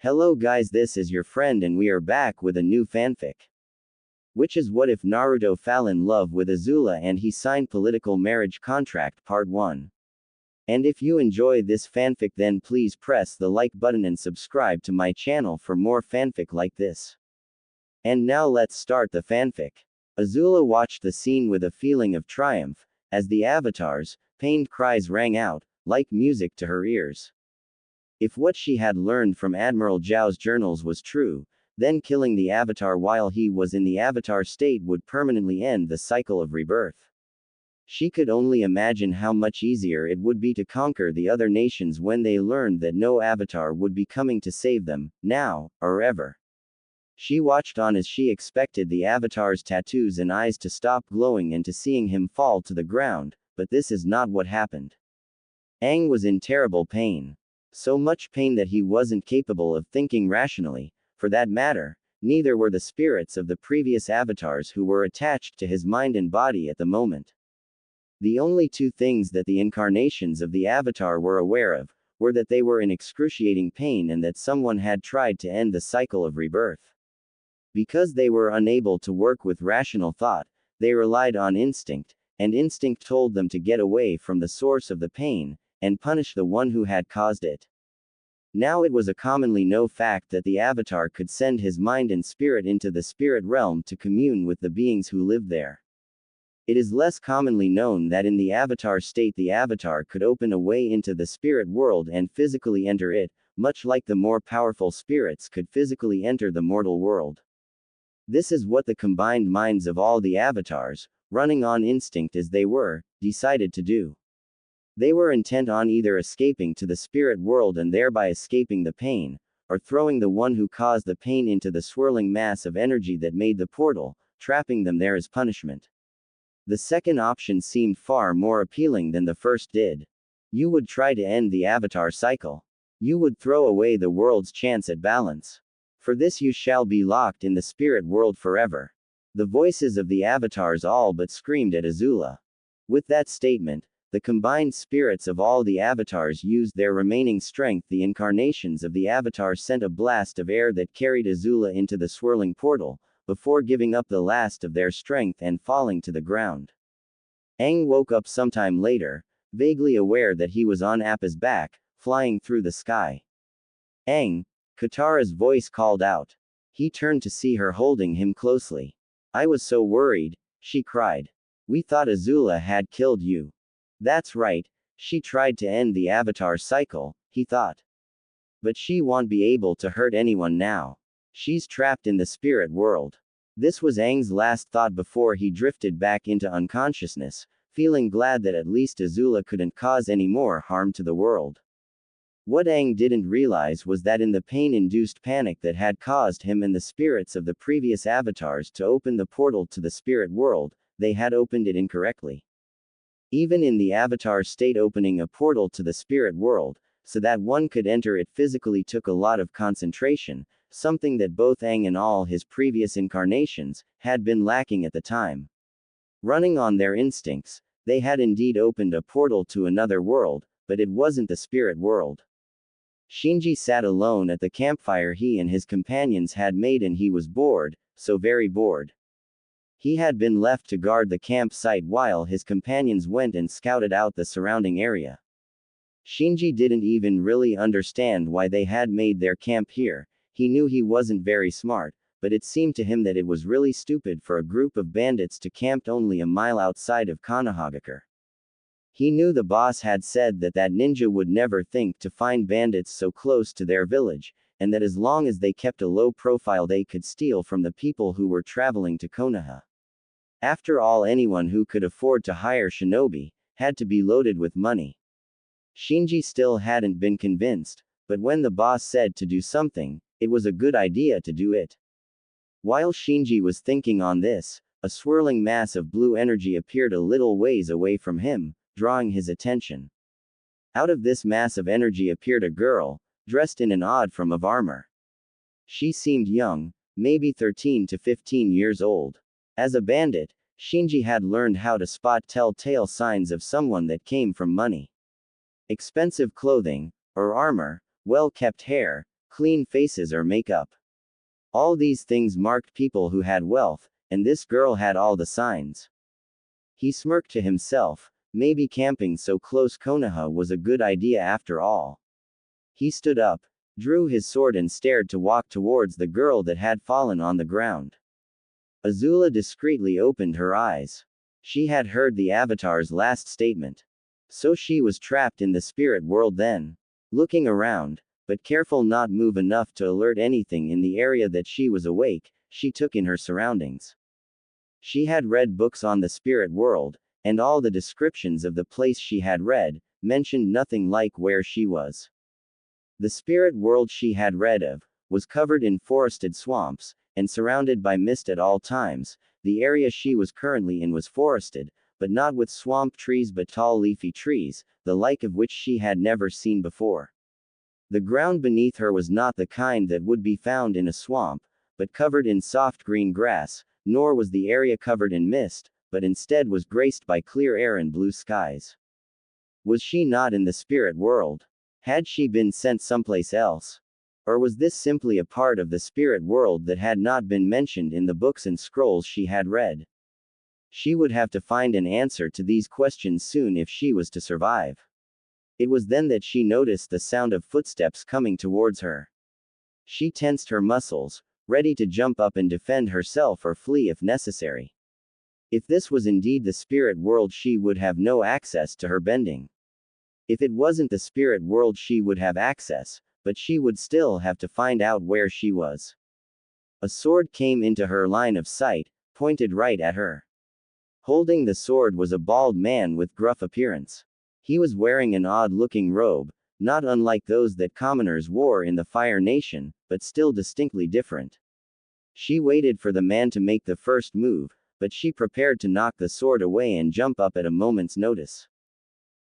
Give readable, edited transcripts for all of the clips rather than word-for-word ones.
Hello guys, this is your friend and we are back with a new fanfic. Which is what if Naruto fell in love with Azula and he signed political marriage contract part 1. And if you enjoy this fanfic then please press the like button and subscribe to my channel for more fanfic like this. And now let's start the fanfic. Azula watched the scene with a feeling of triumph, as the avatars' pained cries rang out, like music to her ears. If what she had learned from Admiral Zhao's journals was true, then killing the Avatar while he was in the Avatar state would permanently end the cycle of rebirth. She could only imagine how much easier it would be to conquer the other nations when they learned that no Avatar would be coming to save them, now, or ever. She watched on as she expected the Avatar's tattoos and eyes to stop glowing and to seeing him fall to the ground, but this is not what happened. Aang was in terrible pain. So much pain that he wasn't capable of thinking rationally. For that matter, neither were the spirits of the previous avatars who were attached to his mind and body at the moment. The only two things that the incarnations of the avatar were aware of were that they were in excruciating pain and that someone had tried to end the cycle of rebirth. Because they were unable to work with rational thought, they relied on instinct, and instinct told them to get away from the source of the pain and punish the one who had caused it. Now it was a commonly known fact that the Avatar could send his mind and spirit into the spirit realm to commune with the beings who lived there. It is less commonly known that in the Avatar state the Avatar could open a way into the spirit world and physically enter it, much like the more powerful spirits could physically enter the mortal world. This is what the combined minds of all the Avatars, running on instinct as they were, decided to do. They were intent on either escaping to the spirit world and thereby escaping the pain, or throwing the one who caused the pain into the swirling mass of energy that made the portal, trapping them there as punishment. The second option seemed far more appealing than the first did. You would try to end the Avatar cycle. You would throw away the world's chance at balance. For this you shall be locked in the spirit world forever. The voices of the Avatars all but screamed at Azula. With that statement, the combined spirits of all the avatars used their remaining strength. The incarnations of the avatar sent a blast of air that carried Azula into the swirling portal, before giving up the last of their strength and falling to the ground. Aang woke up sometime later, vaguely aware that he was on Appa's back, flying through the sky. Aang, Katara's voice called out. He turned to see her holding him closely. I was so worried, she cried. We thought Azula had killed you. That's right, she tried to end the Avatar cycle, he thought. But she won't be able to hurt anyone now. She's trapped in the spirit world. This was Aang's last thought before he drifted back into unconsciousness, feeling glad that at least Azula couldn't cause any more harm to the world. What Aang didn't realize was that in the pain-induced panic that had caused him and the spirits of the previous avatars to open the portal to the spirit world, they had opened it incorrectly. Even in the Avatar state, opening a portal to the spirit world, so that one could enter it physically, took a lot of concentration, something that both Aang and all his previous incarnations had been lacking at the time. Running on their instincts, they had indeed opened a portal to another world, but it wasn't the spirit world. Shinji sat alone at the campfire he and his companions had made, and he was bored, so very bored. He had been left to guard the campsite while his companions went and scouted out the surrounding area. Shinji didn't even really understand why they had made their camp here. He knew he wasn't very smart, but it seemed to him that it was really stupid for a group of bandits to camp only a mile outside of Konohagakure. He knew the boss had said that that ninja would never think to find bandits so close to their village, and that as long as they kept a low profile they could steal from the people who were traveling to Konoha. After all, anyone who could afford to hire shinobi had to be loaded with money. Shinji still hadn't been convinced, but when the boss said to do something, it was a good idea to do it. While Shinji was thinking on this, a swirling mass of blue energy appeared a little ways away from him, drawing his attention. Out of this mass of energy appeared a girl, dressed in an odd form of armor. She seemed young, maybe 13 to 15 years old. As a bandit, Shinji had learned how to spot telltale signs of someone that came from money. Expensive clothing, or armor, well-kept hair, clean faces or makeup. All these things marked people who had wealth, and this girl had all the signs. He smirked to himself. Maybe camping so close Konoha was a good idea after all. He stood up, drew his sword and stared to walk towards the girl that had fallen on the ground. Azula discreetly opened her eyes. She had heard the Avatar's last statement. So she was trapped in the spirit world then. Looking around, but careful not move enough to alert anything in the area that she was awake, she took in her surroundings. She had read books on the spirit world, and all the descriptions of the place she had read mentioned nothing like where she was. The spirit world she had read of was covered in forested swamps, and surrounded by mist at all times. The area she was currently in was forested, but not with swamp trees but tall leafy trees, the like of which she had never seen before. The ground beneath her was not the kind that would be found in a swamp, but covered in soft green grass, nor was the area covered in mist, but instead was graced by clear air and blue skies. Was she not in the spirit world? Had she been sent someplace else? Or was this simply a part of the spirit world that had not been mentioned in the books and scrolls she had read? She would have to find an answer to these questions soon if she was to survive. It was then that she noticed the sound of footsteps coming towards her. She tensed her muscles, ready to jump up and defend herself or flee if necessary. If this was indeed the spirit world, she would have no access to her bending. If it wasn't the spirit world, she would have access, but she would still have to find out where she was. A sword came into her line of sight, pointed right at her. Holding the sword was a bald man with gruff appearance. He was wearing an odd-looking robe, not unlike those that commoners wore in the Fire Nation, but still distinctly different. She waited for the man to make the first move, but she prepared to knock the sword away and jump up at a moment's notice.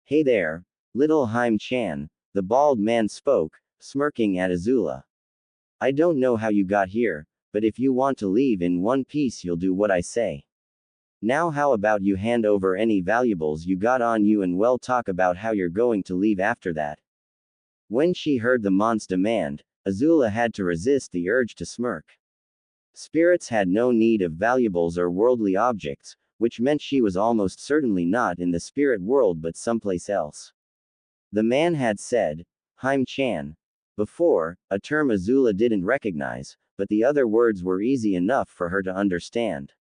Hey there, little Haim-chan, the bald man spoke, smirking at Azula. I don't know how you got here, but if you want to leave in one piece, you'll do what I say. Now how about you hand over any valuables you got on you and we'll talk about how you're going to leave after that. When she heard the man's demand, Azula had to resist the urge to smirk. Spirits had no need of valuables or worldly objects, which meant she was almost certainly not in the spirit world but someplace else. The man had said, Haim-chan, before, a term Azula didn't recognize, but the other words were easy enough for her to understand.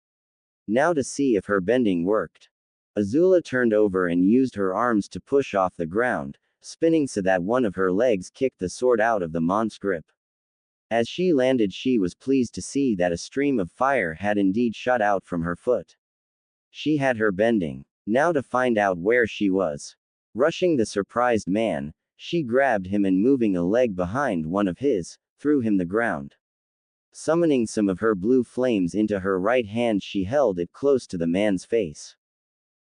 Now to see if her bending worked. Azula turned over and used her arms to push off the ground, spinning so that one of her legs kicked the sword out of the man's grip. As she landed, she was pleased to see that a stream of fire had indeed shot out from her foot. She had her bending. Now to find out where she was. Rushing the surprised man, she grabbed him and moving a leg behind one of his, threw him the ground. Summoning some of her blue flames into her right hand, she held it close to the man's face.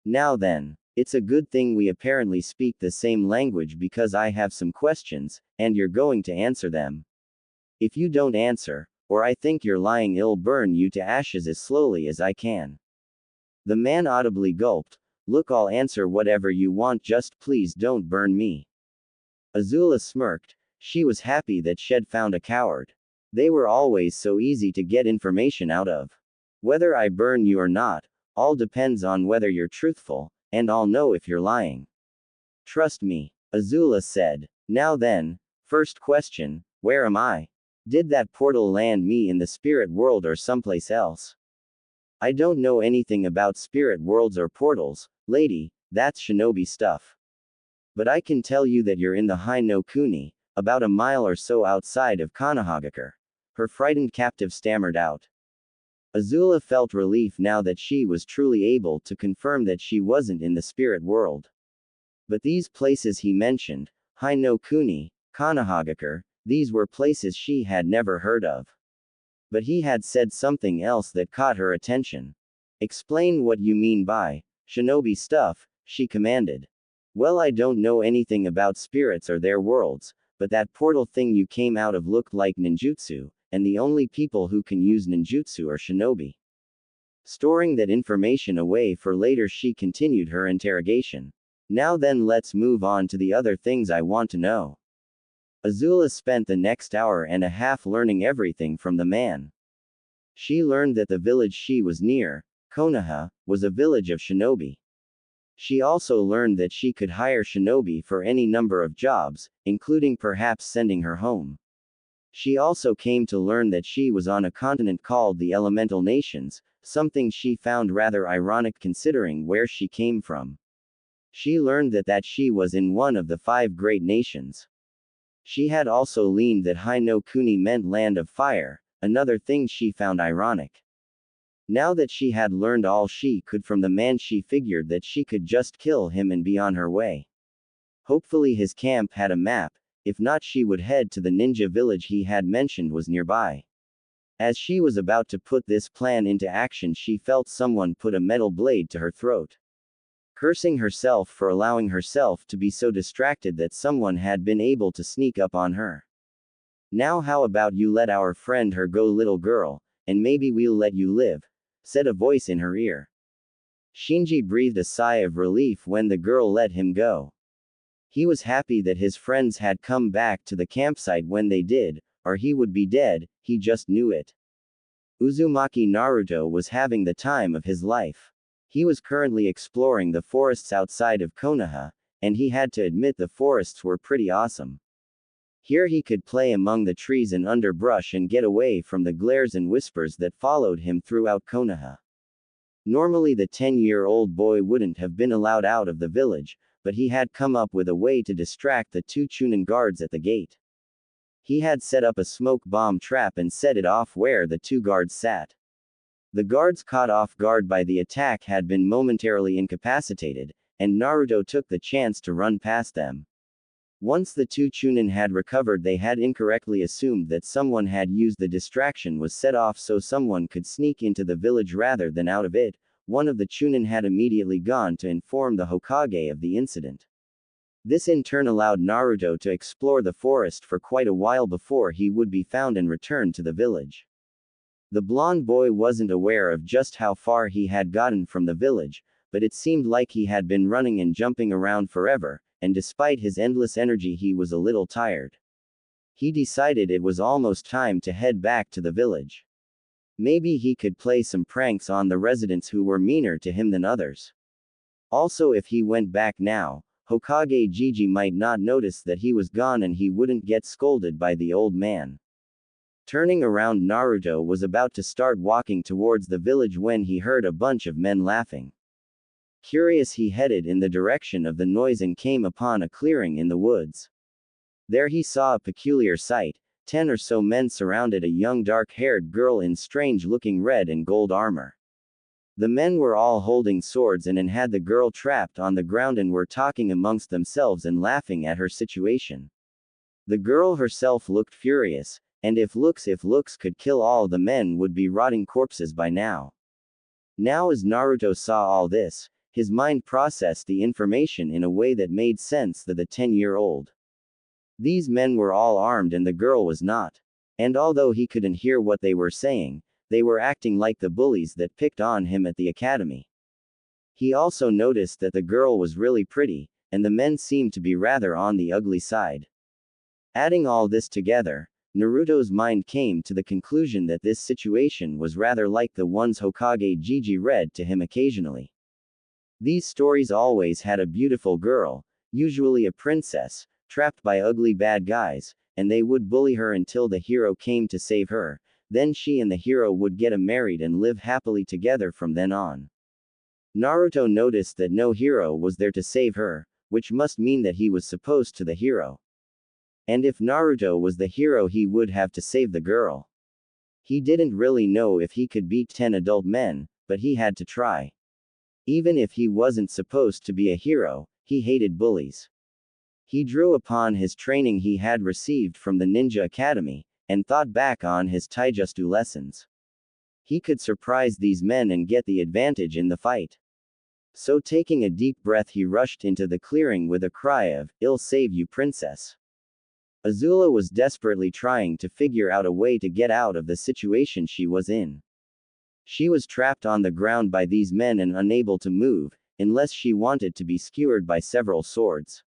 Now then, it's a good thing we apparently speak the same language because I have some questions, and you're going to answer them. If you don't answer, or I think you're lying, I'll burn you to ashes as slowly as I can. The man audibly gulped. Look, I'll answer whatever you want, just please don't burn me. Azula smirked. She was happy that she'd found a coward. They were always so easy to get information out of. Whether I burn you or not, all depends on whether you're truthful, and I'll know if you're lying. Trust me, Azula said. Now then, first question, where am I? Did that portal land me in the spirit world or someplace else? I don't know anything about spirit worlds or portals, lady, that's shinobi stuff. But I can tell you that you're in the Hai no Kuni, about a mile or so outside of Konohagakure. Her frightened captive stammered out. Azula felt relief now that she was truly able to confirm that she wasn't in the spirit world. But these places he mentioned, Hai no Kuni, Konohagakure, these were places she had never heard of. But he had said something else that caught her attention. Explain what you mean by shinobi stuff, she commanded. Well, I don't know anything about spirits or their worlds, but that portal thing you came out of looked like ninjutsu, and the only people who can use ninjutsu are shinobi. Storing that information away for later, she continued her interrogation. Now then, let's move on to the other things I want to know. Azula spent the next hour and a half learning everything from the man. She learned that the village she was near, Konoha, was a village of shinobi. She also learned that she could hire shinobi for any number of jobs, including perhaps sending her home. She also came to learn that she was on a continent called the Elemental Nations, something she found rather ironic considering where she came from. She learned that she was in one of the 5 great nations. She had also learned that Hai no Kuni meant land of fire, another thing she found ironic. Now that she had learned all she could from the man, she figured that she could just kill him and be on her way. Hopefully his camp had a map, if not she would head to the ninja village he had mentioned was nearby. As she was about to put this plan into action, she felt someone put a metal blade to her throat. Cursing herself for allowing herself to be so distracted that someone had been able to sneak up on her. "Now how about you let our friend her go, little girl, and maybe we'll let you live," said a voice in her ear. Shinji breathed a sigh of relief when the girl let him go. He was happy that his friends had come back to the campsite when they did, or he would be dead, he just knew it. Uzumaki Naruto was having the time of his life. He was currently exploring the forests outside of Konoha, and he had to admit the forests were pretty awesome. Here he could play among the trees and underbrush and get away from the glares and whispers that followed him throughout Konoha. Normally the 10-year-old boy wouldn't have been allowed out of the village, but he had come up with a way to distract the 2 Chunin guards at the gate. He had set up a smoke bomb trap and set it off where the 2 guards sat. The guards caught off guard by the attack had been momentarily incapacitated, and Naruto took the chance to run past them. Once the 2 Chunin had recovered, they had incorrectly assumed that someone had used the distraction was set off so someone could sneak into the village rather than out of it. One of the Chunin had immediately gone to inform the Hokage of the incident. This in turn allowed Naruto to explore the forest for quite a while before he would be found and return to the village. The blonde boy wasn't aware of just how far he had gotten from the village, but it seemed like he had been running and jumping around forever, and despite his endless energy he was a little tired. He decided it was almost time to head back to the village. Maybe he could play some pranks on the residents who were meaner to him than others. Also, if he went back now, Hokage Gigi might not notice that he was gone and he wouldn't get scolded by the old man. Turning around, Naruto was about to start walking towards the village when he heard a bunch of men laughing. Curious, he headed in the direction of the noise and came upon a clearing in the woods. There he saw a peculiar sight. 10 or so men surrounded a young dark-haired girl in strange-looking red and gold armor. The men were all holding swords and had the girl trapped on the ground and were talking amongst themselves and laughing at her situation. The girl herself looked furious, and if looks could kill, all the men would be rotting corpses by now. Now as Naruto saw all this, his mind processed the information in a way that made sense to the 10-year-old. These men were all armed and the girl was not. And although he couldn't hear what they were saying, they were acting like the bullies that picked on him at the academy. He also noticed that the girl was really pretty, and the men seemed to be rather on the ugly side. Adding all this together, Naruto's mind came to the conclusion that this situation was rather like the ones Hokage Gigi read to him occasionally. These stories always had a beautiful girl, usually a princess, trapped by ugly bad guys, and they would bully her until the hero came to save her. Then she and the hero would get married and live happily together from then on. Naruto noticed that no hero was there to save her, which must mean that he was supposed to the hero. And if Naruto was the hero, he would have to save the girl. He didn't really know if he could beat 10 adult men, but he had to try. Even if he wasn't supposed to be a hero, he hated bullies. He drew upon his training he had received from the Ninja Academy, and thought back on his taijutsu lessons. He could surprise these men and get the advantage in the fight. So taking a deep breath, he rushed into the clearing with a cry of, "I'll save you, princess." Azula was desperately trying to figure out a way to get out of the situation she was in. She was trapped on the ground by these men and unable to move, unless she wanted to be skewered by several swords.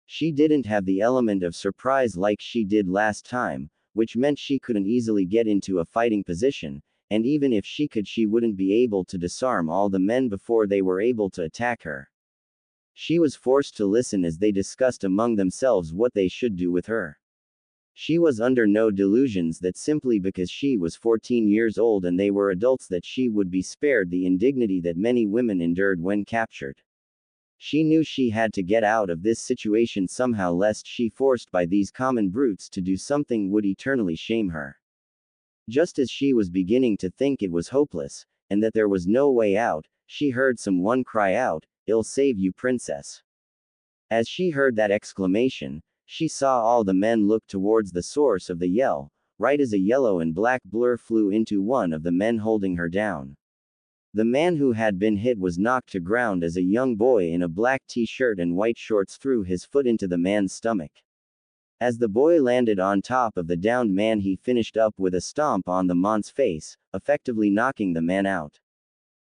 She didn't have the element of surprise like she did last time, which meant she couldn't easily get into a fighting position, and even if she could, she wouldn't be able to disarm all the men before they were able to attack her. She was forced to listen as they discussed among themselves what they should do with her. She was under no delusions that simply because she was 14 years old and they were adults that she would be spared the indignity that many women endured when captured. She knew she had to get out of this situation somehow, lest she forced by these common brutes to do something would eternally shame her. Just as she was beginning to think it was hopeless, and that there was no way out, she heard someone cry out, "I'll save you, princess." As she heard that exclamation, she saw all the men look towards the source of the yell, right as a yellow and black blur flew into one of the men holding her down. The man who had been hit was knocked to ground as a young boy in a black t-shirt and white shorts threw his foot into the man's stomach. As the boy landed on top of the downed man, he finished up with a stomp on the man's face, effectively knocking the man out.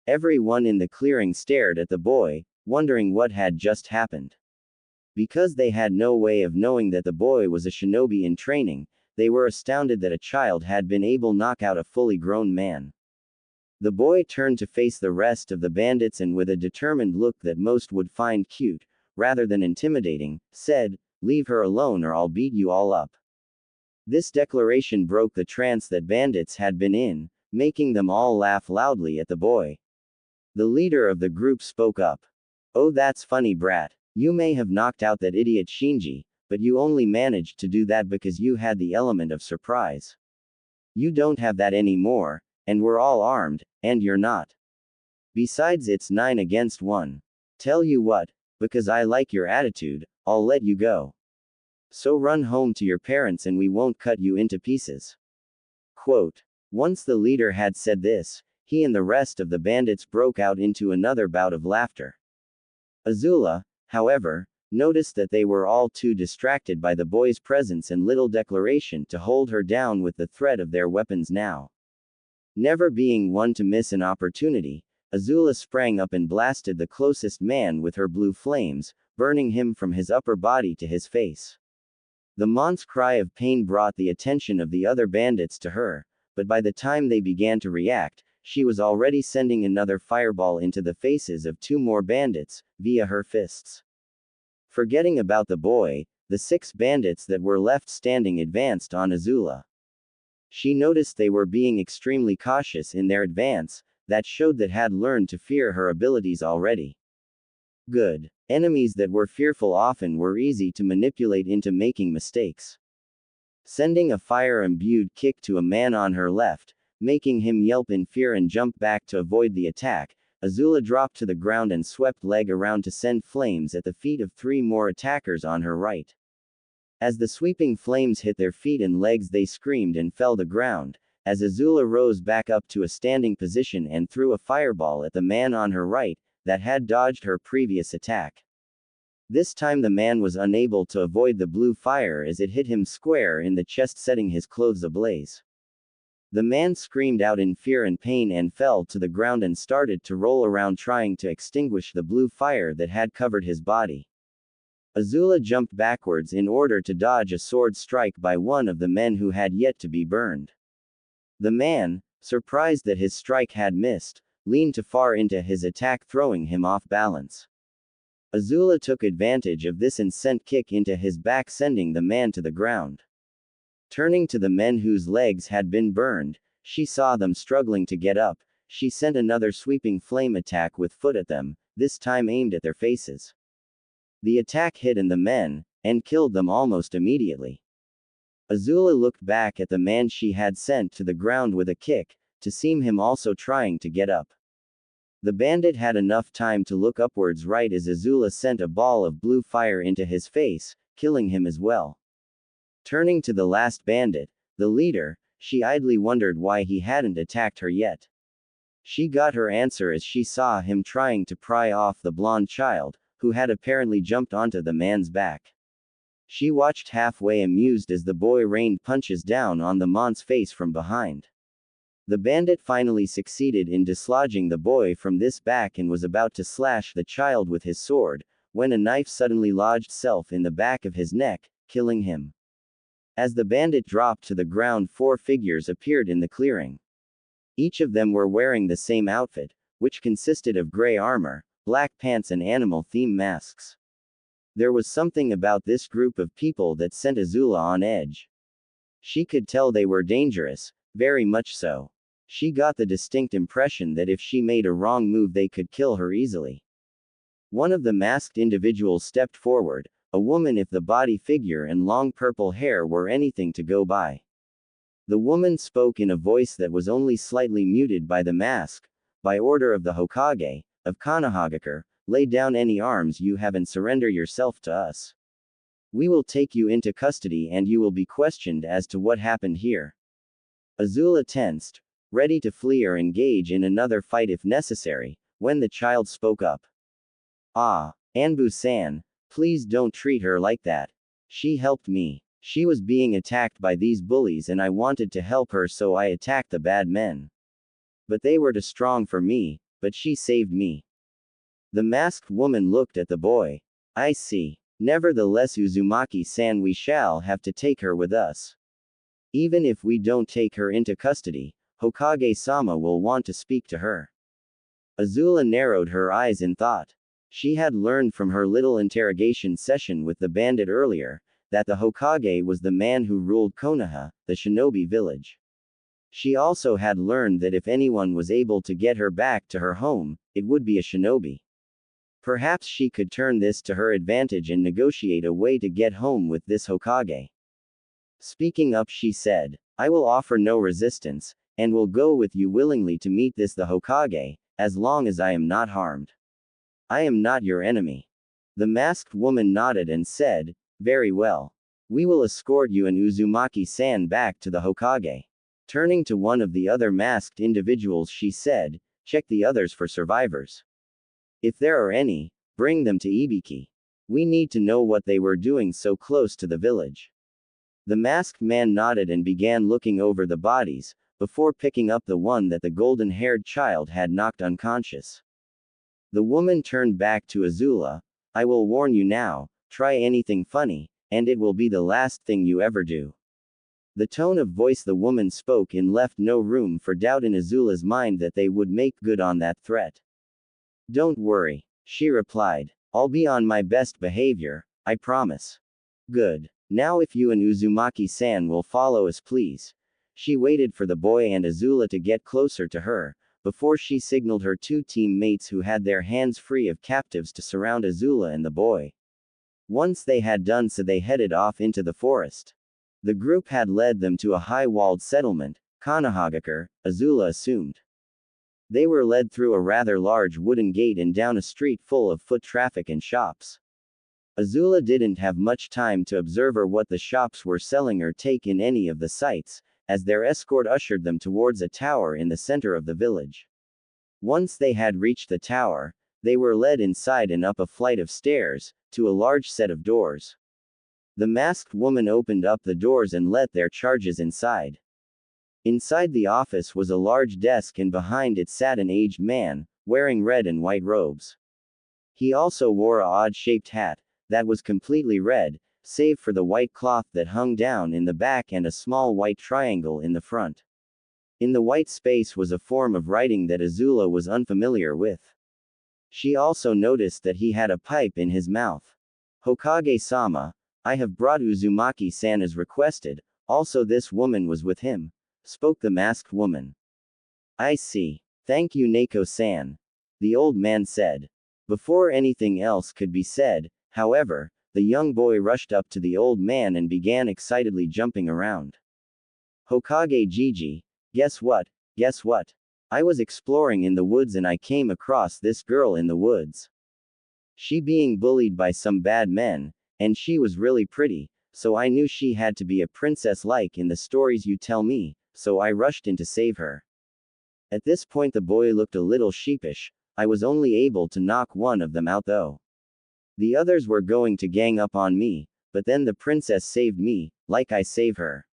Everyone in the clearing stared at the boy, wondering what had just happened. Because they had no way of knowing that the boy was a shinobi in training, they were astounded that a child had been able to knock out a fully grown man. The boy turned to face the rest of the bandits and with a determined look that most would find cute, rather than intimidating, said, "Leave her alone or I'll beat you all up." This declaration broke the trance that bandits had been in, making them all laugh loudly at the boy. The leader of the group spoke up. "Oh, that's funny, brat. You may have knocked out that idiot Shinji, but you only managed to do that because you had the element of surprise. You don't have that anymore, and we're all armed, and you're not. Besides, it's 9 against 1. Tell you what, because I like your attitude, I'll let you go. So run home to your parents and we won't cut you into pieces." Quote. Once the leader had said this, he and the rest of the bandits broke out into another bout of laughter. Azula, however, noticed that they were all too distracted by the boy's presence and little declaration to hold her down with the threat of their weapons now. Never being one to miss an opportunity, Azula sprang up and blasted the closest man with her blue flames, burning him from his upper body to his face. The man's cry of pain brought the attention of the other bandits to her, but by the time they began to react, she was already sending another fireball into the faces of 2 more bandits, via her fists. Forgetting about the boy, the 6 bandits that were left standing advanced on Azula. She noticed they were being extremely cautious in their advance, that showed that had learned to fear her abilities already. Good. Enemies that were fearful often were easy to manipulate into making mistakes. Sending a fire-imbued kick to a man on her left, making him yelp in fear and jump back to avoid the attack, Azula dropped to the ground and swept leg around to send flames at the feet of 3 more attackers on her right. As the sweeping flames hit their feet and legs, they screamed and fell to the ground, as Azula rose back up to a standing position and threw a fireball at the man on her right, that had dodged her previous attack. This time the man was unable to avoid the blue fire as it hit him square in the chest, setting his clothes ablaze. The man screamed out in fear and pain and fell to the ground and started to roll around trying to extinguish the blue fire that had covered his body. Azula jumped backwards in order to dodge a sword strike by one of the men who had yet to be burned. The man, surprised that his strike had missed, leaned too far into his attack, throwing him off balance. Azula took advantage of this and sent kick into his back, sending the man to the ground. Turning to the men whose legs had been burned, she saw them struggling to get up. She sent another sweeping flame attack with foot at them, this time aimed at their faces. The attack hit the men, and killed them almost immediately. Azula looked back at the man she had sent to the ground with a kick, to see him also trying to get up. The bandit had enough time to look upwards right as Azula sent a ball of blue fire into his face, killing him as well. Turning to the last bandit, the leader, she idly wondered why he hadn't attacked her yet. She got her answer as she saw him trying to pry off the blonde child, who had apparently jumped onto the man's back. She watched halfway amused as the boy rained punches down on the man's face from behind. The bandit finally succeeded in dislodging the boy from this back and was about to slash the child with his sword, when a knife suddenly lodged itself in the back of his neck, killing him. As the bandit dropped to the ground, 4 figures appeared in the clearing. Each of them were wearing the same outfit, which consisted of gray armor, black pants and animal-themed masks. There was something about this group of people that sent Azula on edge. She could tell they were dangerous, very much so. She got the distinct impression that if she made a wrong move they could kill her easily. One of the masked individuals stepped forward, a woman if the body figure and long purple hair were anything to go by. The woman spoke in a voice that was only slightly muted by the mask. By order of the Hokage, of Konohagakure, lay down any arms you have and surrender yourself to us. We will take you into custody and you will be questioned as to what happened here. Azula tensed, ready to flee or engage in another fight if necessary, when the child spoke up. Ah, Anbu-san, please don't treat her like that. She helped me. She was being attacked by these bullies and I wanted to help her, so I attacked the bad men. But they were too strong for me, but she saved me. The masked woman looked at the boy. I see. Nevertheless, Uzumaki-san, we shall have to take her with us. Even if we don't take her into custody, Hokage-sama will want to speak to her. Azula narrowed her eyes in thought. She had learned from her little interrogation session with the bandit earlier, that the Hokage was the man who ruled Konoha, the shinobi village. She also had learned that if anyone was able to get her back to her home, it would be a shinobi. Perhaps she could turn this to her advantage and negotiate a way to get home with this Hokage. Speaking up, she said, I will offer no resistance, and will go with you willingly to meet the Hokage, as long as I am not harmed. I am not your enemy. The masked woman nodded and said, very well. We will escort you and Uzumaki-san back to the Hokage. Turning to one of the other masked individuals, she said, check the others for survivors. If there are any, bring them to Ibiki. We need to know what they were doing so close to the village. The masked man nodded and began looking over the bodies, before picking up the one that the golden-haired child had knocked unconscious. The woman turned back to Azula. I will warn you now, try anything funny, and it will be the last thing you ever do. The tone of voice the woman spoke in left no room for doubt in Azula's mind that they would make good on that threat. Don't worry, she replied. I'll be on my best behavior, I promise. Good. Now if you and Uzumaki-san will follow us, please. She waited for the boy and Azula to get closer to her, before she signaled her 2 teammates who had their hands free of captives to surround Azula and the boy. Once they had done so, they headed off into the forest. The group had led them to a high-walled settlement, Konohagakure, Azula assumed. They were led through a rather large wooden gate and down a street full of foot traffic and shops. Azula didn't have much time to observe what the shops were selling or take in any of the sights, as their escort ushered them towards a tower in the center of the village. Once they had reached the tower, they were led inside and up a flight of stairs, to a large set of doors. The masked woman opened up the doors and let their charges inside. Inside the office was a large desk and behind it sat an aged man, wearing red and white robes. He also wore a odd-shaped hat, that was completely red, save for the white cloth that hung down in the back and a small white triangle in the front. In the white space was a form of writing that Azula was unfamiliar with. She also noticed that he had a pipe in his mouth. Hokage-sama, I have brought Uzumaki-san as requested, also this woman was with him, spoke the masked woman. I see. Thank you, Neko-san, the old man said. Before anything else could be said, however, the young boy rushed up to the old man and began excitedly jumping around. Hokage Gigi, guess what? Guess what? I was exploring in the woods and I came across this girl in the woods. She being bullied by some bad men, and she was really pretty, so I knew she had to be a princess like in the stories you tell me, so I rushed in to save her. At this point the boy looked a little sheepish. I was only able to knock one of them out though. The others were going to gang up on me, but then the princess saved me, like I save her.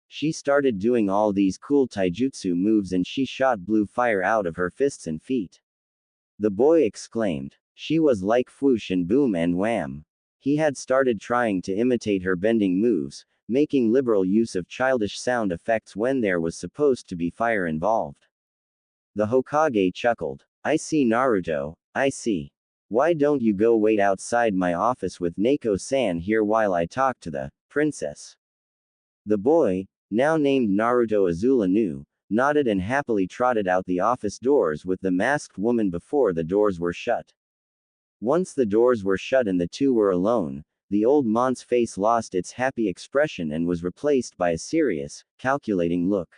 She started doing all these cool taijutsu moves and she shot blue fire out of her fists and feet. The boy exclaimed. She was like whoosh and boom and wham. He had started trying to imitate her bending moves, making liberal use of childish sound effects when there was supposed to be fire involved. The Hokage chuckled. I see, Naruto, I see. Why don't you go wait outside my office with Neko-san here while I talk to the princess? The boy, now named Naruto Azula knew, nodded and happily trotted out the office doors with the masked woman before the doors were shut. Once the doors were shut and the two were alone, the old man's face lost its happy expression and was replaced by a serious, calculating look.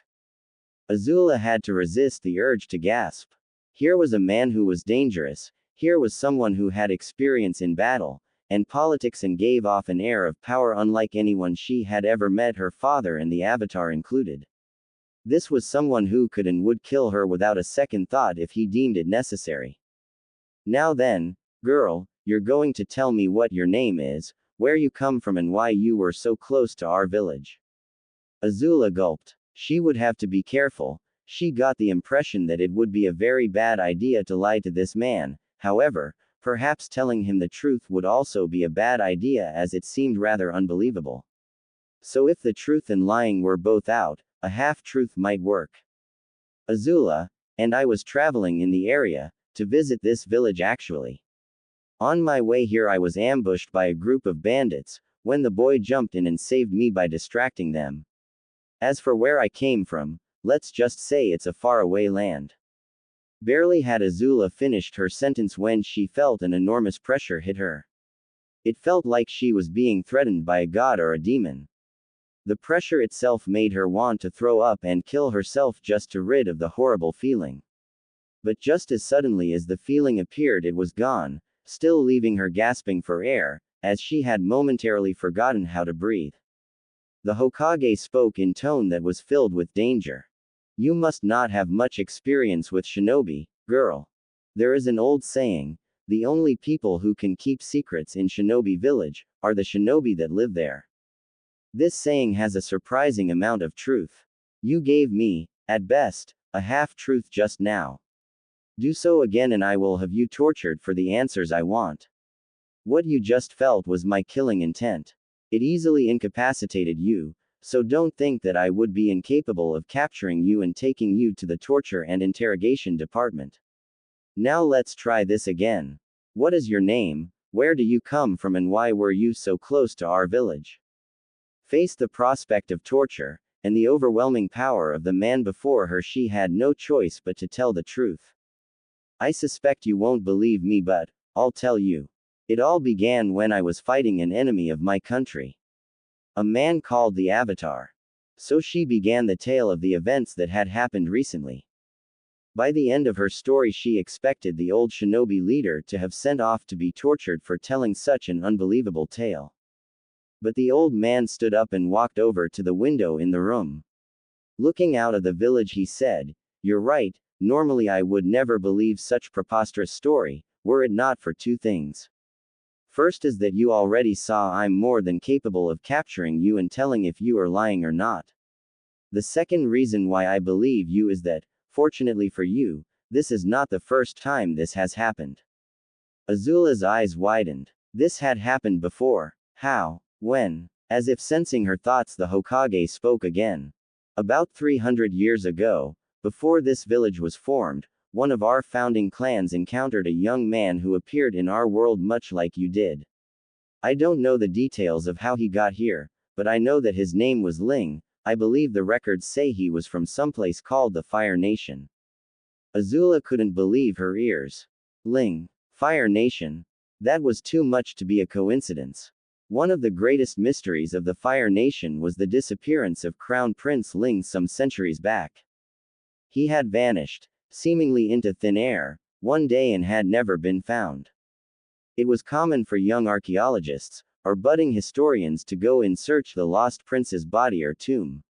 Azula had to resist the urge to gasp. Here was a man who was dangerous, here was someone who had experience in battle, and politics and gave off an air of power unlike anyone she had ever met, her father and the Avatar included. This was someone who could and would kill her without a second thought if he deemed it necessary. Now then, girl, you're going to tell me what your name is, where you come from and why you were so close to our village. Azula gulped. She would have to be careful. She got the impression that it would be a very bad idea to lie to this man. However, perhaps telling him the truth would also be a bad idea, as it seemed rather unbelievable. So if the truth and lying were both out, a half-truth might work. Azula, and I was traveling in the area, to visit this village actually. On my way here I was ambushed by a group of bandits, when the boy jumped in and saved me by distracting them. As for where I came from, let's just say it's a faraway land. Barely had Azula finished her sentence when she felt an enormous pressure hit her. It felt like she was being threatened by a god or a demon. The pressure itself made her want to throw up and kill herself just to rid of the horrible feeling. But just as suddenly as the feeling appeared, it was gone, still leaving her gasping for air, as she had momentarily forgotten how to breathe. The Hokage spoke in tone that was filled with danger. You must not have much experience with shinobi, girl. There is an old saying, the only people who can keep secrets in Shinobi Village are the shinobi that live there. This saying has a surprising amount of truth. You gave me, at best, a half-truth just now. Do so again and I will have you tortured for the answers I want. What you just felt was my killing intent. It easily incapacitated you, so don't think that I would be incapable of capturing you and taking you to the torture and interrogation department. Now let's try this again. What is your name, where do you come from and why were you so close to our village? Faced the prospect of torture, and the overwhelming power of the man before her, she had no choice but to tell the truth. I suspect you won't believe me, but I'll tell you. It all began when I was fighting an enemy of my country. A man called the Avatar. So she began the tale of the events that had happened recently. By the end of her story, she expected the old shinobi leader to have sent off to be tortured for telling such an unbelievable tale. But the old man stood up and walked over to the window in the room. Looking out of the village, he said, "You're right, normally I would never believe such preposterous story, were it not for two things. First is that you already saw I'm more than capable of capturing you and telling if you are lying or not. The second reason why I believe you is that, fortunately for you, this is not the first time this has happened." Azula's eyes widened. This had happened before. How? When? As if sensing her thoughts, the Hokage spoke again. About 300 years ago, before this village was formed, one of our founding clans encountered a young man who appeared in our world much like you did. I don't know the details of how he got here, but I know that his name was Ling. I believe the records say he was from someplace called the Fire Nation. Azula couldn't believe her ears. Ling, Fire Nation? That was too much to be a coincidence. One of the greatest mysteries of the Fire Nation was the disappearance of Crown Prince Ling some centuries back. He had vanished, seemingly into thin air, one day and had never been found. It was common for young archaeologists, or budding historians, to go in search the lost prince's body or tomb.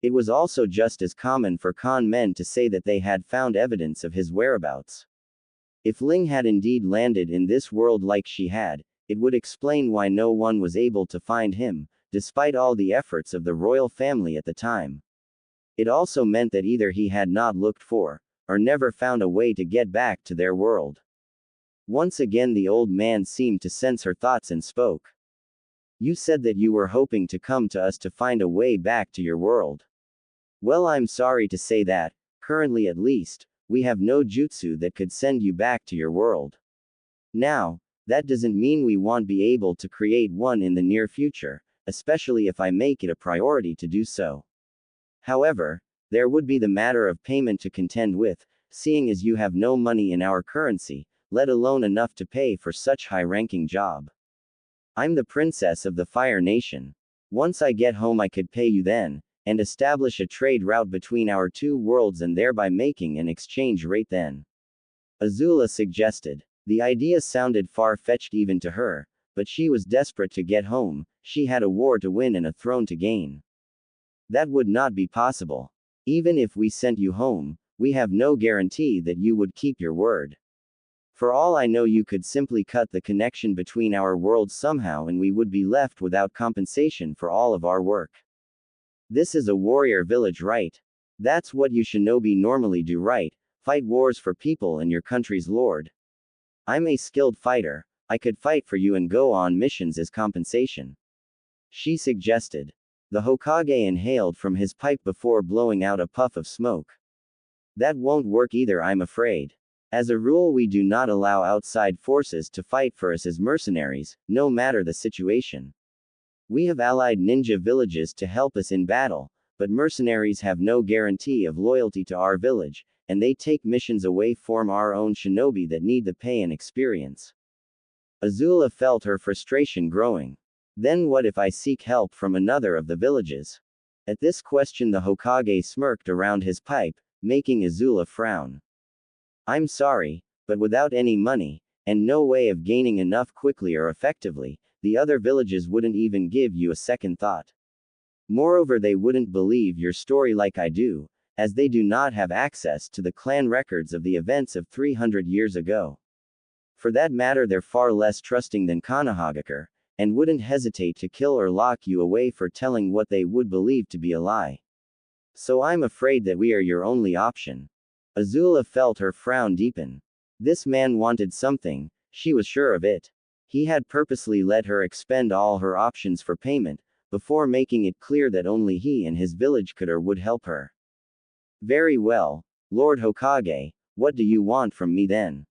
It was also just as common for con men to say that they had found evidence of his whereabouts. If Ling had indeed landed in this world like she had, it would explain why no one was able to find him, despite all the efforts of the royal family at the time. It also meant that either he had not looked for, or never found a way to get back to their world. Once again the old man seemed to sense her thoughts and spoke. You said that you were hoping to come to us to find a way back to your world. Well, I'm sorry to say that, currently at least, we have no jutsu that could send you back to your world. Now, that doesn't mean we won't be able to create one in the near future, especially if I make it a priority to do so. However, there would be the matter of payment to contend with, seeing as you have no money in our currency, let alone enough to pay for such high-ranking job. I'm the princess of the Fire Nation. Once I get home I could pay you then, and establish a trade route between our two worlds and thereby making an exchange rate then. Azula suggested. The idea sounded far-fetched even to her, but she was desperate to get home, she had a war to win and a throne to gain. That would not be possible. Even if we sent you home, we have no guarantee that you would keep your word. For all I know you could simply cut the connection between our worlds somehow and we would be left without compensation for all of our work. This is a warrior village, right? That's what you shinobi normally do, right? Fight wars for people and your country's lord. I'm a skilled fighter, I could fight for you and go on missions as compensation. She suggested. The Hokage inhaled from his pipe before blowing out a puff of smoke. That won't work either, I'm afraid. As a rule, we do not allow outside forces to fight for us as mercenaries, no matter the situation. We have allied ninja villages to help us in battle, but mercenaries have no guarantee of loyalty to our village, and they take missions away from our own shinobi that need the pay and experience. Azula felt her frustration growing. Then what if I seek help from another of the villages? At this question the Hokage smirked around his pipe, making Azula frown. I'm sorry, but without any money, and no way of gaining enough quickly or effectively, the other villages wouldn't even give you a second thought. Moreover, they wouldn't believe your story like I do, as they do not have access to the clan records of the events of 300 years ago. For that matter, they're far less trusting than Konohagakure, and wouldn't hesitate to kill or lock you away for telling what they would believe to be a lie. So I'm afraid that we are your only option. Azula felt her frown deepen. This man wanted something, she was sure of it. He had purposely let her expend all her options for payment, before making it clear that only he and his village could or would help her. Very well, Lord Hokage, what do you want from me then?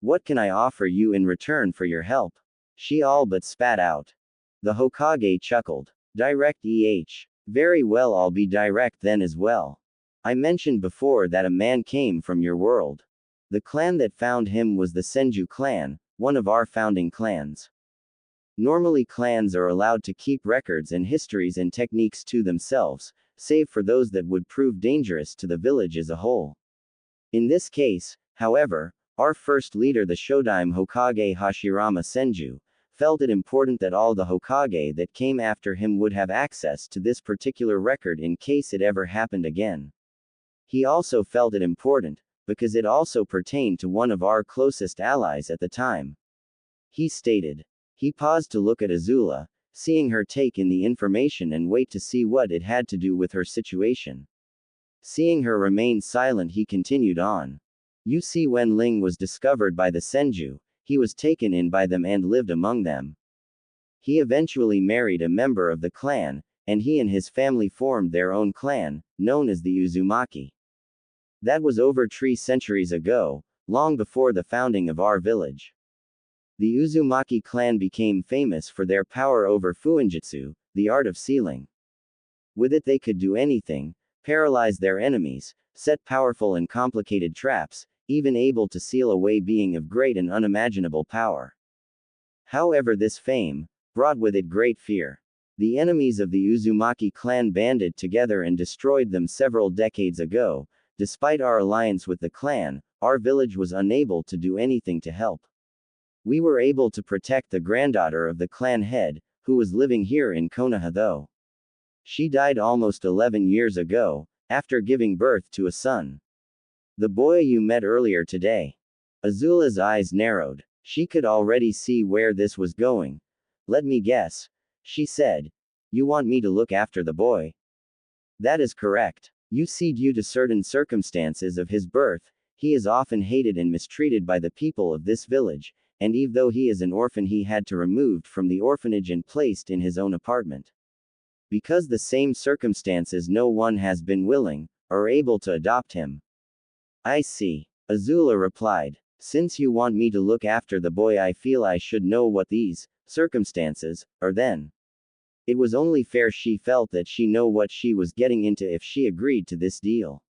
What can I offer you in return for your help? She all but spat out. The Hokage chuckled. Direct Very well, I'll be direct then as well. I mentioned before that a man came from your world. The clan that found him was the Senju clan, one of our founding clans. Normally clans are allowed to keep records and histories and techniques to themselves, save for those that would prove dangerous to the village as a whole. In this case, however, our first leader, the Shodaime Hokage Hashirama Senju, felt it important that all the Hokage that came after him would have access to this particular record in case it ever happened again. He also felt it important, because it also pertained to one of our closest allies at the time. He stated. He paused to look at Azula, seeing her take in the information and wait to see what it had to do with her situation. Seeing her remain silent, he continued on. You see, when Ling was discovered by the Senju, he was taken in by them and lived among them. He eventually married a member of the clan, and he and his family formed their own clan, known as the Uzumaki. That was over 3 centuries ago, long before the founding of our village. The Uzumaki clan became famous for their power over Fuinjutsu, the art of sealing. With it they could do anything, paralyze their enemies, set powerful and complicated traps, even able to seal away being of great and unimaginable power. However, this fame brought with it great fear. The enemies of the Uzumaki clan banded together and destroyed them several decades ago. Despite our alliance with the clan, our village was unable to do anything to help. We were able to protect the granddaughter of the clan head, who was living here in Konoha though. She died almost 11 years ago, after giving birth to a son. The boy you met earlier today. Azula's eyes narrowed. She could already see where this was going. Let me guess, she said. You want me to look after the boy? That is correct. You see, due to certain circumstances of his birth, he is often hated and mistreated by the people of this village, and even though he is an orphan he had to removed from the orphanage and placed in his own apartment. Because the same circumstances no one has been willing, or able to adopt him. I see. Azula replied. Since you want me to look after the boy I feel I should know what these circumstances are then. It was only fair she felt that she know what she was getting into if she agreed to this deal.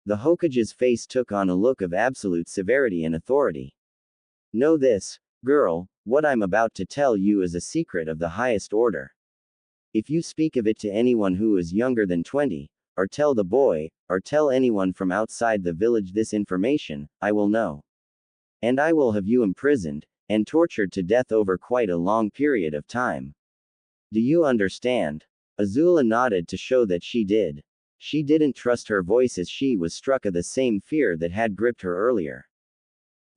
The Hokage's face took on a look of absolute severity and authority. Know this, girl, what I'm about to tell you is a secret of the highest order. If you speak of it to anyone who is younger than 20, or tell the boy, or tell anyone from outside the village this information, I will know. And I will have you imprisoned, and tortured to death over quite a long period of time. Do you understand? Azula nodded to show that she did. She didn't trust her voice as she was struck of the same fear that had gripped her earlier.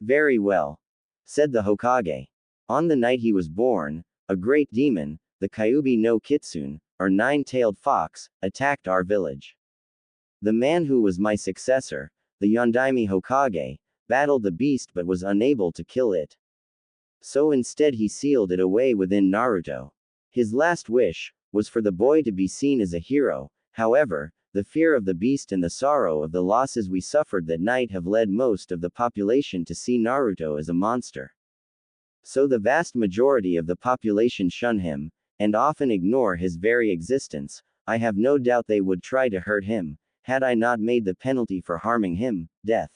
Very well, said the Hokage. On the night he was born, a great demon, the Kyuubi no Kitsune, or nine-tailed fox, attacked our village. The man who was my successor, the Yondaime Hokage, battled the beast but was unable to kill it. So instead he sealed it away within Naruto. His last wish was for the boy to be seen as a hero. However, the fear of the beast and the sorrow of the losses we suffered that night have led most of the population to see Naruto as a monster. So the vast majority of the population shun him, and often ignore his very existence. I have no doubt they would try to hurt him, had I not made the penalty for harming him, death.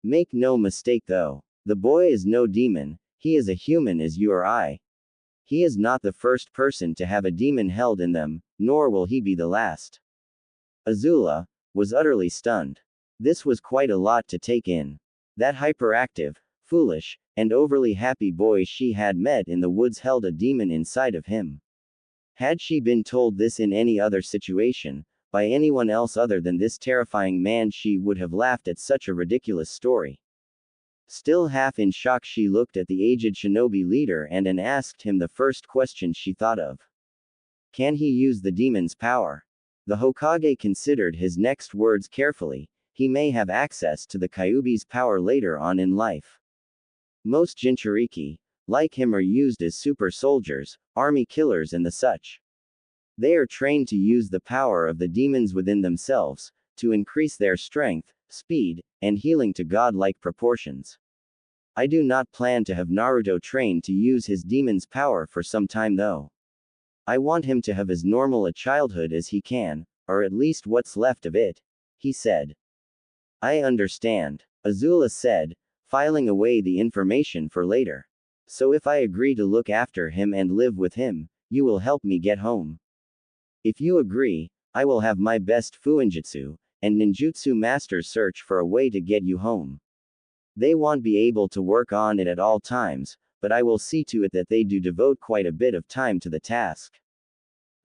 Make no mistake though, the boy is no demon, he is a human as you or I. He is not the first person to have a demon held in them, nor will he be the last. Azula was utterly stunned. This was quite a lot to take in. That hyperactive, foolish, and overly happy boy she had met in the woods held a demon inside of him. Had she been told this in any other situation, by anyone else other than this terrifying man, she would have laughed at such a ridiculous story. Still half in shock, she looked at the aged shinobi leader and asked him the first question she thought of. Can he use the demon's power? The Hokage considered his next words carefully. He may have access to the Kyuubi's power later on in life. Most Jinchuriki, like him, are used as super soldiers, army killers and the such. They are trained to use the power of the demons within themselves, to increase their strength, speed, and healing to godlike proportions. I do not plan to have Naruto trained to use his demon's power for some time though. I want him to have as normal a childhood as he can, or at least what's left of it, he said. I understand, Azula said, filing away the information for later. So if I agree to look after him and live with him, you will help me get home. If you agree, I will have my best fuinjutsu and ninjutsu masters search for a way to get you home. They won't be able to work on it at all times, but I will see to it that they do devote quite a bit of time to the task.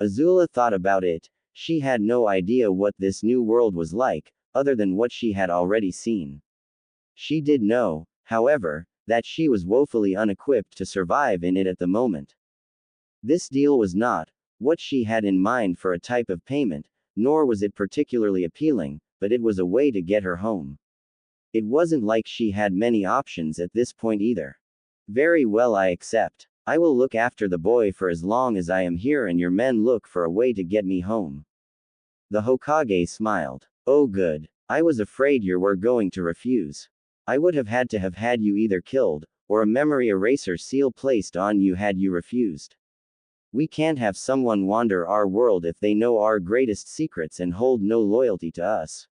Azula thought about it. She had no idea what this new world was like, other than what she had already seen. She did know, however, that she was woefully unequipped to survive in it at the moment. This deal was not what she had in mind for a type of payment, nor was it particularly appealing, but it was a way to get her home. It wasn't like she had many options at this point either. Very well, I accept. I will look after the boy for as long as I am here and your men look for a way to get me home. The Hokage smiled. Oh good. I was afraid you were going to refuse. I would have had you either killed, or a memory eraser seal placed on you had you refused. We can't have someone wander our world if they know our greatest secrets and hold no loyalty to us.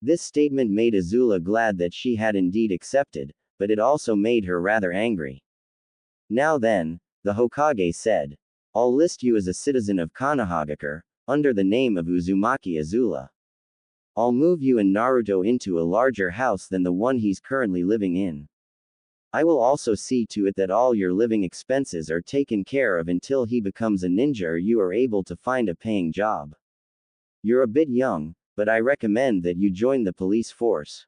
This statement made Azula glad that she had indeed accepted, but it also made her rather angry. Now then, the Hokage said, I'll list you as a citizen of Konohagakure, under the name of Uzumaki Azula. I'll move you and Naruto into a larger house than the one he's currently living in. I will also see to it that all your living expenses are taken care of until he becomes a ninja or you are able to find a paying job. You're a bit young, but I recommend that you join the police force.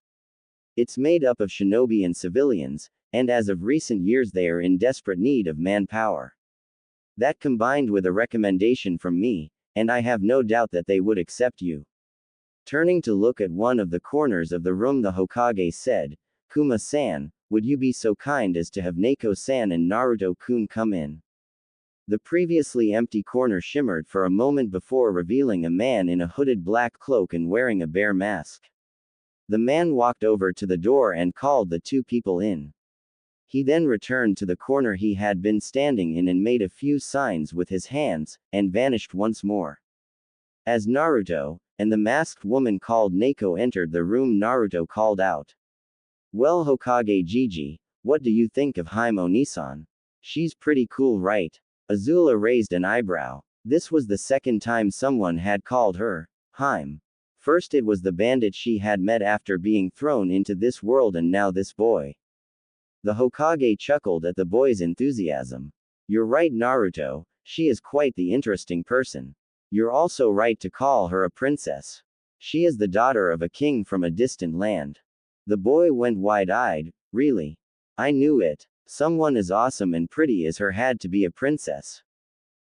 It's made up of shinobi and civilians, and as of recent years they are in desperate need of manpower. That combined with a recommendation from me, and I have no doubt that they would accept you. Turning to look at one of the corners of the room, the Hokage said, Kuma-san, would you be so kind as to have Neko-san and Naruto-kun come in? The previously empty corner shimmered for a moment before revealing a man in a hooded black cloak and wearing a bear mask. The man walked over to the door and called the two people in. He then returned to the corner he had been standing in and made a few signs with his hands, and vanished once more. As Naruto and the masked woman called Neko entered the room, Naruto called out, Well, Hokage Gigi, what do you think of Hime Onisan? She's pretty cool, right? Azula raised an eyebrow. This was the second time someone had called her Hime. First it was the bandit she had met after being thrown into this world, and now this boy. The Hokage chuckled at the boy's enthusiasm. You're right, Naruto, she is quite the interesting person. You're also right to call her a princess. She is the daughter of a king from a distant land. The boy went wide-eyed. Really? I knew it. Someone as awesome and pretty as her had to be a princess.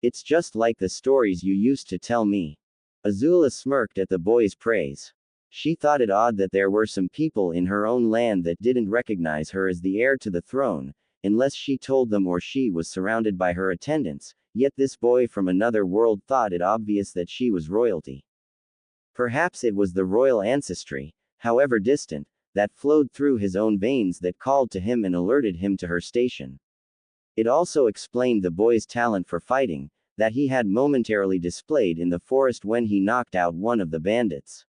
It's just like the stories you used to tell me. Azula smirked at the boy's praise. She thought it odd that there were some people in her own land that didn't recognize her as the heir to the throne, unless she told them or she was surrounded by her attendants, yet this boy from another world thought it obvious that she was royalty. Perhaps it was the royal ancestry, however distant, that flowed through his own veins that called to him and alerted him to her station. It also explained the boy's talent for fighting, that he had momentarily displayed in the forest when he knocked out one of the bandits.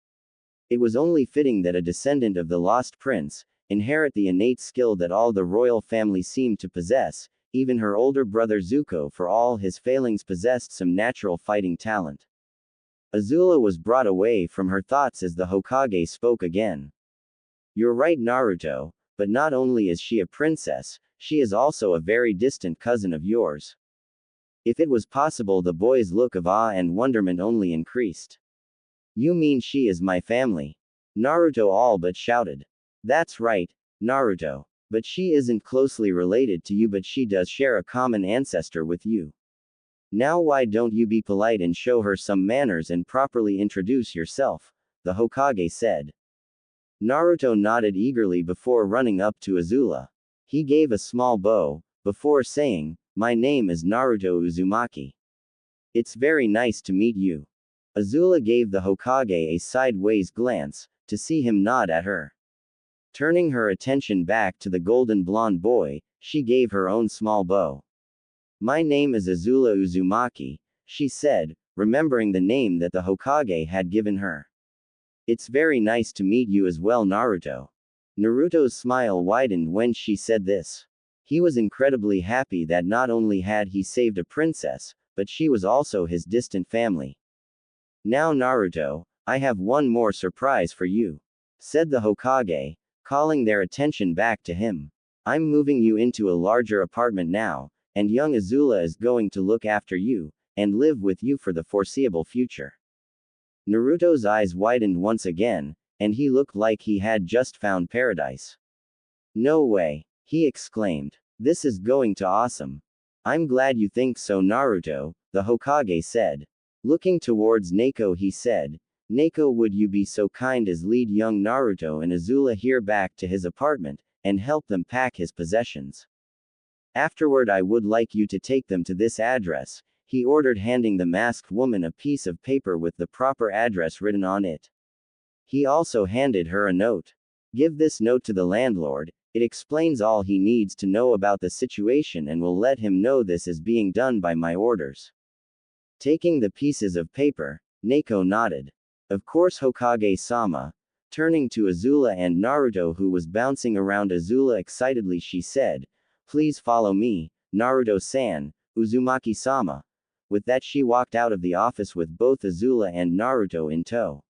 It was only fitting that a descendant of the lost prince inherit the innate skill that all the royal family seemed to possess. Even her older brother Zuko, for all his failings, possessed some natural fighting talent. Azula was brought away from her thoughts as the Hokage spoke again. You're right, Naruto, but not only is she a princess, she is also a very distant cousin of yours. If it was possible, the boy's look of awe and wonderment only increased. You mean she is my family? Naruto all but shouted. That's right, Naruto. But she isn't closely related to you, but she does share a common ancestor with you. Now why don't you be polite and show her some manners and properly introduce yourself? The Hokage said. Naruto nodded eagerly before running up to Azula. He gave a small bow, before saying, My name is Naruto Uzumaki. It's very nice to meet you. Azula gave the Hokage a sideways glance, to see him nod at her. Turning her attention back to the golden blonde boy, she gave her own small bow. My name is Azula Uzumaki, she said, remembering the name that the Hokage had given her. It's very nice to meet you as well, Naruto. Naruto's smile widened when she said this. He was incredibly happy that not only had he saved a princess, but she was also his distant family. Now Naruto, I have one more surprise for you, said the Hokage, calling their attention back to him. I'm moving you into a larger apartment now, and young Azula is going to look after you, and live with you for the foreseeable future. Naruto's eyes widened once again, and he looked like he had just found paradise. No way, he exclaimed. This is going to awesome. I'm glad you think so, Naruto, the Hokage said. Looking towards Neko, he said, Neko, would you be so kind as lead young Naruto and Azula here back to his apartment, and help them pack his possessions? Afterward I would like you to take them to this address, he ordered, handing the masked woman a piece of paper with the proper address written on it. He also handed her a note. Give this note to the landlord, it explains all he needs to know about the situation and will let him know this is being done by my orders. Taking the pieces of paper, Neko nodded. Of course, Hokage-sama. Turning to Azula and Naruto, who was bouncing around Azula excitedly, she said, Please follow me, Naruto-san, Uzumaki-sama. With that she walked out of the office with both Azula and Naruto in tow.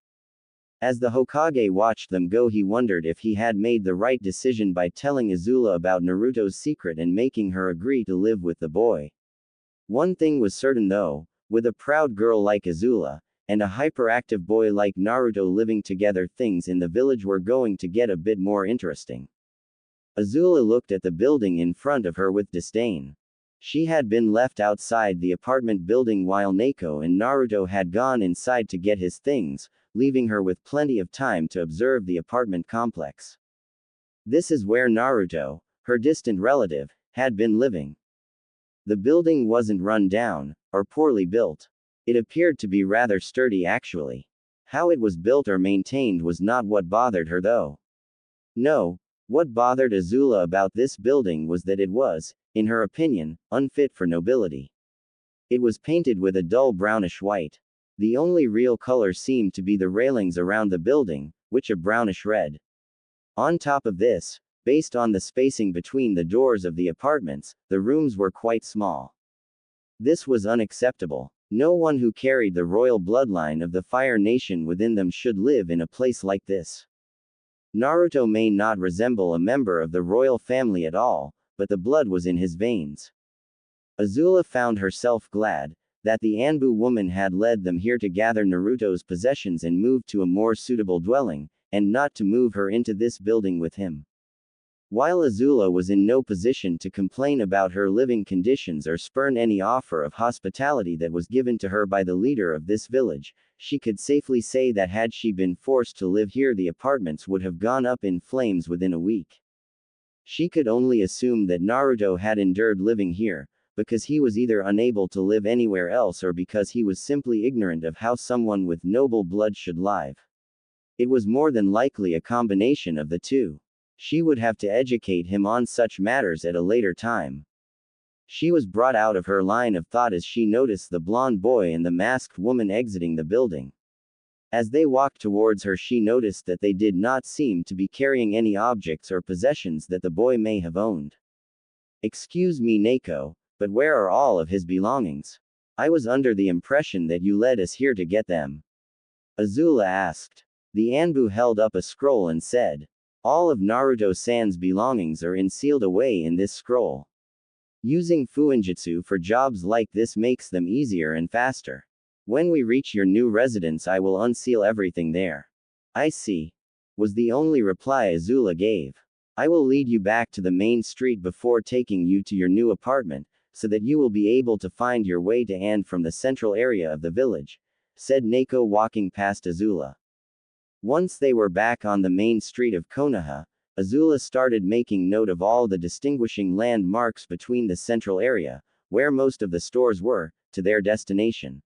As the Hokage watched them go, he wondered if he had made the right decision by telling Azula about Naruto's secret and making her agree to live with the boy. One thing was certain though, with a proud girl like Azula, and a hyperactive boy like Naruto living together, things in the village were going to get a bit more interesting. Azula looked at the building in front of her with disdain. She had been left outside the apartment building while Neko and Naruto had gone inside to get his things, leaving her with plenty of time to observe the apartment complex. This is where Naruto, her distant relative, had been living. The building wasn't run down, or poorly built. It appeared to be rather sturdy actually. How it was built or maintained was not what bothered her though. No, what bothered Azula about this building was that it was, in her opinion, unfit for nobility. It was painted with a dull brownish white. The only real color seemed to be the railings around the building, which a brownish red. On top of this, based on the spacing between the doors of the apartments, the rooms were quite small. This was unacceptable. No one who carried the royal bloodline of the Fire Nation within them should live in a place like this. Naruto may not resemble a member of the royal family at all, but the blood was in his veins. Azula found herself glad that the Anbu woman had led them here to gather Naruto's possessions and move to a more suitable dwelling, and not to move her into this building with him. While Azula was in no position to complain about her living conditions or spurn any offer of hospitality that was given to her by the leader of this village, she could safely say that had she been forced to live here, the apartments would have gone up in flames within a week. She could only assume that Naruto had endured living here, because he was either unable to live anywhere else or because he was simply ignorant of how someone with noble blood should live. It was more than likely a combination of the two. She would have to educate him on such matters at a later time. She was brought out of her line of thought as she noticed the blonde boy and the masked woman exiting the building. As they walked towards her, she noticed that they did not seem to be carrying any objects or possessions that the boy may have owned. "Excuse me, Neko, but where are all of his belongings? I was under the impression that you led us here to get them," Azula asked. The Anbu held up a scroll and said, "All of Naruto-san's belongings are sealed away in this scroll. Using Fuinjutsu for jobs like this makes them easier and faster. When we reach your new residence, I will unseal everything there." "I see," was the only reply Azula gave. "I will lead you back to the main street before taking you to your new apartment, so that you will be able to find your way to and from the central area of the village," said Neko, walking past Azula. Once they were back on the main street of Konoha, Azula started making note of all the distinguishing landmarks between the central area, where most of the stores were, to their destination.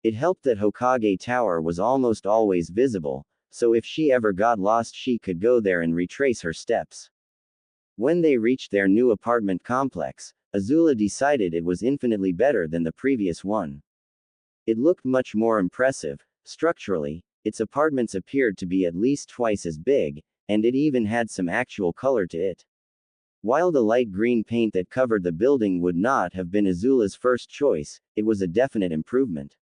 It helped that Hokage Tower was almost always visible, so if she ever got lost she could go there and retrace her steps. When they reached their new apartment complex, Azula decided it was infinitely better than the previous one. It looked much more impressive. Structurally, its apartments appeared to be at least twice as big, and it even had some actual color to it. While the light green paint that covered the building would not have been Azula's first choice, it was a definite improvement.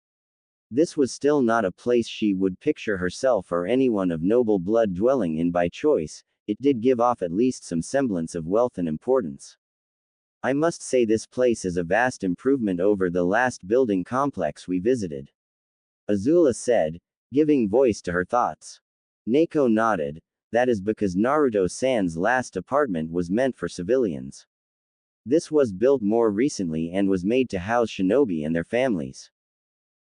This was still not a place she would picture herself or anyone of noble blood dwelling in by choice. It did give off at least some semblance of wealth and importance. "I must say this place is a vast improvement over the last building complex we visited," Azula said, giving voice to her thoughts. Neko nodded. "That is because Naruto-san's last apartment was meant for civilians. This was built more recently and was made to house shinobi and their families."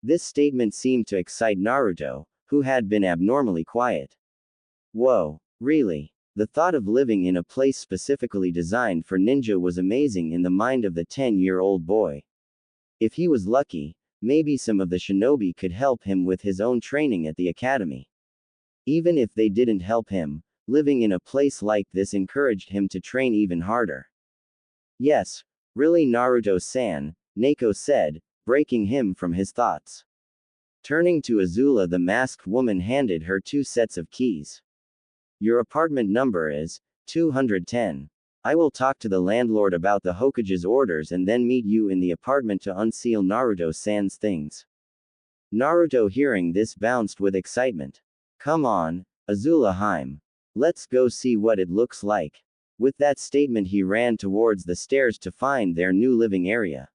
This statement seemed to excite Naruto, who had been abnormally quiet. Whoa, really? The thought of living in a place specifically designed for ninja was amazing in the mind of the 10-year-old boy. If he was lucky, maybe some of the shinobi could help him with his own training at the academy. Even if they didn't help him, living in a place like this encouraged him to train even harder. "Yes, really Naruto-san," Neko said, breaking him from his thoughts. Turning to Azula, the masked woman handed her 2 sets of keys. "Your apartment number is 210. I will talk to the landlord about the Hokage's orders and then meet you in the apartment to unseal Naruto-san's things." Naruto, hearing this, bounced with excitement. "Come on, Azula-hime. Let's go see what it looks like." With that statement he ran towards the stairs to find their new living area.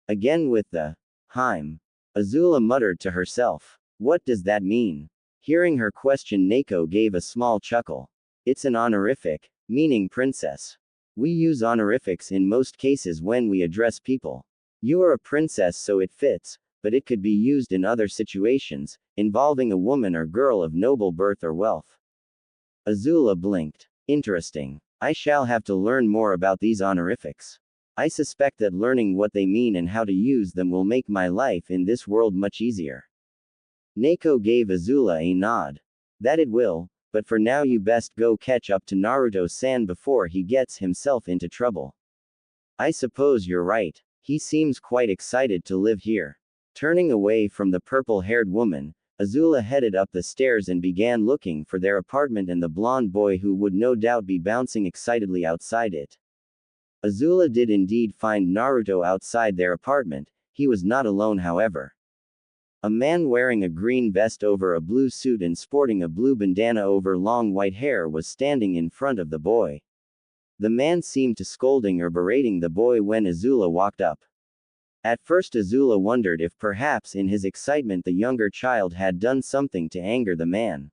Again with the "hime," Azula muttered to herself. "What does that mean?" Hearing her question, Neko gave a small chuckle. "It's an honorific, meaning princess. We use honorifics in most cases when we address people. You are a princess, so it fits, but it could be used in other situations, involving a woman or girl of noble birth or wealth. Azula blinked. Interesting. I shall have to learn more about these honorifics. I suspect that learning what they mean and how to use them will make my life in this world much easier. Neko gave Azula a nod. That it will, but for now you best go catch up to Naruto-san before he gets himself into trouble. I suppose you're right. He seems quite excited to live here. Turning away from the purple-haired woman, Azula headed up the stairs and began looking for their apartment and the blonde boy who would no doubt be bouncing excitedly outside it. Azula did indeed find Naruto outside their apartment. He was not alone, however. A man wearing a green vest over a blue suit and sporting a blue bandana over long white hair was standing in front of the boy. The man seemed to scolding or berating the boy when Azula walked up. At first Azula wondered if perhaps in his excitement the younger child had done something to anger the man.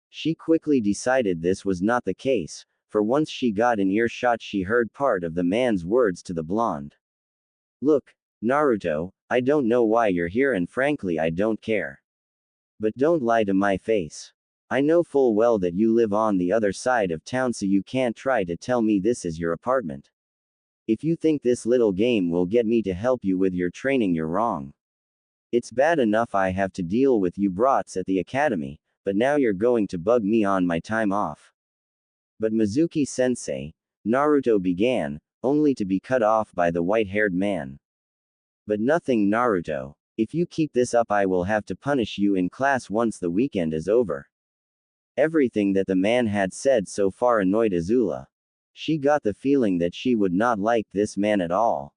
She quickly decided this was not the case, for once she got in earshot she heard part of the man's words to the blonde. Look, Naruto, I don't know why you're here and frankly I don't care. But don't lie to my face. I know full well that you live on the other side of town, so you can't try to tell me this is your apartment. If you think this little game will get me to help you with your training, you're wrong. It's bad enough I have to deal with you brats at the academy, but now you're going to bug me on my time off. But Mizuki-sensei, Naruto began, only to be cut off by the white-haired man. But nothing, Naruto. If you keep this up I will have to punish you in class once the weekend is over. Everything that the man had said so far annoyed Azula. She got the feeling that she would not like this man at all.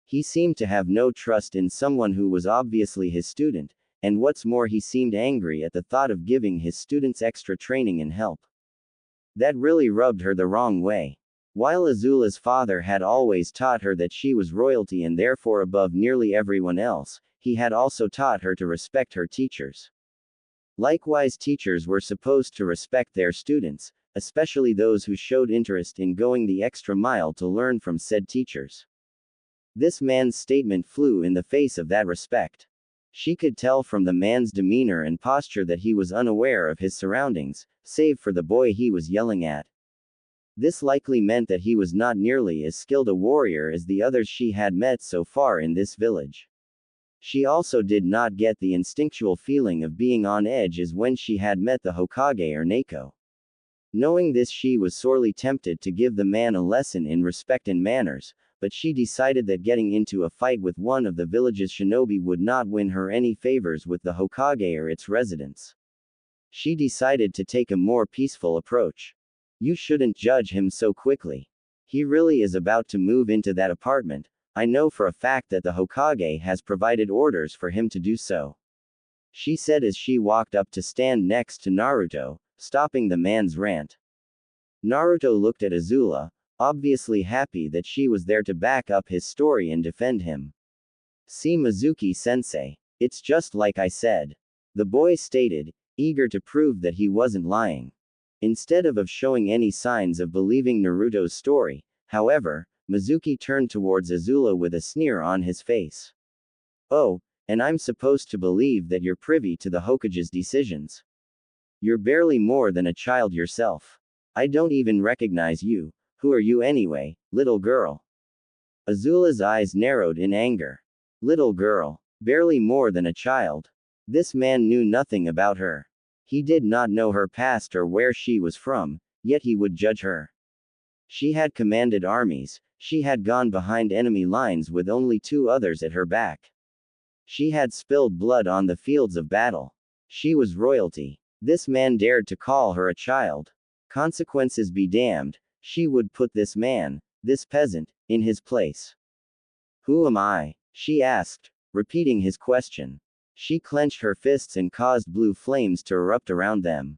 He seemed to have no trust in someone who was obviously his student, and what's more he seemed angry at the thought of giving his students extra training and help. That really rubbed her the wrong way. While Azula's father had always taught her that she was royalty and therefore above nearly everyone else, he had also taught her to respect her teachers. Likewise, teachers were supposed to respect their students, especially those who showed interest in going the extra mile to learn from said teachers. This man's statement flew in the face of that respect. She could tell from the man's demeanor and posture that he was unaware of his surroundings, save for the boy he was yelling at. This likely meant that he was not nearly as skilled a warrior as the others she had met so far in this village. She also did not get the instinctual feeling of being on edge as when she had met the Hokage or Neko. Knowing this, she was sorely tempted to give the man a lesson in respect and manners, but she decided that getting into a fight with one of the village's shinobi would not win her any favors with the Hokage or its residents. She decided to take a more peaceful approach. You shouldn't judge him so quickly. He really is about to move into that apartment. I know for a fact that the Hokage has provided orders for him to do so. She said as she walked up to stand next to Naruto, stopping the man's rant. Naruto looked at Azula, obviously happy that she was there to back up his story and defend him. See, Mizuki-sensei. It's just like I said. The boy stated, eager to prove that he wasn't lying. Instead of showing any signs of believing Naruto's story, however, Mizuki turned towards Azula with a sneer on his face. Oh, and I'm supposed to believe that you're privy to the Hokage's decisions. You're barely more than a child yourself. I don't even recognize you. Who are you anyway, little girl? Azula's eyes narrowed in anger. Little girl. Barely more than a child. This man knew nothing about her. He did not know her past or where she was from, yet he would judge her. She had commanded armies, she had gone behind enemy lines with only 2 others at her back. She had spilled blood on the fields of battle. She was royalty. This man dared to call her a child. Consequences be damned, she would put this man, this peasant, in his place. Who am I? She asked, repeating his question. She clenched her fists and caused blue flames to erupt around them.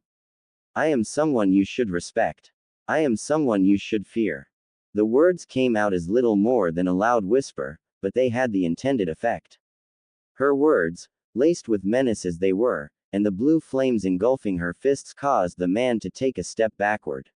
I am someone you should respect. I am someone you should fear. The words came out as little more than a loud whisper, but they had the intended effect. Her words, laced with menace as they were, and the blue flames engulfing her fists caused the man to take a step backward.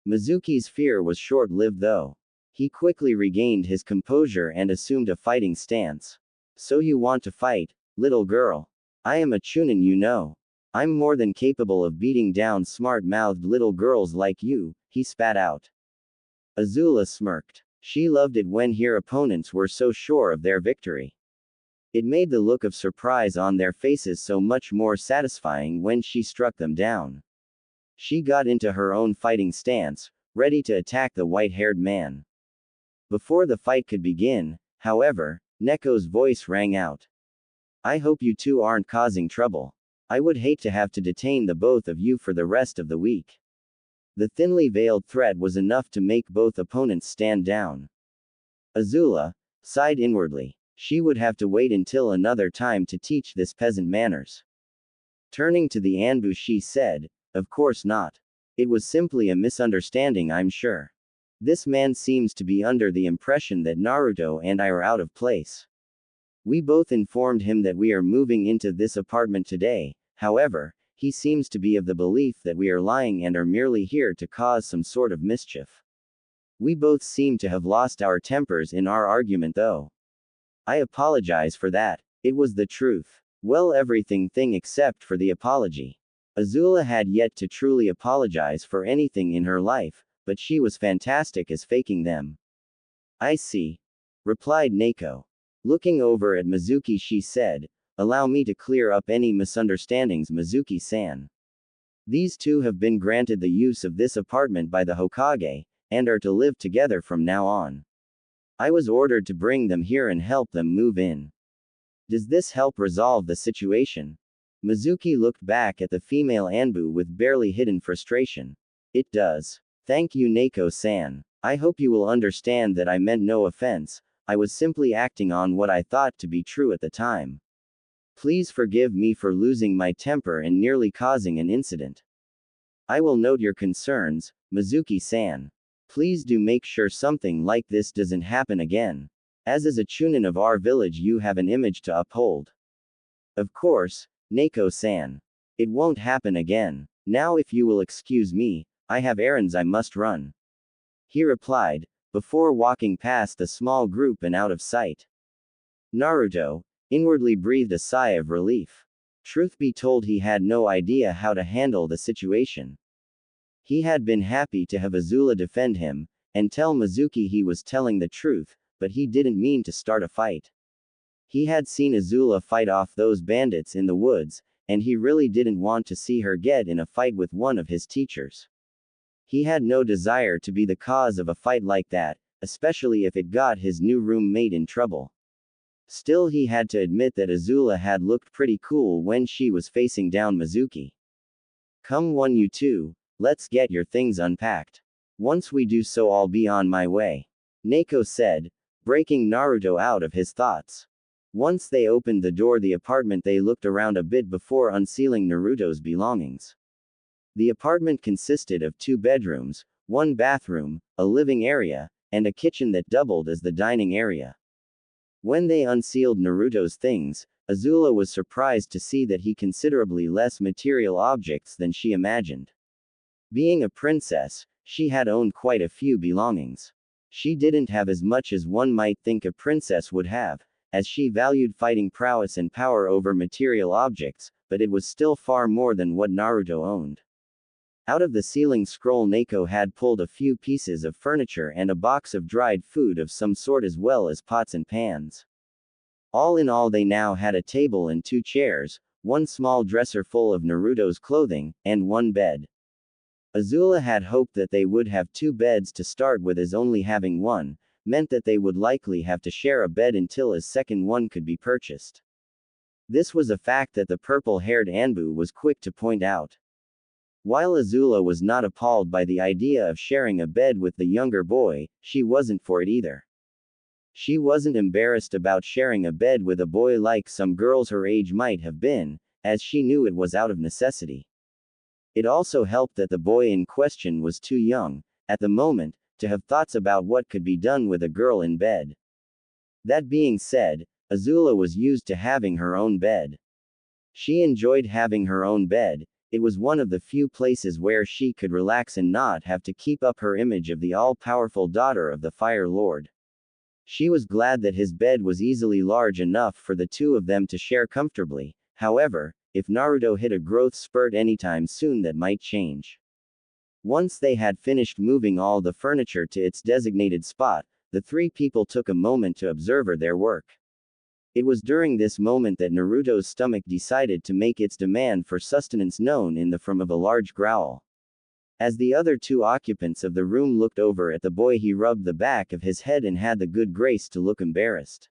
Mizuki's fear was short-lived though. He quickly regained his composure and assumed a fighting stance. So you want to fight, little girl? I am a chunin, you know. I'm more than capable of beating down smart-mouthed little girls like you, he spat out. Azula smirked. She loved it when her opponents were so sure of their victory. It made the look of surprise on their faces so much more satisfying when she struck them down. She got into her own fighting stance, ready to attack the white-haired man. Before the fight could begin, however, Neko's voice rang out. I hope you two aren't causing trouble. I would hate to have to detain the both of you for the rest of the week. The thinly veiled threat was enough to make both opponents stand down. Azula sighed inwardly. She would have to wait until another time to teach this peasant manners. Turning to the Anbu, she said, of course not. It was simply a misunderstanding, I'm sure. This man seems to be under the impression that Naruto and I are out of place. We both informed him that we are moving into this apartment today, however, he seems to be of the belief that we are lying and are merely here to cause some sort of mischief. We both seem to have lost our tempers in our argument though. I apologize for that. It was the truth. Well, everything except for the apology. Azula had yet to truly apologize for anything in her life, but she was fantastic as faking them. I see, replied Neko. Looking over at Mizuki, she said, allow me to clear up any misunderstandings, Mizuki-san. These two have been granted the use of this apartment by the Hokage, and are to live together from now on. I was ordered to bring them here and help them move in. Does this help resolve the situation? Mizuki looked back at the female Anbu with barely hidden frustration. It does. Thank you, Neko-san. I hope you will understand that I meant no offense, I was simply acting on what I thought to be true at the time. Please forgive me for losing my temper and nearly causing an incident. I will note your concerns, Mizuki-san. Please do make sure something like this doesn't happen again. As a chunin of our village, you have an image to uphold. Of course, Neko-san. It won't happen again. Now, if you will excuse me, I have errands I must run. He replied, before walking past the small group and out of sight. Naruto inwardly breathed a sigh of relief. Truth be told, he had no idea how to handle the situation. He had been happy to have Azula defend him, and tell Mizuki he was telling the truth, but he didn't mean to start a fight. He had seen Azula fight off those bandits in the woods, and he really didn't want to see her get in a fight with one of his teachers. He had no desire to be the cause of a fight like that, especially if it got his new roommate in trouble. Still, he had to admit that Azula had looked pretty cool when she was facing down Mizuki. Come on, you two, let's get your things unpacked. Once we do so, I'll be on my way. Neko said, breaking Naruto out of his thoughts. Once they opened the door of the apartment, they looked around a bit before unsealing Naruto's belongings. The apartment consisted of 2 bedrooms, 1 bathroom, a living area, and a kitchen that doubled as the dining area. When they unsealed Naruto's things, Azula was surprised to see that he considerably less material objects than she imagined. Being a princess, she had owned quite a few belongings. She didn't have as much as one might think a princess would have, as she valued fighting prowess and power over material objects, but it was still far more than what Naruto owned. Out of the ceiling scroll, Neko had pulled a few pieces of furniture and a box of dried food of some sort, as well as pots and pans. All in all, they now had a table and 2 chairs, 1 small dresser full of Naruto's clothing, and 1 bed. Azula had hoped that they would have 2 beds to start with, as only having 1 meant that they would likely have to share a bed until a second one could be purchased. This was a fact that the purple-haired Anbu was quick to point out. While Azula was not appalled by the idea of sharing a bed with the younger boy, she wasn't for it either. She wasn't embarrassed about sharing a bed with a boy like some girls her age might have been, as she knew it was out of necessity. It also helped that the boy in question was too young, at the moment, to have thoughts about what could be done with a girl in bed. That being said, Azula was used to having her own bed. She enjoyed having her own bed. It was one of the few places where she could relax and not have to keep up her image of the all-powerful daughter of the Fire Lord. She was glad that his bed was easily large enough for the two of them to share comfortably. However, if Naruto hit a growth spurt anytime soon, that might change. Once they had finished moving all the furniture to its designated spot, the three people took a moment to observe their work. It was during this moment that Naruto's stomach decided to make its demand for sustenance known in the form of a large growl. As the other two occupants of the room looked over at the boy, he rubbed the back of his head and had the good grace to look embarrassed.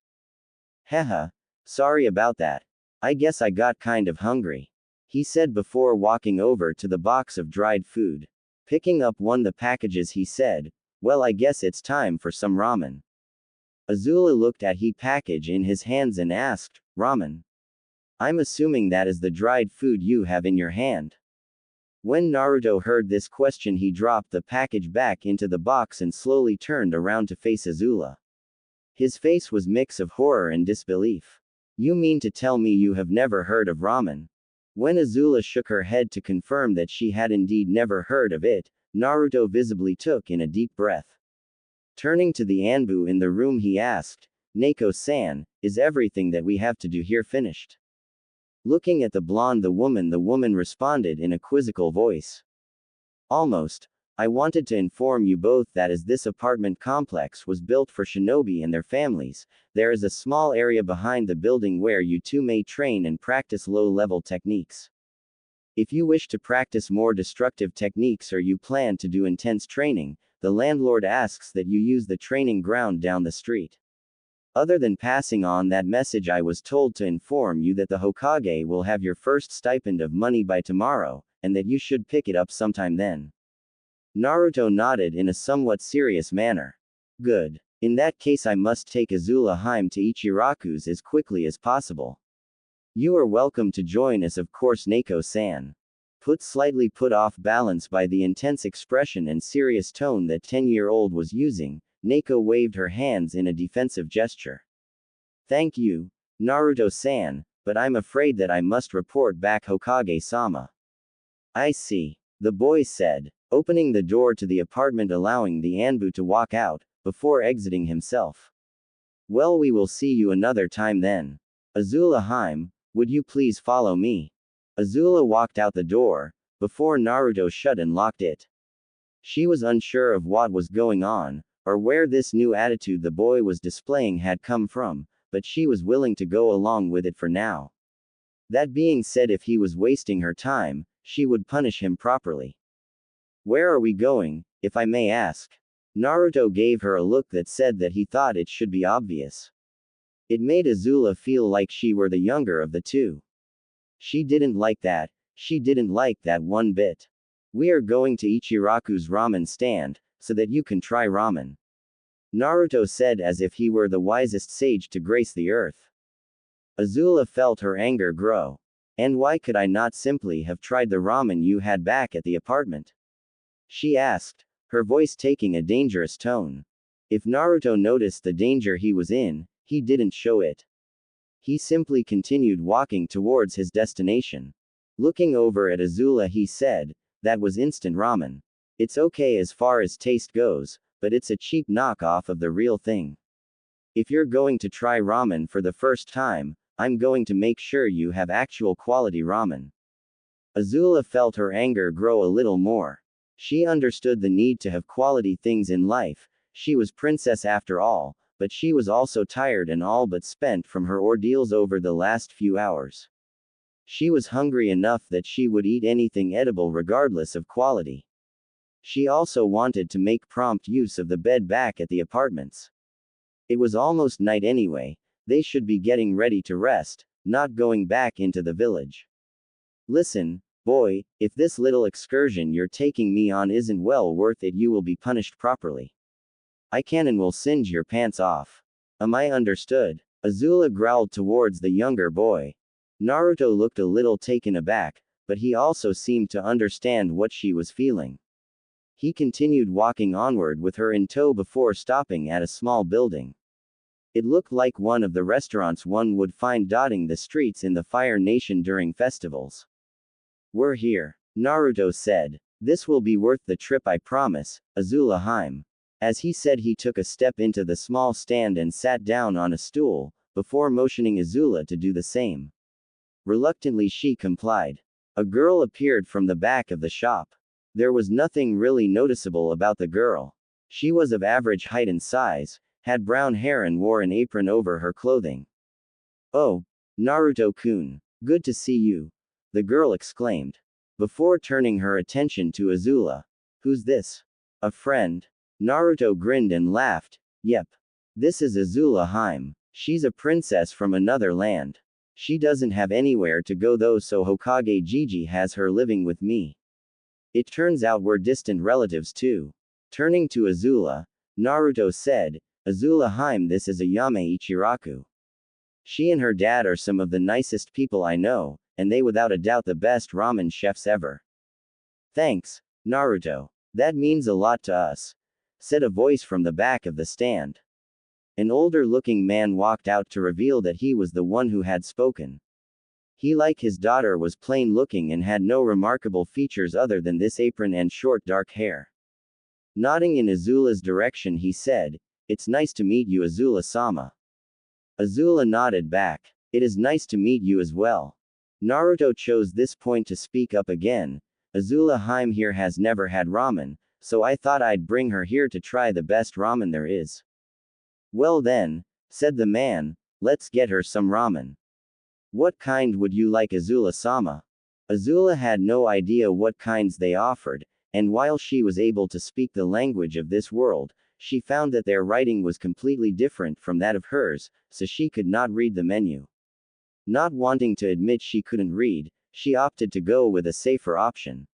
Haha, sorry about that. I guess I got kind of hungry, he said before walking over to the box of dried food. Picking up one of the packages, he said, well, I guess it's time for some ramen. Azula looked at the package in his hands and asked, ramen? I'm assuming that is the dried food you have in your hand. When Naruto heard this question, he dropped the package back into the box and slowly turned around to face Azula. His face was a mix of horror and disbelief. You mean to tell me you have never heard of ramen? When Azula shook her head to confirm that she had indeed never heard of it, Naruto visibly took in a deep breath. Turning to the Anbu in the room, he asked, Neko-san, is everything that we have to do here finished? Looking at the woman responded in a quizzical voice. Almost. I wanted to inform you both that as this apartment complex was built for shinobi and their families, there is a small area behind the building where you two may train and practice low-level techniques. If you wish to practice more destructive techniques or you plan to do intense training, the landlord asks that you use the training ground down the street. Other than passing on that message, I was told to inform you that the Hokage will have your first stipend of money by tomorrow, and that you should pick it up sometime then. Naruto nodded in a somewhat serious manner. Good. In that case, I must take Azula Heim to Ichiraku's as quickly as possible. You are welcome to join us, of course, Neko-san. Slightly put off balance by the intense expression and serious tone that 10-year-old was using, Neko waved her hands in a defensive gesture. Thank you, Naruto-san, but I'm afraid that I must report back, Hokage-sama. I see, the boy said, opening the door to the apartment, allowing the Anbu to walk out, before exiting himself. Well, we will see you another time then. Azula Heim, would you please follow me? Azula walked out the door, before Naruto shut and locked it. She was unsure of what was going on, or where this new attitude the boy was displaying had come from, but she was willing to go along with it for now. That being said, if he was wasting her time, she would punish him properly. Where are we going, if I may ask? Naruto gave her a look that said that he thought it should be obvious. It made Azula feel like she were the younger of the two. She didn't like that. She didn't like that one bit. We are going to Ichiraku's ramen stand, so that you can try ramen. Naruto said as if he were the wisest sage to grace the earth. Azula felt her anger grow. And why could I not simply have tried the ramen you had back at the apartment? She asked, her voice taking a dangerous tone. If Naruto noticed the danger he was in, he didn't show it. He simply continued walking towards his destination. Looking over at Azula, he said, that was instant ramen. It's okay as far as taste goes, but it's a cheap knockoff of the real thing. If you're going to try ramen for the first time, I'm going to make sure you have actual quality ramen. Azula felt her anger grow a little more. She understood the need to have quality things in life. She was princess after all, but she was also tired and all but spent from her ordeals over the last few hours. She was hungry enough that she would eat anything edible regardless of quality. She also wanted to make prompt use of the bed back at the apartments. It was almost night anyway, they should be getting ready to rest, not going back into the village. Listen, boy, if this little excursion you're taking me on isn't well worth it, you will be punished properly. I can and will singe your pants off. Am I understood? Azula growled towards the younger boy. Naruto looked a little taken aback, but he also seemed to understand what she was feeling. He continued walking onward with her in tow before stopping at a small building. It looked like one of the restaurants one would find dotting the streets in the Fire Nation during festivals. We're here, Naruto said. This will be worth the trip, I promise, Azula Heim. As he said, he took a step into the small stand and sat down on a stool, before motioning Azula to do the same. Reluctantly, she complied. A girl appeared from the back of the shop. There was nothing really noticeable about the girl. She was of average height and size, had brown hair and wore an apron over her clothing. "Oh, Naruto-kun. Good to see you," the girl exclaimed, before turning her attention to Azula. "Who's this? A friend?" Naruto grinned and laughed. "Yep. This is Azula Haim. She's a princess from another land. She doesn't have anywhere to go though, so Hokage Gigi has her living with me. It turns out we're distant relatives too." Turning to Azula, Naruto said, "Azula Haim, this is Ayame Ichiraku. She and her dad are some of the nicest people I know, and they without a doubt the best ramen chefs ever." "Thanks, Naruto. That means a lot to us," said a voice from the back of the stand. An older-looking man walked out to reveal that he was the one who had spoken. He, like his daughter, was plain-looking and had no remarkable features other than this apron and short dark hair. Nodding in Azula's direction, he said, "It's nice to meet you, Azula-sama." Azula nodded back. "It is nice to meet you as well." Naruto chose this point to speak up again. "Azula Haim here has never had ramen, so I thought I'd bring her here to try the best ramen there is." "Well then," said the man, "let's get her some ramen." "What kind would you like, Azula-sama?" Azula had no idea what kinds they offered, and while she was able to speak the language of this world, she found that their writing was completely different from that of hers, so she could not read the menu. Not wanting to admit she couldn't read, she opted to go with a safer option.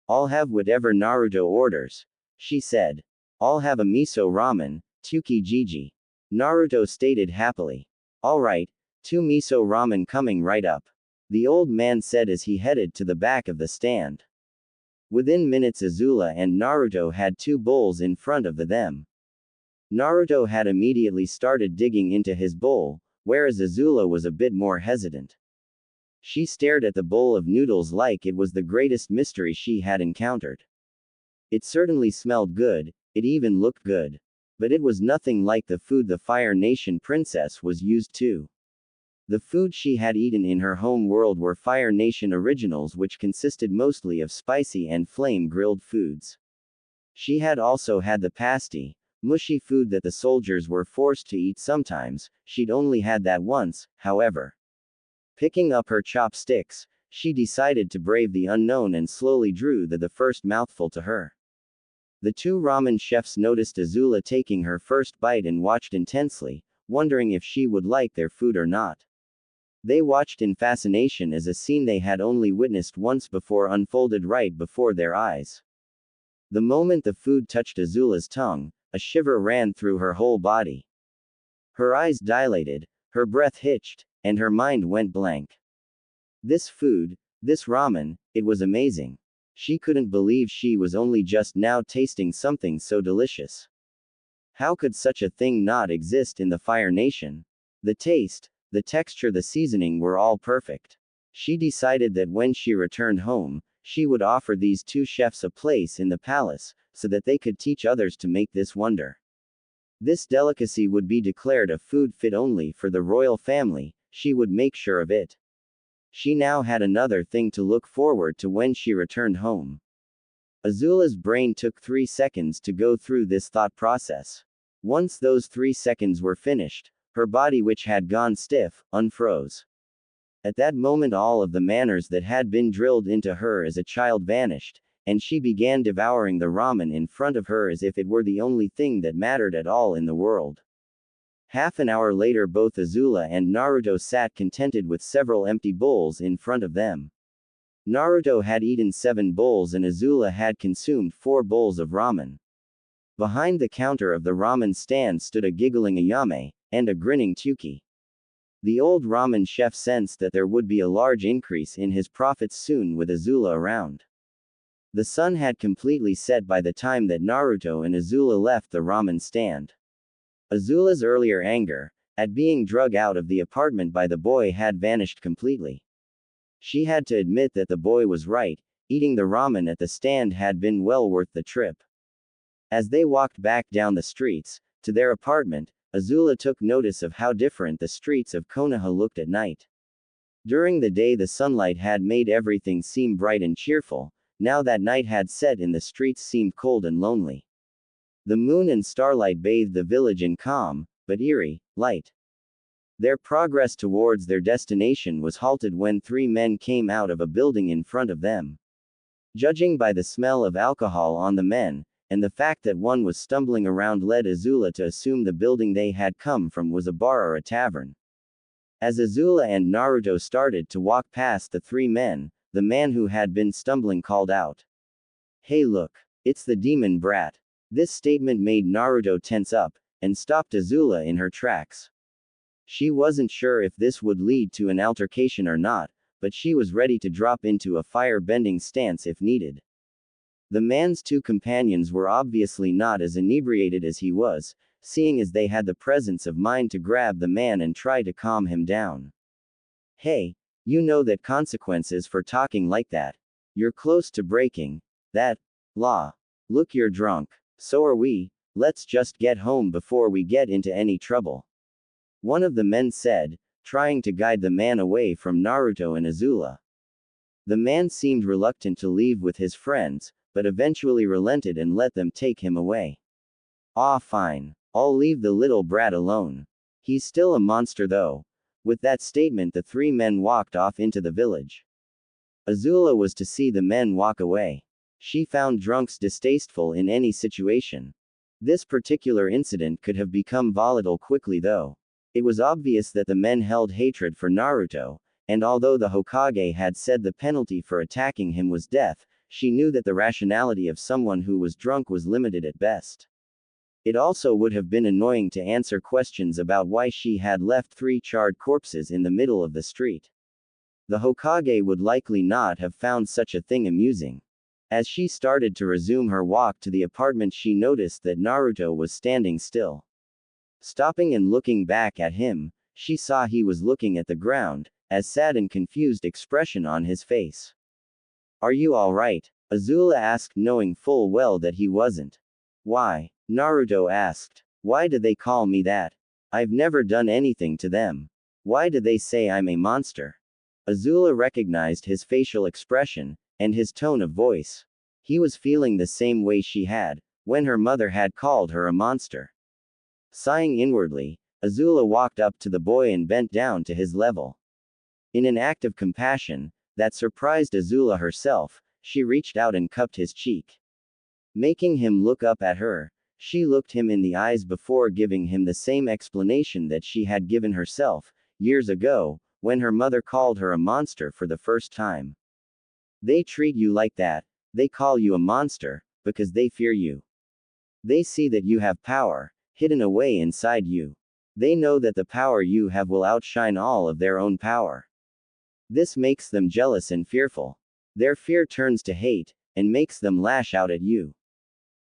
"I'll have whatever Naruto orders," she said. "I'll have a miso ramen, Tuki Gigi," Naruto stated happily. "Alright, 2 miso ramen coming right up," the old man said as he headed to the back of the stand. Within minutes, Azula and Naruto had 2 bowls in front of them. Naruto had immediately started digging into his bowl, whereas Azula was a bit more hesitant. She stared at the bowl of noodles like it was the greatest mystery she had encountered. It certainly smelled good, it even looked good. But it was nothing like the food the Fire Nation princess was used to. The food she had eaten in her home world were Fire Nation originals, which consisted mostly of spicy and flame-grilled foods. She had also had the pasty, mushy food that the soldiers were forced to eat sometimes. She'd only had that once, however. Picking up her chopsticks, she decided to brave the unknown and slowly drew the first mouthful to her. The 2 ramen chefs noticed Azula taking her first bite and watched intensely, wondering if she would like their food or not. They watched in fascination as a scene they had only witnessed once before unfolded right before their eyes. The moment the food touched Azula's tongue, a shiver ran through her whole body. Her eyes dilated, her breath hitched, and her mind went blank. This food, this ramen, it was amazing. She couldn't believe she was only just now tasting something so delicious. How could such a thing not exist in the Fire Nation? The taste, the texture, the seasoning were all perfect. She decided that when she returned home, she would offer these 2 chefs a place in the palace, so that they could teach others to make this wonder. This delicacy would be declared a food fit only for the royal family. She would make sure of it. She now had another thing to look forward to when she returned home. Azula's brain took 3 seconds to go through this thought process. Once those 3 seconds were finished, her body, which had gone stiff, unfroze. At that moment, all of the manners that had been drilled into her as a child vanished, and she began devouring the ramen in front of her as if it were the only thing that mattered at all in the world. Half an hour later, both Azula and Naruto sat contented with several empty bowls in front of them. Naruto had eaten 7 bowls and Azula had consumed 4 bowls of ramen. Behind the counter of the ramen stand stood a giggling Ayame, and a grinning Tuki. The old ramen chef sensed that there would be a large increase in his profits soon with Azula around. The sun had completely set by the time that Naruto and Azula left the ramen stand. Azula's earlier anger, at being drug out of the apartment by the boy, had vanished completely. She had to admit that the boy was right, eating the ramen at the stand had been well worth the trip. As they walked back down the streets, to their apartment, Azula took notice of how different the streets of Konoha looked at night. During the day the sunlight had made everything seem bright and cheerful, now that night had set in the streets seemed cold and lonely. The moon and starlight bathed the village in calm, but eerie, light. Their progress towards their destination was halted when three men came out of a building in front of them. Judging by the smell of alcohol on the men, and the fact that one was stumbling around led Azula to assume the building they had come from was a bar or a tavern. As Azula and Naruto started to walk past the three men, the man who had been stumbling called out, "Hey look! It's the demon brat." This statement made Naruto tense up, and stopped Azula in her tracks. She wasn't sure if this would lead to an altercation or not, but she was ready to drop into a fire-bending stance if needed. The man's two companions were obviously not as inebriated as he was, seeing as they had the presence of mind to grab the man and try to calm him down. "Hey, you know that consequences for talking like that. You're close to breaking that law. Look, you're drunk. So are we. Let's just get home before we get into any trouble," one of the men said, trying to guide the man away from Naruto and Azula. The man seemed reluctant to leave with his friends, but eventually relented and let them take him away. "Ah, fine. I'll leave the little brat alone. He's still a monster though." With that statement the three men walked off into the village. Azula was to see the men walk away. She found drunks distasteful in any situation. This particular incident could have become volatile quickly though. It was obvious that the men held hatred for Naruto, and although the Hokage had said the penalty for attacking him was death, she knew that the rationality of someone who was drunk was limited at best. It also would have been annoying to answer questions about why she had left three charred corpses in the middle of the street. The Hokage would likely not have found such a thing amusing. As she started to resume her walk to the apartment she noticed that Naruto was standing still. Stopping and looking back at him, she saw he was looking at the ground, a sad and confused expression on his face. "Are you alright?" Azula asked, knowing full well that he wasn't. "Why?" Naruto asked. "Why do they call me that? I've never done anything to them. Why do they say I'm a monster?" Azula recognized his facial expression, and his tone of voice. He was feeling the same way she had, when her mother had called her a monster. Sighing inwardly, Azula walked up to the boy and bent down to his level. In an act of compassion, that surprised Azula herself, she reached out and cupped his cheek. Making him look up at her, she looked him in the eyes before giving him the same explanation that she had given herself, years ago, when her mother called her a monster for the first time. "They treat you like that. They call you a monster, because they fear you. They see that you have power, hidden away inside you. They know that the power you have will outshine all of their own power. This makes them jealous and fearful. Their fear turns to hate, and makes them lash out at you.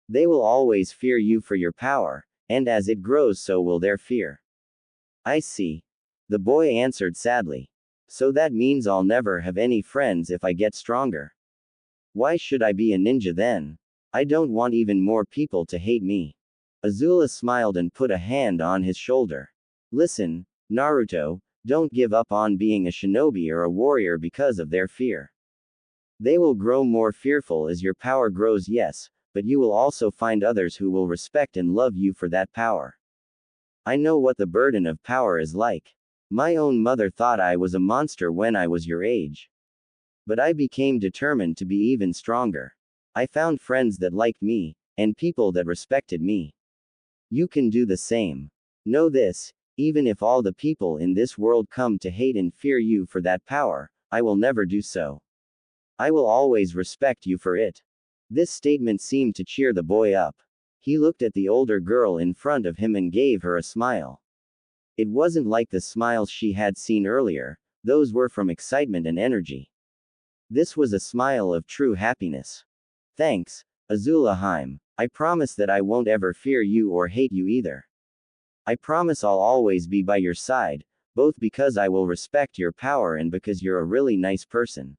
They will always fear you for your power, and as it grows so will their fear." "I see," the boy answered sadly. "So that means I'll never have any friends if I get stronger. Why should I be a ninja then? I don't want even more people to hate me." Azula smiled and put a hand on his shoulder. "Listen, Naruto, don't give up on being a shinobi or a warrior because of their fear. They will grow more fearful as your power grows, yes, but you will also find others who will respect and love you for that power. I know what the burden of power is like. My own mother thought I was a monster when I was your age. But I became determined to be even stronger. I found friends that liked me, and people that respected me. You can do the same. Know this, even if all the people in this world come to hate and fear you for that power, I will never do so. I will always respect you for it." This statement seemed to cheer the boy up. He looked at the older girl in front of him and gave her a smile. It wasn't like the smiles she had seen earlier, those were from excitement and energy. This was a smile of true happiness. "Thanks, Azula. I promise that I won't ever fear you or hate you either. I promise I'll always be by your side, both because I will respect your power and because you're a really nice person."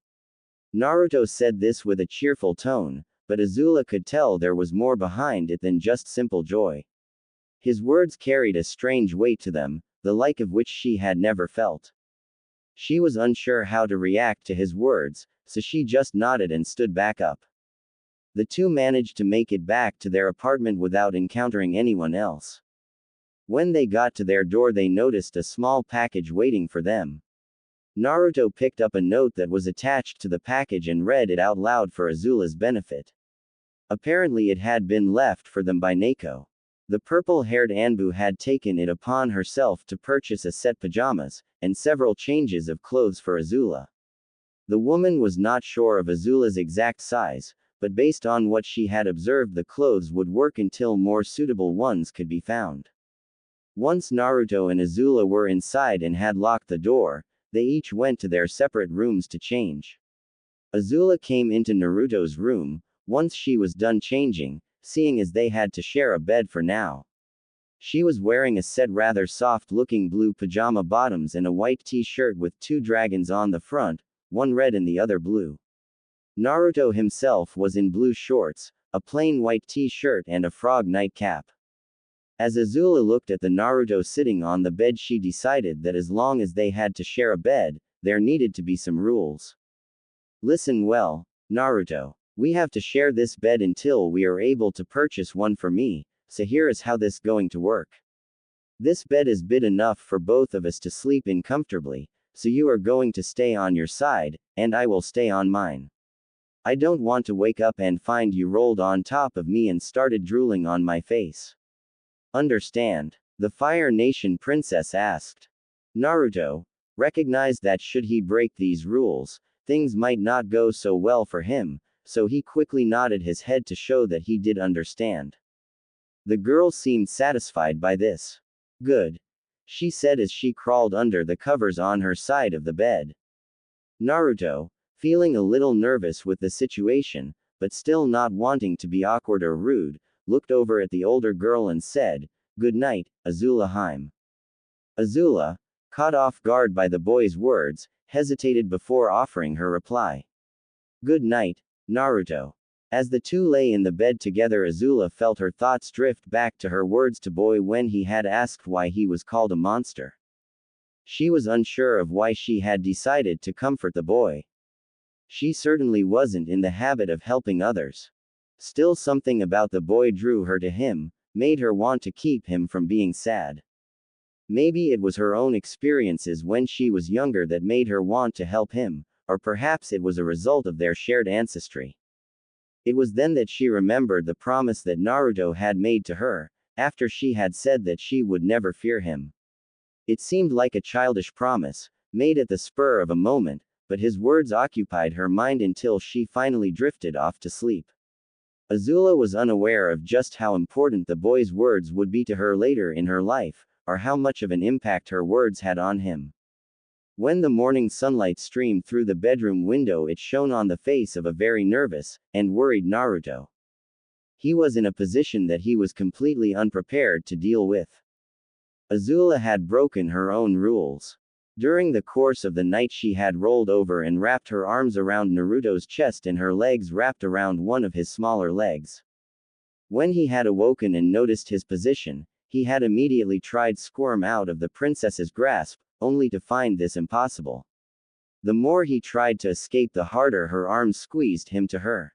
Naruto said this with a cheerful tone, but Azula could tell there was more behind it than just simple joy. His words carried a strange weight to them, the like of which she had never felt. She was unsure how to react to his words, so she just nodded and stood back up. The two managed to make it back to their apartment without encountering anyone else. When they got to their door, they noticed a small package waiting for them. Naruto picked up a note that was attached to the package and read it out loud for Azula's benefit. Apparently it had been left for them by Neko. The purple-haired Anbu had taken it upon herself to purchase a set pajamas, and several changes of clothes for Azula. The woman was not sure of Azula's exact size, but based on what she had observed, the clothes would work until more suitable ones could be found. Once Naruto and Azula were inside and had locked the door, they each went to their separate rooms to change. Azula came into Naruto's room, once she was done changing, seeing as they had to share a bed for now. She was wearing a set rather soft-looking blue pajama bottoms and a white t-shirt with two dragons on the front, one red and the other blue. Naruto himself was in blue shorts, a plain white t-shirt and a frog nightcap. As Azula looked at the Naruto sitting on the bed, she decided that as long as they had to share a bed, there needed to be some rules. Listen well, Naruto. We have to share this bed until we are able to purchase one for me, so here is how this going to work. This bed is big enough for both of us to sleep in comfortably, so you are going to stay on your side, and I will stay on mine. I don't want to wake up and find you rolled on top of me and started drooling on my face. Understand? The Fire Nation princess asked. Naruto recognized that should he break these rules, things might not go so well for him, so he quickly nodded his head to show that he did understand. The girl seemed satisfied by this. Good, she said as she crawled under the covers on her side of the bed. Naruto, feeling a little nervous with the situation, but still not wanting to be awkward or rude, looked over at the older girl and said, "Good night, Azula Haim." Azula, caught off guard by the boy's words, hesitated before offering her reply. "Good night, Naruto." As the two lay in the bed together, Azula felt her thoughts drift back to her words to Boy when he had asked why he was called a monster. She was unsure of why she had decided to comfort the boy. She certainly wasn't in the habit of helping others. Still, something about the boy drew her to him, made her want to keep him from being sad. Maybe it was her own experiences when she was younger that made her want to help him, or perhaps it was a result of their shared ancestry. It was then that she remembered the promise that Naruto had made to her, after she had said that she would never fear him. It seemed like a childish promise, made at the spur of a moment, but his words occupied her mind until she finally drifted off to sleep. Azula was unaware of just how important the boy's words would be to her later in her life, or how much of an impact her words had on him. When the morning sunlight streamed through the bedroom window, it shone on the face of a very nervous and worried Naruto. He was in a position that he was completely unprepared to deal with. Azula had broken her own rules. During the course of the night, she had rolled over and wrapped her arms around Naruto's chest and her legs wrapped around one of his smaller legs. When he had awoken and noticed his position, he had immediately tried to squirm out of the princess's grasp, only to find this impossible. The more he tried to escape, the harder her arms squeezed him to her.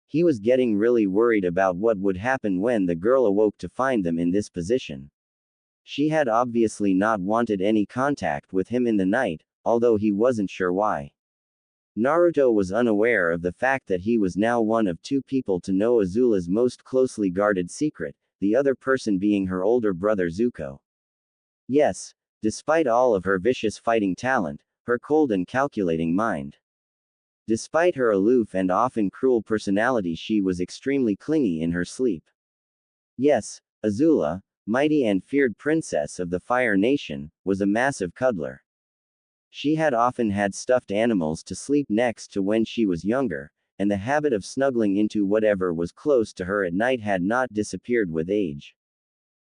He was getting really worried about what would happen when the girl awoke to find them in this position. She had obviously not wanted any contact with him in the night, although he wasn't sure why. Naruto was unaware of the fact that he was now one of two people to know Azula's most closely guarded secret, the other person being her older brother Zuko. Yes, despite all of her vicious fighting talent, her cold and calculating mind. Despite her aloof and often cruel personality, she was extremely clingy in her sleep. Yes, Azula, mighty and feared princess of the Fire Nation, was a massive cuddler. She had often had stuffed animals to sleep next to when she was younger, and the habit of snuggling into whatever was close to her at night had not disappeared with age.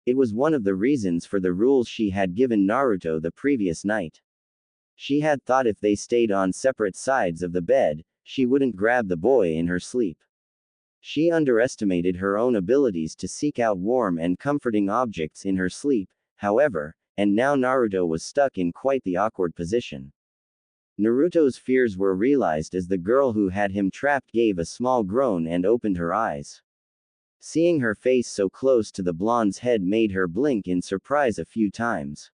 It was one of the reasons for the rules she had given Naruto the previous night. She had thought if they stayed on separate sides of the bed, she wouldn't grab the boy in her sleep. She underestimated her own abilities to seek out warm and comforting objects in her sleep, however, and now Naruto was stuck in quite the awkward position. Naruto's fears were realized as the girl who had him trapped gave a small groan and opened her eyes. Seeing her face so close to the blonde's head made her blink in surprise a few times.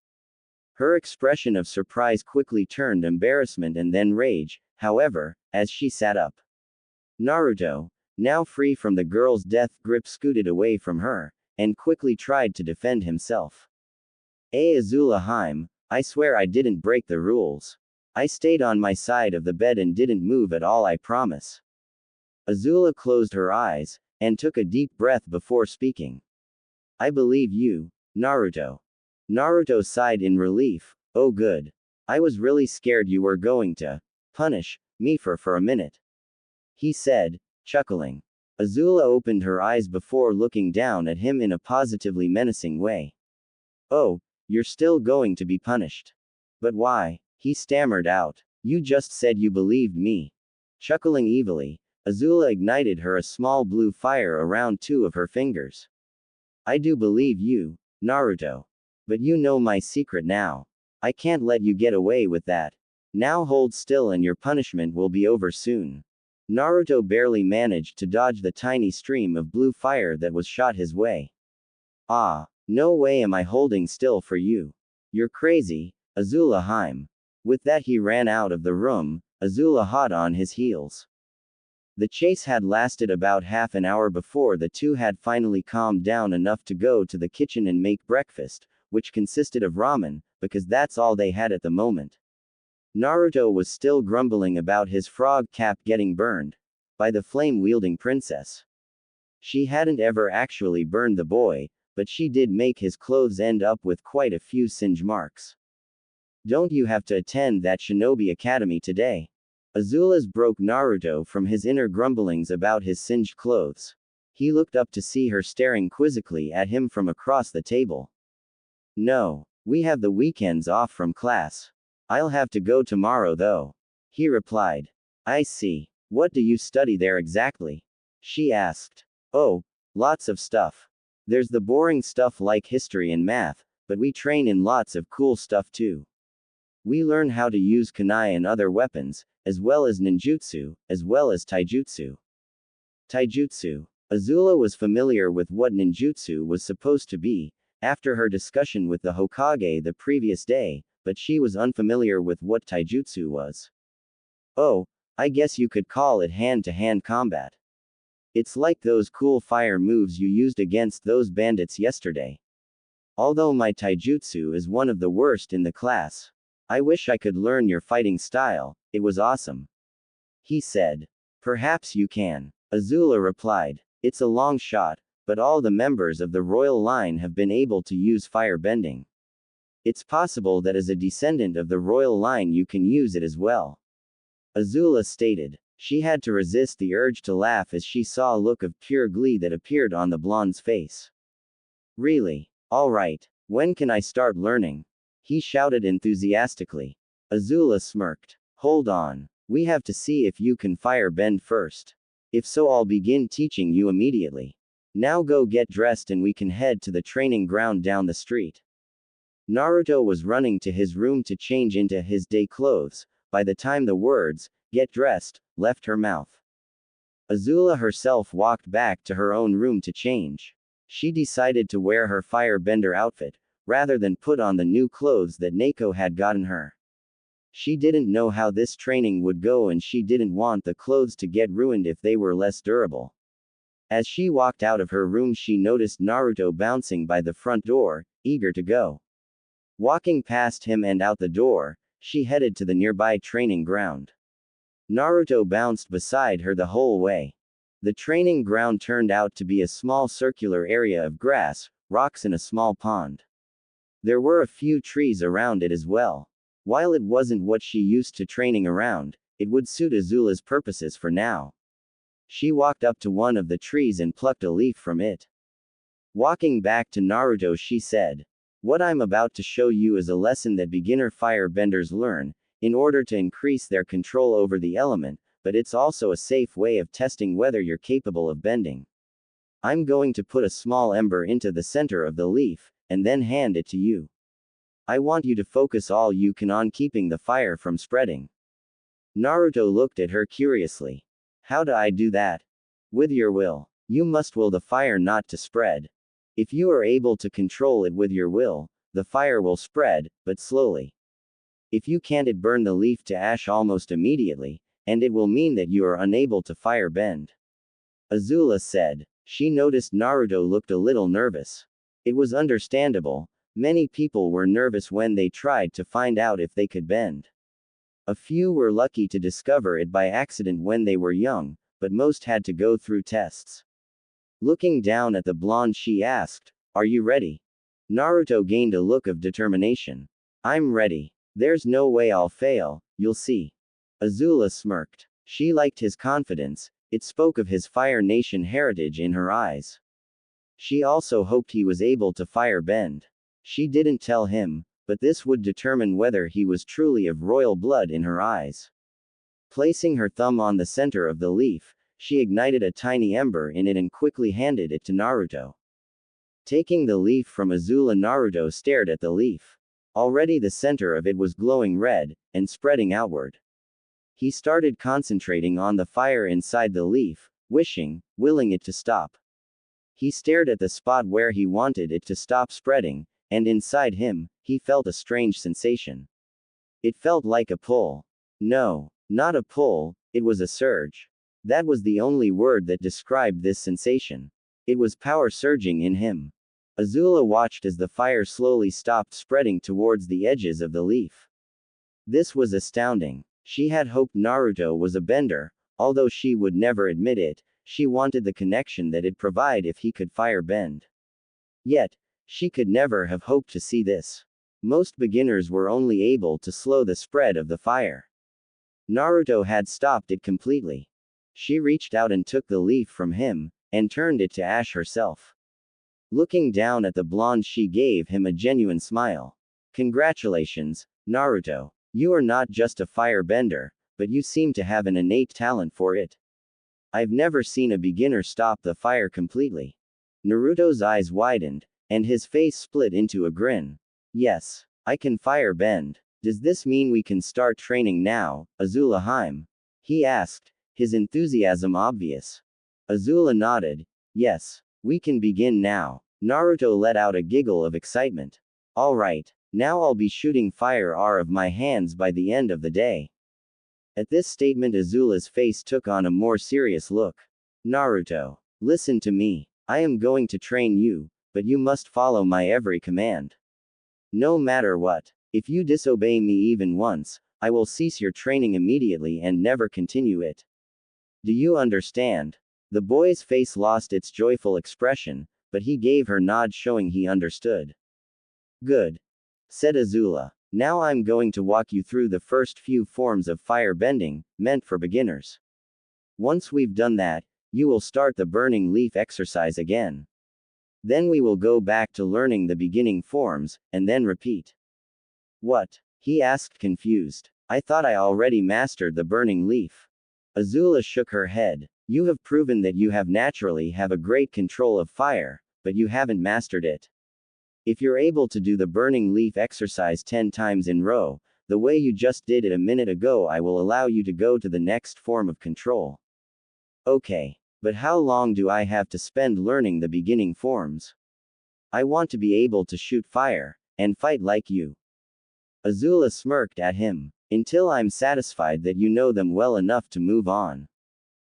Her expression of surprise quickly turned embarrassment and then rage, however, as she sat up. Naruto, now free from the girl's death grip, scooted away from her, and quickly tried to defend himself. Azula Haim, I swear I didn't break the rules. I stayed on my side of the bed and didn't move at all, I promise. Azula closed her eyes, and took a deep breath before speaking. I believe you, Naruto. Naruto sighed in relief. Oh good. I was really scared you were going to punish me for a minute, he said, chuckling. Azula opened her eyes before looking down at him in a positively menacing way. Oh, you're still going to be punished. But why? He stammered out. You just said you believed me. Chuckling evilly, Azula ignited her a small blue fire around two of her fingers. I do believe you, Naruto. But you know my secret now. I can't let you get away with that. Now hold still and your punishment will be over soon. Naruto barely managed to dodge the tiny stream of blue fire that was shot his way. Ah, no way am I holding still for you. You're crazy, Azula Haim. With that he ran out of the room, Azula hot on his heels. The chase had lasted about half an hour before the two had finally calmed down enough to go to the kitchen and make breakfast, which consisted of ramen, because that's all they had at the moment. Naruto was still grumbling about his frog cap getting burned by the flame-wielding princess. She hadn't ever actually burned the boy, but she did make his clothes end up with quite a few singe marks. Don't you have to attend that shinobi academy today? Azula's broke Naruto from his inner grumblings about his singed clothes. He looked up to see her staring quizzically at him from across the table. No, we have the weekends off from class. I'll have to go tomorrow though, he replied. I see. What do you study there exactly? She asked. Oh, lots of stuff. There's the boring stuff like history and math, but we train in lots of cool stuff too. We learn how to use kunai and other weapons, as well as ninjutsu, as well as taijutsu. Taijutsu. Azula was familiar with what ninjutsu was supposed to be, after her discussion with the Hokage the previous day, but she was unfamiliar with what taijutsu was. Oh, I guess you could call it hand-to-hand combat. It's like those cool fire moves you used against those bandits yesterday. Although my taijutsu is one of the worst in the class. I wish I could learn your fighting style, it was awesome. He said. Perhaps you can. Azula replied. It's a long shot, but all the members of the royal line have been able to use fire bending. It's possible that as a descendant of the royal line you can use it as well. Azula stated. She had to resist the urge to laugh as she saw a look of pure glee that appeared on the blonde's face. Really? Alright, when can I start learning? He shouted enthusiastically. Azula smirked. Hold on. We have to see if you can fire bend first. If so, I'll begin teaching you immediately. Now go get dressed and we can head to the training ground down the street. Naruto was running to his room to change into his day clothes, by the time the words, "get dressed," left her mouth. Azula herself walked back to her own room to change. She decided to wear her firebender outfit, rather than put on the new clothes that Neko had gotten her. She didn't know how this training would go and she didn't want the clothes to get ruined if they were less durable. As she walked out of her room she noticed Naruto bouncing by the front door, eager to go. Walking past him and out the door, she headed to the nearby training ground. Naruto bounced beside her the whole way. The training ground turned out to be a small circular area of grass, rocks and a small pond. There were a few trees around it as well. While it wasn't what she used to training around, it would suit Azula's purposes for now. She walked up to one of the trees and plucked a leaf from it. Walking back to Naruto she said, "What I'm about to show you is a lesson that beginner firebenders learn, in order to increase their control over the element, but it's also a safe way of testing whether you're capable of bending. I'm going to put a small ember into the center of the leaf, and then hand it to you. I want you to focus all you can on keeping the fire from spreading. Naruto looked at her curiously. How do I do that? With your will. You must will the fire not to spread. If you are able to control it with your will, the fire will spread, but slowly. If you can't, it burn the leaf to ash almost immediately, and it will mean that you are unable to fire bend. Azula said. She noticed Naruto looked a little nervous. It was understandable. Many people were nervous when they tried to find out if they could bend. A few were lucky to discover it by accident when they were young, but most had to go through tests. Looking down at the blonde, she asked, "Are you ready?" Naruto gained a look of determination. "I'm ready. There's no way I'll fail, you'll see." Azula smirked. She liked his confidence, it spoke of his Fire Nation heritage in her eyes. She also hoped he was able to fire bend. She didn't tell him, but this would determine whether he was truly of royal blood in her eyes. Placing her thumb on the center of the leaf, she ignited a tiny ember in it and quickly handed it to Naruto. Taking the leaf from Azula, Naruto stared at the leaf. Already the center of it was glowing red, and spreading outward. He started concentrating on the fire inside the leaf, willing it to stop. He stared at the spot where he wanted it to stop spreading, and inside him, he felt a strange sensation. It felt like a pull. No, not a pull, it was a surge. That was the only word that described this sensation. It was power surging in him. Azula watched as the fire slowly stopped spreading towards the edges of the leaf. This was astounding. She had hoped Naruto was a bender, although she would never admit it. She wanted the connection that it'd provide if he could fire bend. Yet, she could never have hoped to see this. Most beginners were only able to slow the spread of the fire. Naruto had stopped it completely. She reached out and took the leaf from him, and turned it to ash herself. Looking down at the blonde, she gave him a genuine smile. "Congratulations, Naruto. You are not just a fire bender, but you seem to have an innate talent for it. I've never seen a beginner stop the fire completely." Naruto's eyes widened, and his face split into a grin. "Yes, I can fire bend. Does this mean we can start training now, Azula-hime?" he asked, his enthusiasm obvious. Azula nodded. "Yes, we can begin now." Naruto let out a giggle of excitement. "All right, now I'll be shooting fire out of my hands by the end of the day." At this statement, Azula's face took on a more serious look. "Naruto, listen to me. I am going to train you, but you must follow my every command. No matter what. If you disobey me even once, I will cease your training immediately and never continue it. Do you understand?" The boy's face lost its joyful expression, but he gave her nod showing he understood. "Good," said Azula. "Now I'm going to walk you through the first few forms of fire bending, meant for beginners. Once we've done that, you will start the burning leaf exercise again. Then we will go back to learning the beginning forms, and then repeat." "What?" he asked confused. "I thought I already mastered the burning leaf." Azula shook her head. "You have proven that you naturally have a great control of fire, but you haven't mastered it. If you're able to do the burning leaf exercise 10 times in a row, the way you just did it a minute ago, I will allow you to go to the next form of control." "Okay. But how long do I have to spend learning the beginning forms? I want to be able to shoot fire, and fight like you." Azula smirked at him. "Until I'm satisfied that you know them well enough to move on.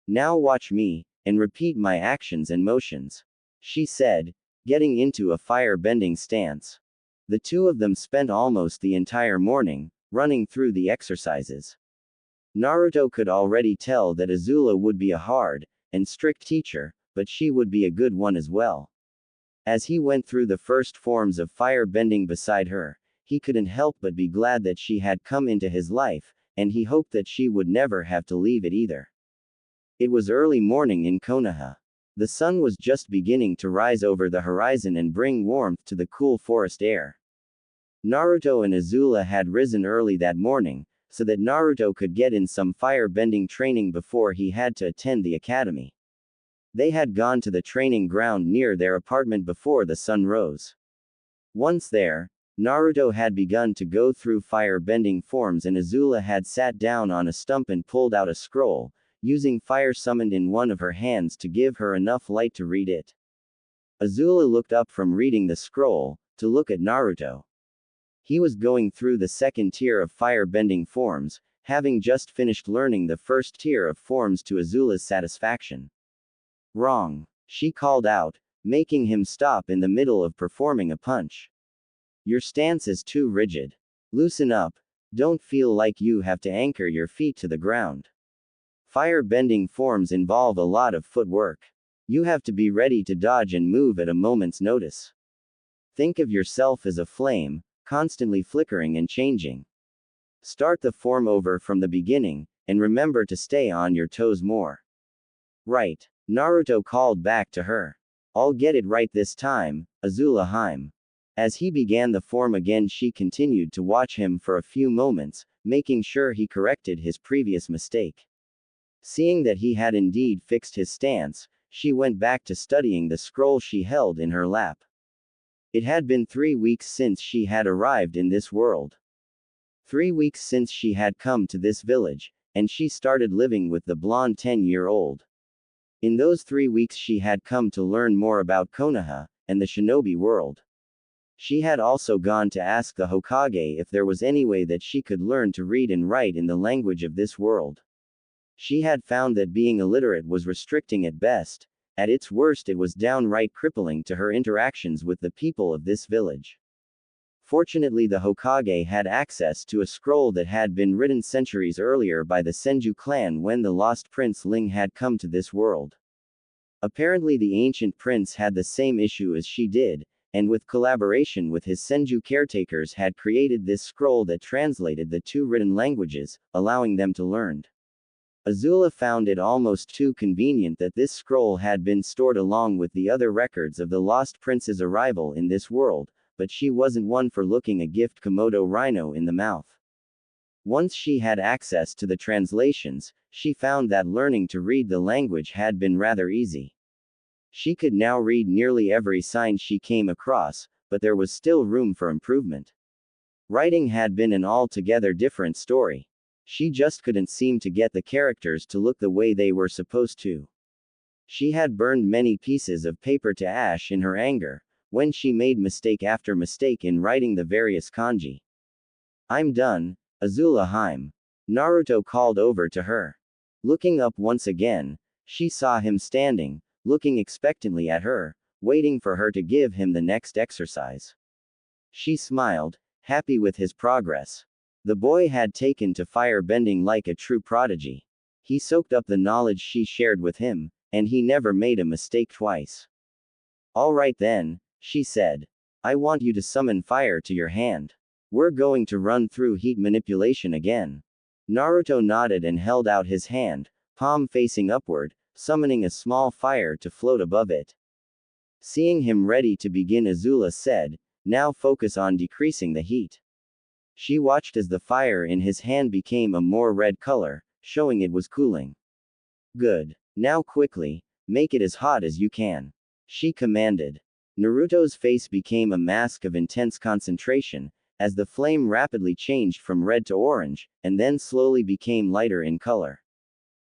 Now watch me, and repeat my actions and motions," she said, getting into a fire-bending stance. The two of them spent almost the entire morning, running through the exercises. Naruto could already tell that Azula would be a hard and strict teacher, but she would be a good one as well. As he went through the first forms of fire bending beside her, he couldn't help but be glad that she had come into his life, and he hoped that she would never have to leave it either. It was early morning in Konoha. The sun was just beginning to rise over the horizon and bring warmth to the cool forest air. Naruto and Azula had risen early that morning, so that Naruto could get in some fire-bending training before he had to attend the academy. They had gone to the training ground near their apartment before the sun rose. Once there, Naruto had begun to go through fire-bending forms and Azula had sat down on a stump and pulled out a scroll, using fire summoned in one of her hands to give her enough light to read it. Azula looked up from reading the scroll, to look at Naruto. He was going through the second tier of fire-bending forms, having just finished learning the first tier of forms to Azula's satisfaction. Wrong, she called out, making him stop in the middle of performing a punch. Your stance is too rigid. Loosen up, don't feel like you have to anchor your feet to the ground. Fire-bending forms involve a lot of footwork. You have to be ready to dodge and move at a moment's notice. Think of yourself as a flame, constantly flickering and changing. Start the form over from the beginning, and remember to stay on your toes more. Right, Naruto called back to her. I'll get it right this time, Azula Haim. As he began the form again, she continued to watch him for a few moments, making sure he corrected his previous mistake. Seeing that he had indeed fixed his stance, she went back to studying the scroll she held in her lap. It had been 3 weeks since she had arrived in this world. 3 weeks since she had come to this village, and she started living with the blonde 10-year-old. In those 3 weeks she had come to learn more about Konoha, and the shinobi world. She had also gone to ask the Hokage if there was any way that she could learn to read and write in the language of this world. She had found that being illiterate was restricting at best, at its worst it was downright crippling to her interactions with the people of this village. Fortunately the Hokage had access to a scroll that had been written centuries earlier by the Senju clan when the lost prince Ling had come to this world. Apparently the ancient prince had the same issue as she did, and with collaboration with his Senju caretakers had created this scroll that translated the two written languages, allowing them to learn. Azula found it almost too convenient that this scroll had been stored along with the other records of the lost prince's arrival in this world, but she wasn't one for looking a gift Komodo rhino in the mouth. Once she had access to the translations, she found that learning to read the language had been rather easy. She could now read nearly every sign she came across, but there was still room for improvement. Writing had been an altogether different story. She just couldn't seem to get the characters to look the way they were supposed to. She had burned many pieces of paper to ash in her anger, when she made mistake after mistake in writing the various kanji. I'm done, Azula Haim. Naruto called over to her. Looking up once again, she saw him standing, looking expectantly at her, waiting for her to give him the next exercise. She smiled, happy with his progress. The boy had taken to fire bending like a true prodigy. He soaked up the knowledge she shared with him, and he never made a mistake twice. All right then, she said. I want you to summon fire to your hand. We're going to run through heat manipulation again. Naruto nodded and held out his hand, palm facing upward, summoning a small fire to float above it. Seeing him ready to begin, Azula said, now focus on decreasing the heat. She watched as the fire in his hand became a more red color, showing it was cooling. Good. Now quickly, make it as hot as you can. She commanded. Naruto's face became a mask of intense concentration, as the flame rapidly changed from red to orange, and then slowly became lighter in color.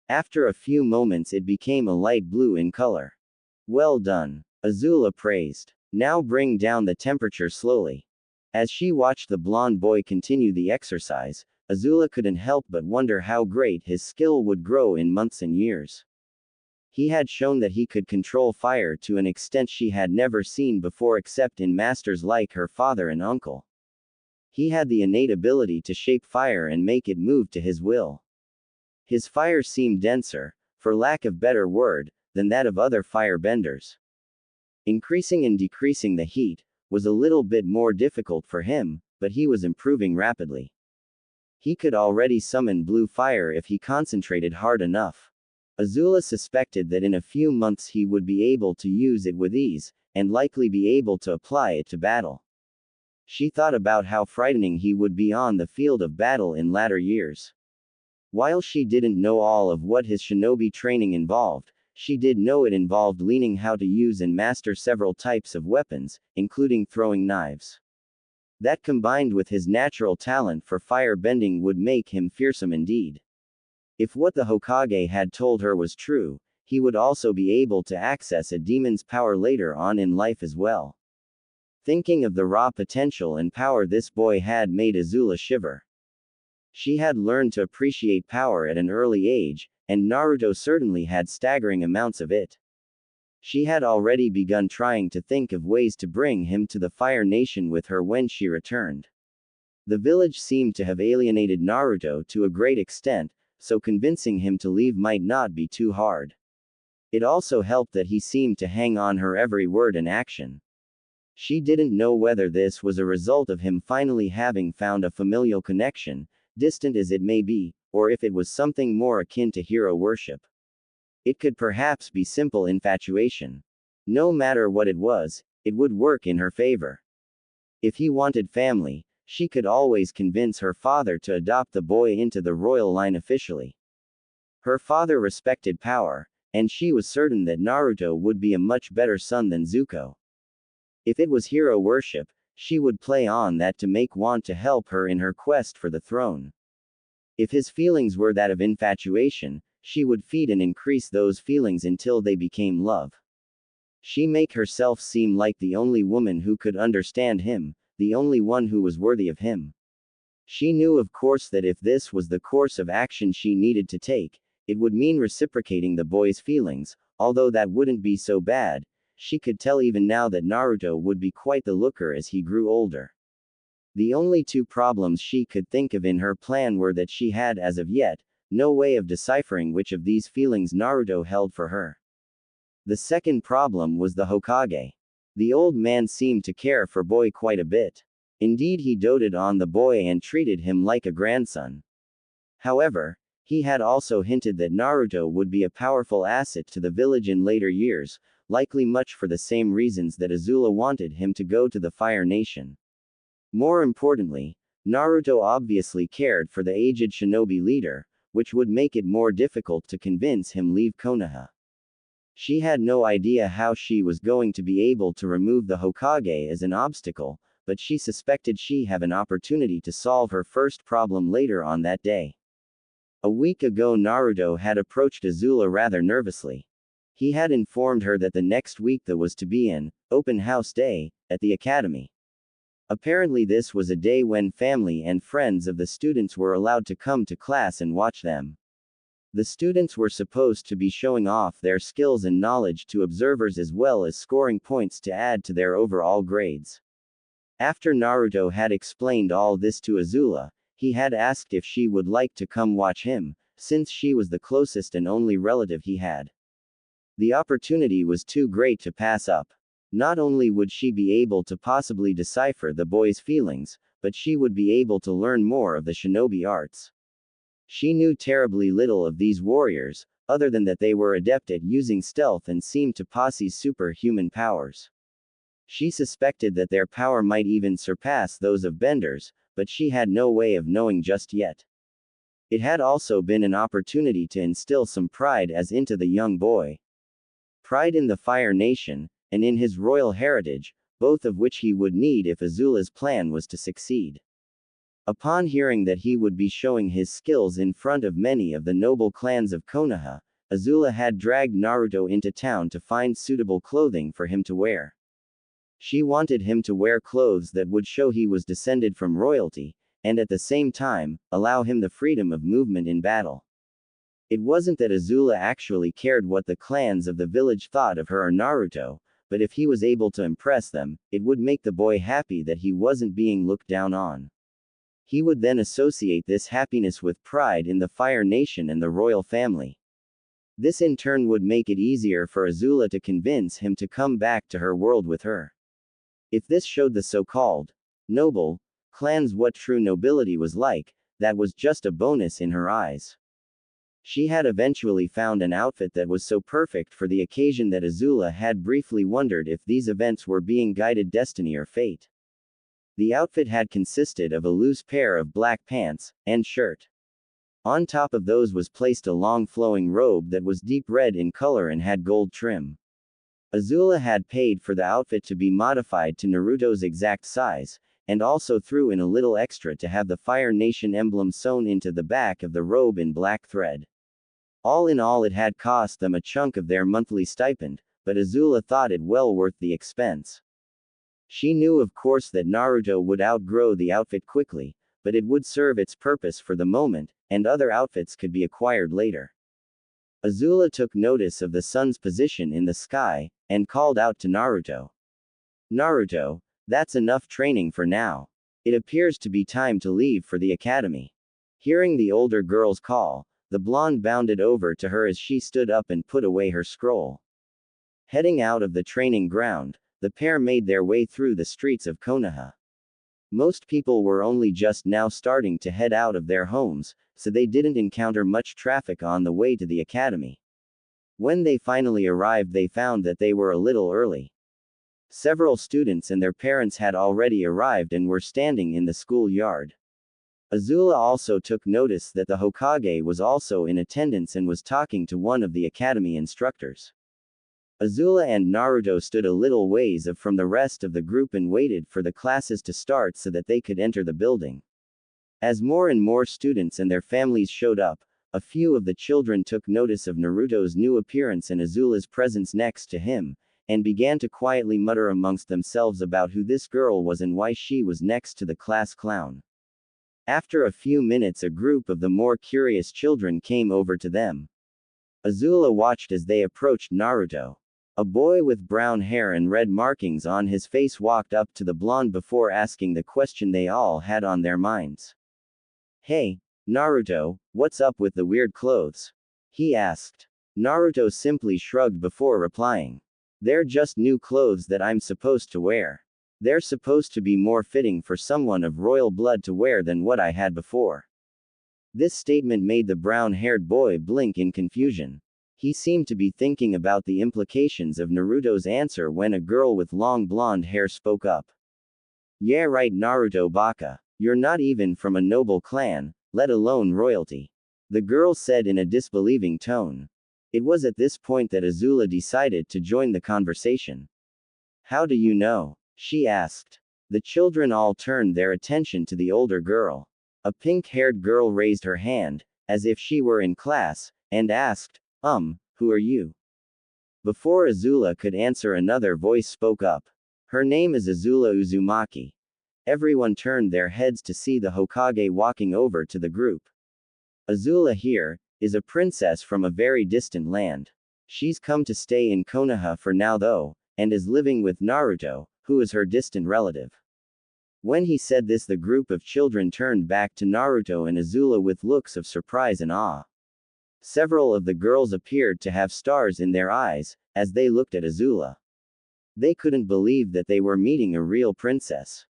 After a few moments it became a light blue in color. Well done, Azula praised. Now bring down the temperature slowly. As she watched the blonde boy continue the exercise, Azula couldn't help but wonder how great his skill would grow in months and years. He had shown that he could control fire to an extent she had never seen before except in masters like her father and uncle. He had the innate ability to shape fire and make it move to his will. His fire seemed denser, for lack of better word, than that of other firebenders. Increasing and decreasing the heat was a little bit more difficult for him, but he was improving rapidly. He could already summon blue fire if he concentrated hard enough. Azula suspected that in a few months he would be able to use it with ease, and likely be able to apply it to battle. She thought about how frightening he would be on the field of battle in latter years. While she didn't know all of what his shinobi training involved, she did know it involved learning how to use and master several types of weapons, including throwing knives. That combined with his natural talent for fire bending would make him fearsome indeed. If what the Hokage had told her was true, he would also be able to access a demon's power later on in life as well. Thinking of the raw potential and power this boy had made Azula shiver. She had learned to appreciate power at an early age, and Naruto certainly had staggering amounts of it. She had already begun trying to think of ways to bring him to the Fire Nation with her when she returned. The village seemed to have alienated Naruto to a great extent, so convincing him to leave might not be too hard. It also helped that he seemed to hang on her every word and action. She didn't know whether this was a result of him finally having found a familial connection, distant as it may be, or if it was something more akin to hero worship. It could perhaps be simple infatuation. No matter what it was, it would work in her favor. If he wanted family, she could always convince her father to adopt the boy into the royal line officially. Her father respected power, and she was certain that Naruto would be a much better son than Zuko. If it was hero worship, she would play on that to make want to help her in her quest for the throne. If his feelings were that of infatuation, she would feed and increase those feelings until they became love. She make herself seem like the only woman who could understand him, the only one who was worthy of him. She knew of course that if this was the course of action she needed to take, it would mean reciprocating the boy's feelings, although that wouldn't be so bad. She could tell even now that Naruto would be quite the looker as he grew older. The only two problems she could think of in her plan were that she had as of yet, no way of deciphering which of these feelings Naruto held for her. The second problem was the Hokage. The old man seemed to care for boy quite a bit. Indeed he doted on the boy and treated him like a grandson. However, he had also hinted that Naruto would be a powerful asset to the village in later years, likely much for the same reasons that Azula wanted him to go to the Fire Nation. More importantly, Naruto obviously cared for the aged shinobi leader, which would make it more difficult to convince him leave Konoha. She had no idea how she was going to be able to remove the Hokage as an obstacle, but she suspected she have an opportunity to solve her first problem later on that day. A week ago Naruto had approached Azula rather nervously. He had informed her that the next week there was to be an open house day at the academy. Apparently this was a day when family and friends of the students were allowed to come to class and watch them. The students were supposed to be showing off their skills and knowledge to observers as well as scoring points to add to their overall grades. After Naruto had explained all this to Azula, he had asked if she would like to come watch him, since she was the closest and only relative he had. The opportunity was too great to pass up. Not only would she be able to possibly decipher the boy's feelings, but she would be able to learn more of the shinobi arts. She knew terribly little of these warriors, other than that they were adept at using stealth and seemed to possess superhuman powers. She suspected that their power might even surpass those of benders, but she had no way of knowing just yet. It had also been an opportunity to instill some pride as into the young boy. Pride in the Fire Nation, and in his royal heritage, both of which he would need if Azula's plan was to succeed. Upon hearing that he would be showing his skills in front of many of the noble clans of Konoha, Azula had dragged Naruto into town to find suitable clothing for him to wear. She wanted him to wear clothes that would show he was descended from royalty, and at the same time, allow him the freedom of movement in battle. It wasn't that Azula actually cared what the clans of the village thought of her or Naruto, but if he was able to impress them, it would make the boy happy that he wasn't being looked down on. He would then associate this happiness with pride in the Fire Nation and the royal family. This in turn would make it easier for Azula to convince him to come back to her world with her. If this showed the so-called noble clans what true nobility was like, that was just a bonus in her eyes. She had eventually found an outfit that was so perfect for the occasion that Azula had briefly wondered if these events were being guided destiny or fate. The outfit had consisted of a loose pair of black pants and shirt. On top of those was placed a long flowing robe that was deep red in color and had gold trim. Azula had paid for the outfit to be modified to Naruto's exact size, and also threw in a little extra to have the Fire Nation emblem sewn into the back of the robe in black thread. All in all, it had cost them a chunk of their monthly stipend, but Azula thought it well worth the expense. She knew of course that Naruto would outgrow the outfit quickly, but it would serve its purpose for the moment, and other outfits could be acquired later. Azula took notice of the sun's position in the sky, and called out to Naruto. Naruto, that's enough training for now. It appears to be time to leave for the academy. Hearing the older girl's call, the blonde bounded over to her as she stood up and put away her scroll. Heading out of the training ground, the pair made their way through the streets of Konoha. Most people were only just now starting to head out of their homes, so they didn't encounter much traffic on the way to the academy. When they finally arrived, they found that they were a little early. Several students and their parents had already arrived and were standing in the schoolyard. Azula also took notice that the Hokage was also in attendance and was talking to one of the academy instructors. Azula and Naruto stood a little ways from the rest of the group and waited for the classes to start so that they could enter the building. As more and more students and their families showed up, a few of the children took notice of Naruto's new appearance and Azula's presence next to him, and began to quietly mutter amongst themselves about who this girl was and why she was next to the class clown. After a few minutes, a group of the more curious children came over to them. Azula watched as they approached Naruto. A boy with brown hair and red markings on his face walked up to the blonde before asking the question they all had on their minds. "Hey, Naruto, what's up with the weird clothes?" he asked. Naruto simply shrugged before replying. "They're just new clothes that I'm supposed to wear. They're supposed to be more fitting for someone of royal blood to wear than what I had before." This statement made the brown-haired boy blink in confusion. He seemed to be thinking about the implications of Naruto's answer when a girl with long blonde hair spoke up. "Yeah right, Naruto Baka. You're not even from a noble clan, let alone royalty," the girl said in a disbelieving tone. It was at this point that Azula decided to join the conversation. "How do you know?" she asked. The children all turned their attention to the older girl. A pink-haired girl raised her hand, as if she were in class, and asked, "Who are you?" Before Azula could answer, another voice spoke up. "Her name is Azula Uzumaki." Everyone turned their heads to see the Hokage walking over to the group. "Azula here is a princess from a very distant land. She's come to stay in Konoha for now though, and is living with Naruto, who is her distant relative." When he said this, the group of children turned back to Naruto and Azula with looks of surprise and awe. Several of the girls appeared to have stars in their eyes, as they looked at Azula. They couldn't believe that they were meeting a real princess.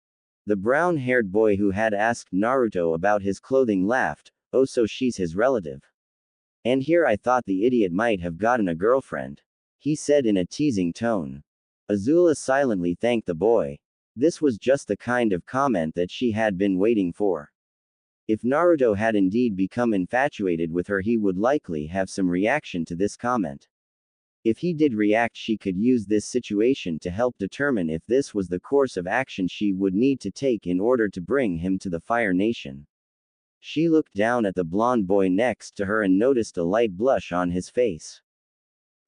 The brown-haired boy who had asked Naruto about his clothing laughed, "Oh, so she's his relative. And here I thought the idiot might have gotten a girlfriend," he said in a teasing tone. Azula silently thanked the boy. This was just the kind of comment that she had been waiting for. If Naruto had indeed become infatuated with her, he would likely have some reaction to this comment. If he did react, she could use this situation to help determine if this was the course of action she would need to take in order to bring him to the Fire Nation. She looked down at the blonde boy next to her and noticed a light blush on his face.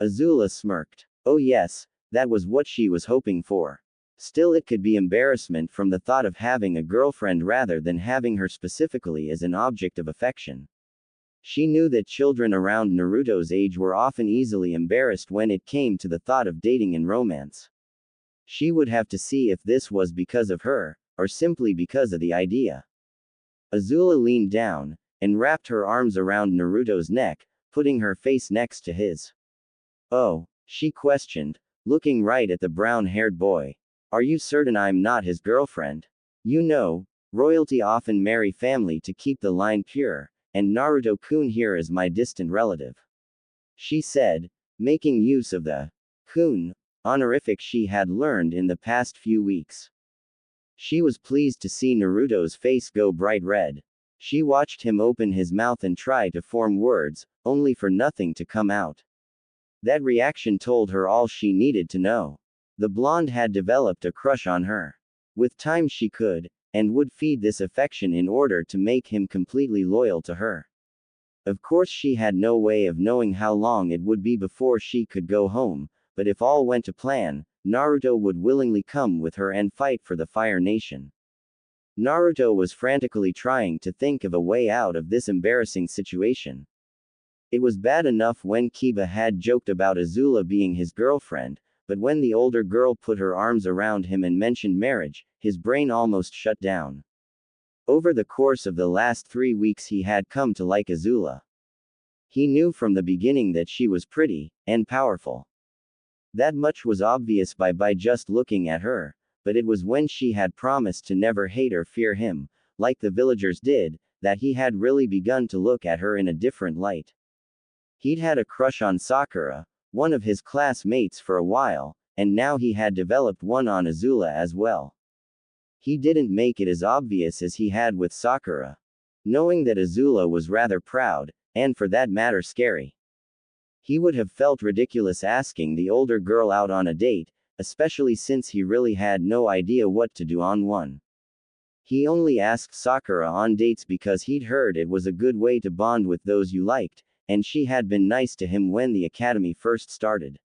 Azula smirked. Oh yes, that was what she was hoping for. Still, it could be embarrassment from the thought of having a girlfriend rather than having her specifically as an object of affection. She knew that children around Naruto's age were often easily embarrassed when it came to the thought of dating and romance. She would have to see if this was because of her, or simply because of the idea. Azula leaned down, and wrapped her arms around Naruto's neck, putting her face next to his. "Oh?" she questioned, looking right at the brown-haired boy. "Are you certain I'm not his girlfriend? You know, royalty often marry family to keep the line pure, and Naruto-kun here is my distant relative," she said, making use of the kun honorific she had learned in the past few weeks. She was pleased to see Naruto's face go bright red. She watched him open his mouth and try to form words, only for nothing to come out. That reaction told her all she needed to know. The blonde had developed a crush on her. With time she could, and would feed this affection in order to make him completely loyal to her. Of course she had no way of knowing how long it would be before she could go home, but if all went to plan, Naruto would willingly come with her and fight for the Fire Nation. Naruto was frantically trying to think of a way out of this embarrassing situation. It was bad enough when Kiba had joked about Azula being his girlfriend, but when the older girl put her arms around him and mentioned marriage, his brain almost shut down. Over the course of the last 3 weeks he had come to like Azula. He knew from the beginning that she was pretty, and powerful. That much was obvious by just looking at her, but it was when she had promised to never hate or fear him, like the villagers did, that he had really begun to look at her in a different light. He'd had a crush on Sakura, one of his classmates, for a while, and now he had developed one on Azula as well. He didn't make it as obvious as he had with Sakura. Knowing that Azula was rather proud, and for that matter scary. He would have felt ridiculous asking the older girl out on a date, especially since he really had no idea what to do on one. He only asked Sakura on dates because he'd heard it was a good way to bond with those you liked, and she had been nice to him when the academy first started.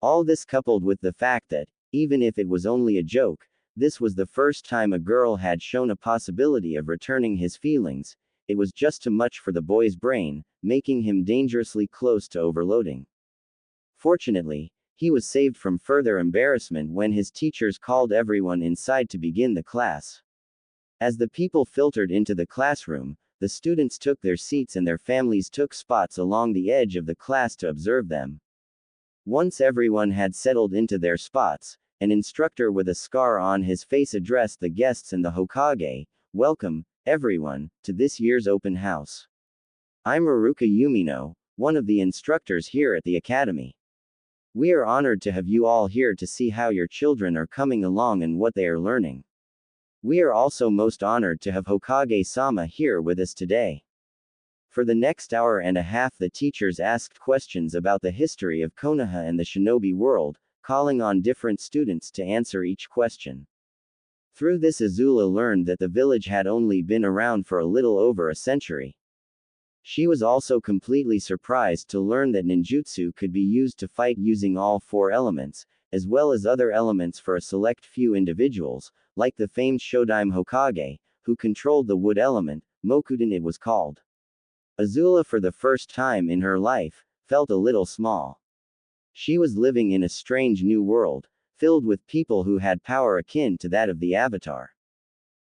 All this coupled with the fact that, even if it was only a joke, this was the first time a girl had shown a possibility of returning his feelings, it was just too much for the boy's brain, making him dangerously close to overloading. Fortunately, he was saved from further embarrassment when his teachers called everyone inside to begin the class. As the people filtered into the classroom, the students took their seats and their families took spots along the edge of the class to observe them. Once everyone had settled into their spots, an instructor with a scar on his face addressed the guests and the Hokage. Welcome, everyone, to this year's open house. I'm Iruka Yumino, one of the instructors here at the academy. We are honored to have you all here to see how your children are coming along and what they are learning. We are also most honored to have Hokage-sama here with us today. For the next hour and a half the teachers asked questions about the history of Konoha and the shinobi world, calling on different students to answer each question. Through this Azula learned that the village had only been around for a little over a century. She was also completely surprised to learn that ninjutsu could be used to fight using all 4 elements, as well as other elements for a select few individuals, like the famed Shodaime Hokage, who controlled the wood element, Mokuden it was called. Azula, for the first time in her life, felt a little small. She was living in a strange new world, filled with people who had power akin to that of the Avatar.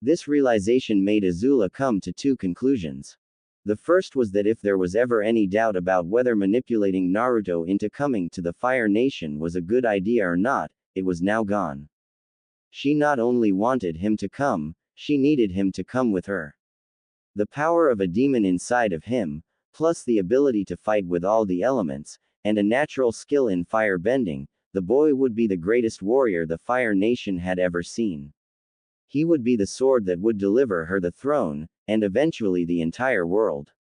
This realization made Azula come to 2 conclusions. The first was that if there was ever any doubt about whether manipulating Naruto into coming to the Fire Nation was a good idea or not, it was now gone. She not only wanted him to come, she needed him to come with her. The power of a demon inside of him, plus the ability to fight with all the elements, and a natural skill in fire bending, the boy would be the greatest warrior the Fire Nation had ever seen. He would be the sword that would deliver her the throne, and eventually the entire world.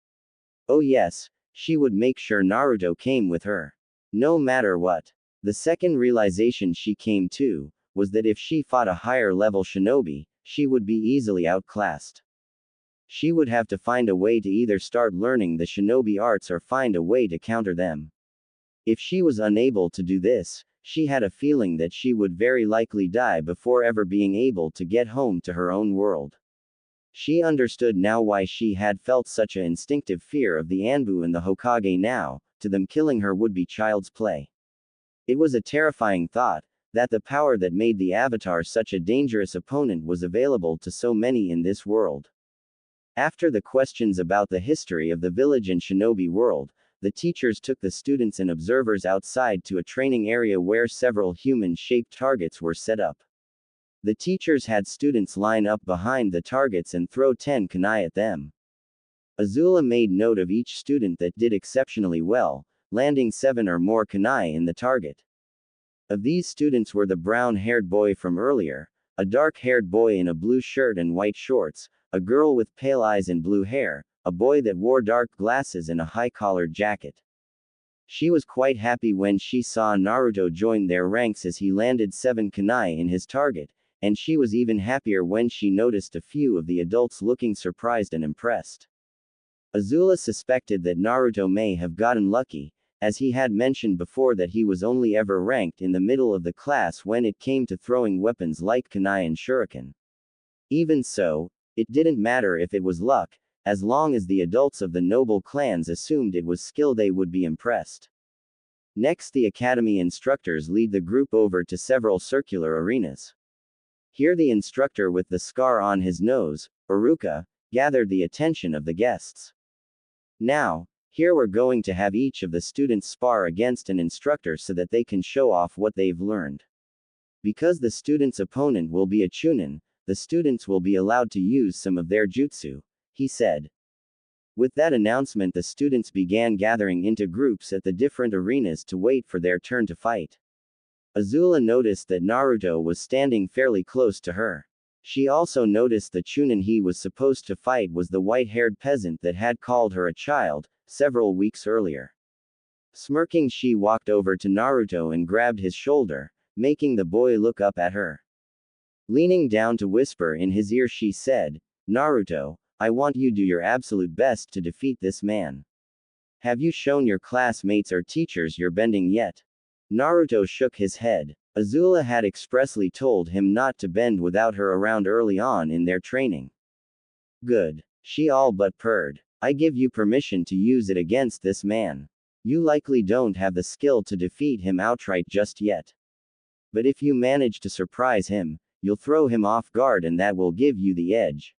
Oh yes, she would make sure Naruto came with her. No matter what. The second realization she came to, was that if she fought a higher level shinobi, she would be easily outclassed. She would have to find a way to either start learning the shinobi arts or find a way to counter them. If she was unable to do this, she had a feeling that she would very likely die before ever being able to get home to her own world. She understood now why she had felt such an instinctive fear of the Anbu and the Hokage now, to them killing her would be child's play. It was a terrifying thought, that the power that made the Avatar such a dangerous opponent was available to so many in this world. After the questions about the history of the village and shinobi world, the teachers took the students and observers outside to a training area where several human-shaped targets were set up. The teachers had students line up behind the targets and throw 10 kunai at them. Azula made note of each student that did exceptionally well, landing 7 or more kunai in the target. Of these students were the brown-haired boy from earlier, a dark-haired boy in a blue shirt and white shorts, a girl with pale eyes and blue hair, a boy that wore dark glasses and a high-collared jacket. She was quite happy when she saw Naruto join their ranks as he landed 7 kunai in his target, and she was even happier when she noticed a few of the adults looking surprised and impressed. Azula suspected that Naruto may have gotten lucky, as he had mentioned before that he was only ever ranked in the middle of the class when it came to throwing weapons like kunai and shuriken. Even so, it didn't matter if it was luck, as long as the adults of the noble clans assumed it was skill they would be impressed. Next, the academy instructors lead the group over to several circular arenas. Here the instructor with the scar on his nose, Iruka, gathered the attention of the guests. Now, here we're going to have each of the students spar against an instructor so that they can show off what they've learned. Because the student's opponent will be a chunin, the students will be allowed to use some of their jutsu, he said. With that announcement, the students began gathering into groups at the different arenas to wait for their turn to fight. Azula noticed that Naruto was standing fairly close to her. She also noticed the chunin he was supposed to fight was the white-haired peasant that had called her a child, several weeks earlier. Smirking, she walked over to Naruto and grabbed his shoulder, making the boy look up at her. Leaning down to whisper in his ear, she said, "Naruto, I want you to do your absolute best to defeat this man. Have you shown your classmates or teachers your bending yet?" Naruto shook his head. Azula had expressly told him not to bend without her around early on in their training. Good. She all but purred. I give you permission to use it against this man. You likely don't have the skill to defeat him outright just yet. But if you manage to surprise him, you'll throw him off guard and that will give you the edge.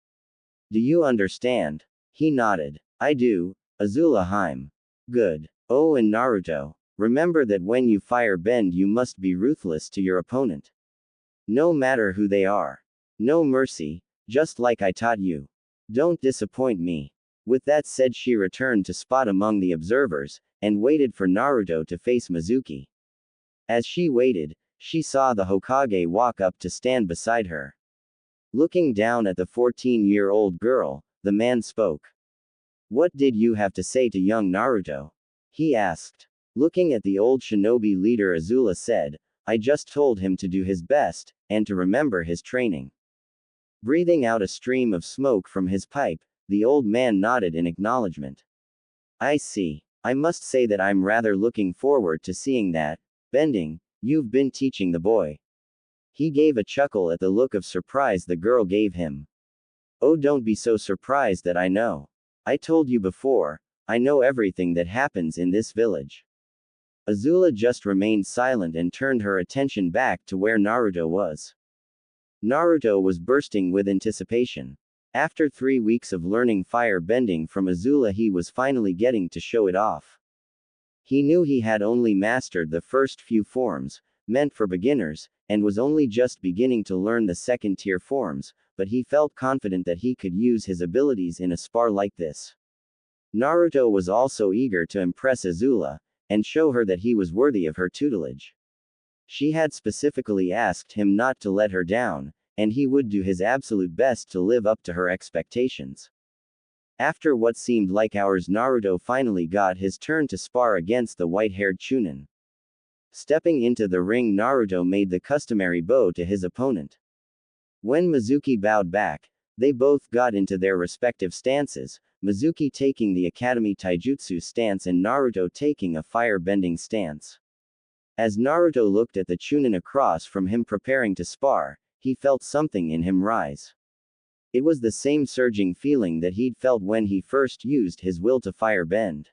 Do you understand? He nodded. I do, Azula Haim. Good. Oh, and Naruto, remember that when you fire bend you must be ruthless to your opponent. No matter who they are. No mercy, just like I taught you. Don't disappoint me. With that said, she returned to spot among the observers, and waited for Naruto to face Mizuki. As she waited, she saw the Hokage walk up to stand beside her. Looking down at the 14-year-old girl, the man spoke. What did you have to say to young Naruto? He asked. Looking at the old shinobi leader, Azula said, I just told him to do his best, and to remember his training. Breathing out a stream of smoke from his pipe, the old man nodded in acknowledgement. I see. I must say that I'm rather looking forward to seeing that bending you've been teaching the boy. He gave a chuckle at the look of surprise the girl gave him. Oh, don't be so surprised that I know. I told you before, I know everything that happens in this village. Azula just remained silent and turned her attention back to where Naruto was. Naruto was bursting with anticipation. After 3 weeks of learning fire bending from Azula, he was finally getting to show it off. He knew he had only mastered the first few forms, meant for beginners, and was only just beginning to learn the second-tier forms, but he felt confident that he could use his abilities in a spar like this. Naruto was also eager to impress Azula, and show her that he was worthy of her tutelage. She had specifically asked him not to let her down, and he would do his absolute best to live up to her expectations. After what seemed like hours, Naruto finally got his turn to spar against the white-haired Chunin. Stepping into the ring, Naruto made the customary bow to his opponent. When Mizuki bowed back, they both got into their respective stances, Mizuki taking the Academy Taijutsu stance and Naruto taking a fire-bending stance. As Naruto looked at the Chunin across from him preparing to spar, he felt something in him rise. It was the same surging feeling that he'd felt when he first used his will to fire bend.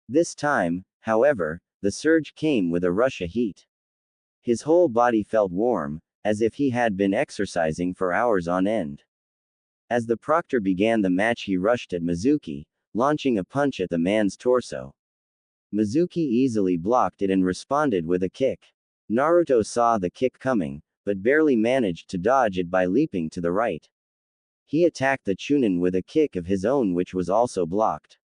This time, however, the surge came with a rush of heat. His whole body felt warm, as if he had been exercising for hours on end. As the proctor began the match, he rushed at Mizuki, launching a punch at the man's torso. Mizuki easily blocked it and responded with a kick. Naruto saw the kick coming, but barely managed to dodge it by leaping to the right. He attacked the Chunin with a kick of his own, which was also blocked.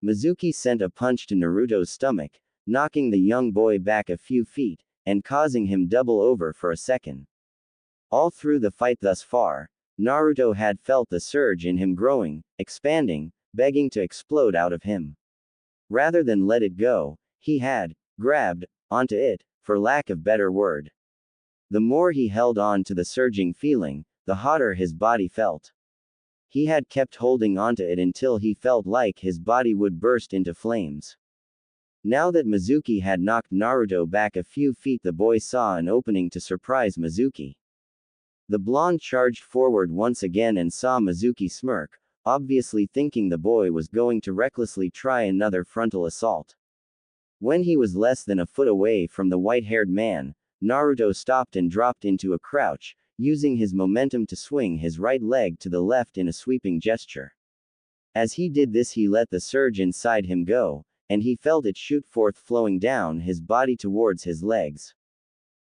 Mizuki sent a punch to Naruto's stomach, knocking the young boy back a few feet, and causing him double over for a second. All through the fight thus far, Naruto had felt the surge in him growing, expanding, begging to explode out of him. Rather than let it go, he had grabbed onto it, for lack of better word. The more he held on to the surging feeling, the hotter his body felt. He had kept holding onto it until he felt like his body would burst into flames. Now that Mizuki had knocked Naruto back a few feet, the boy saw an opening to surprise Mizuki. The blonde charged forward once again and saw Mizuki smirk, obviously thinking the boy was going to recklessly try another frontal assault. When he was less than a foot away from the white-haired man, Naruto stopped and dropped into a crouch, using his momentum to swing his right leg to the left in a sweeping gesture. As he did this, he let the surge inside him go, and he felt it shoot forth, flowing down his body towards his legs.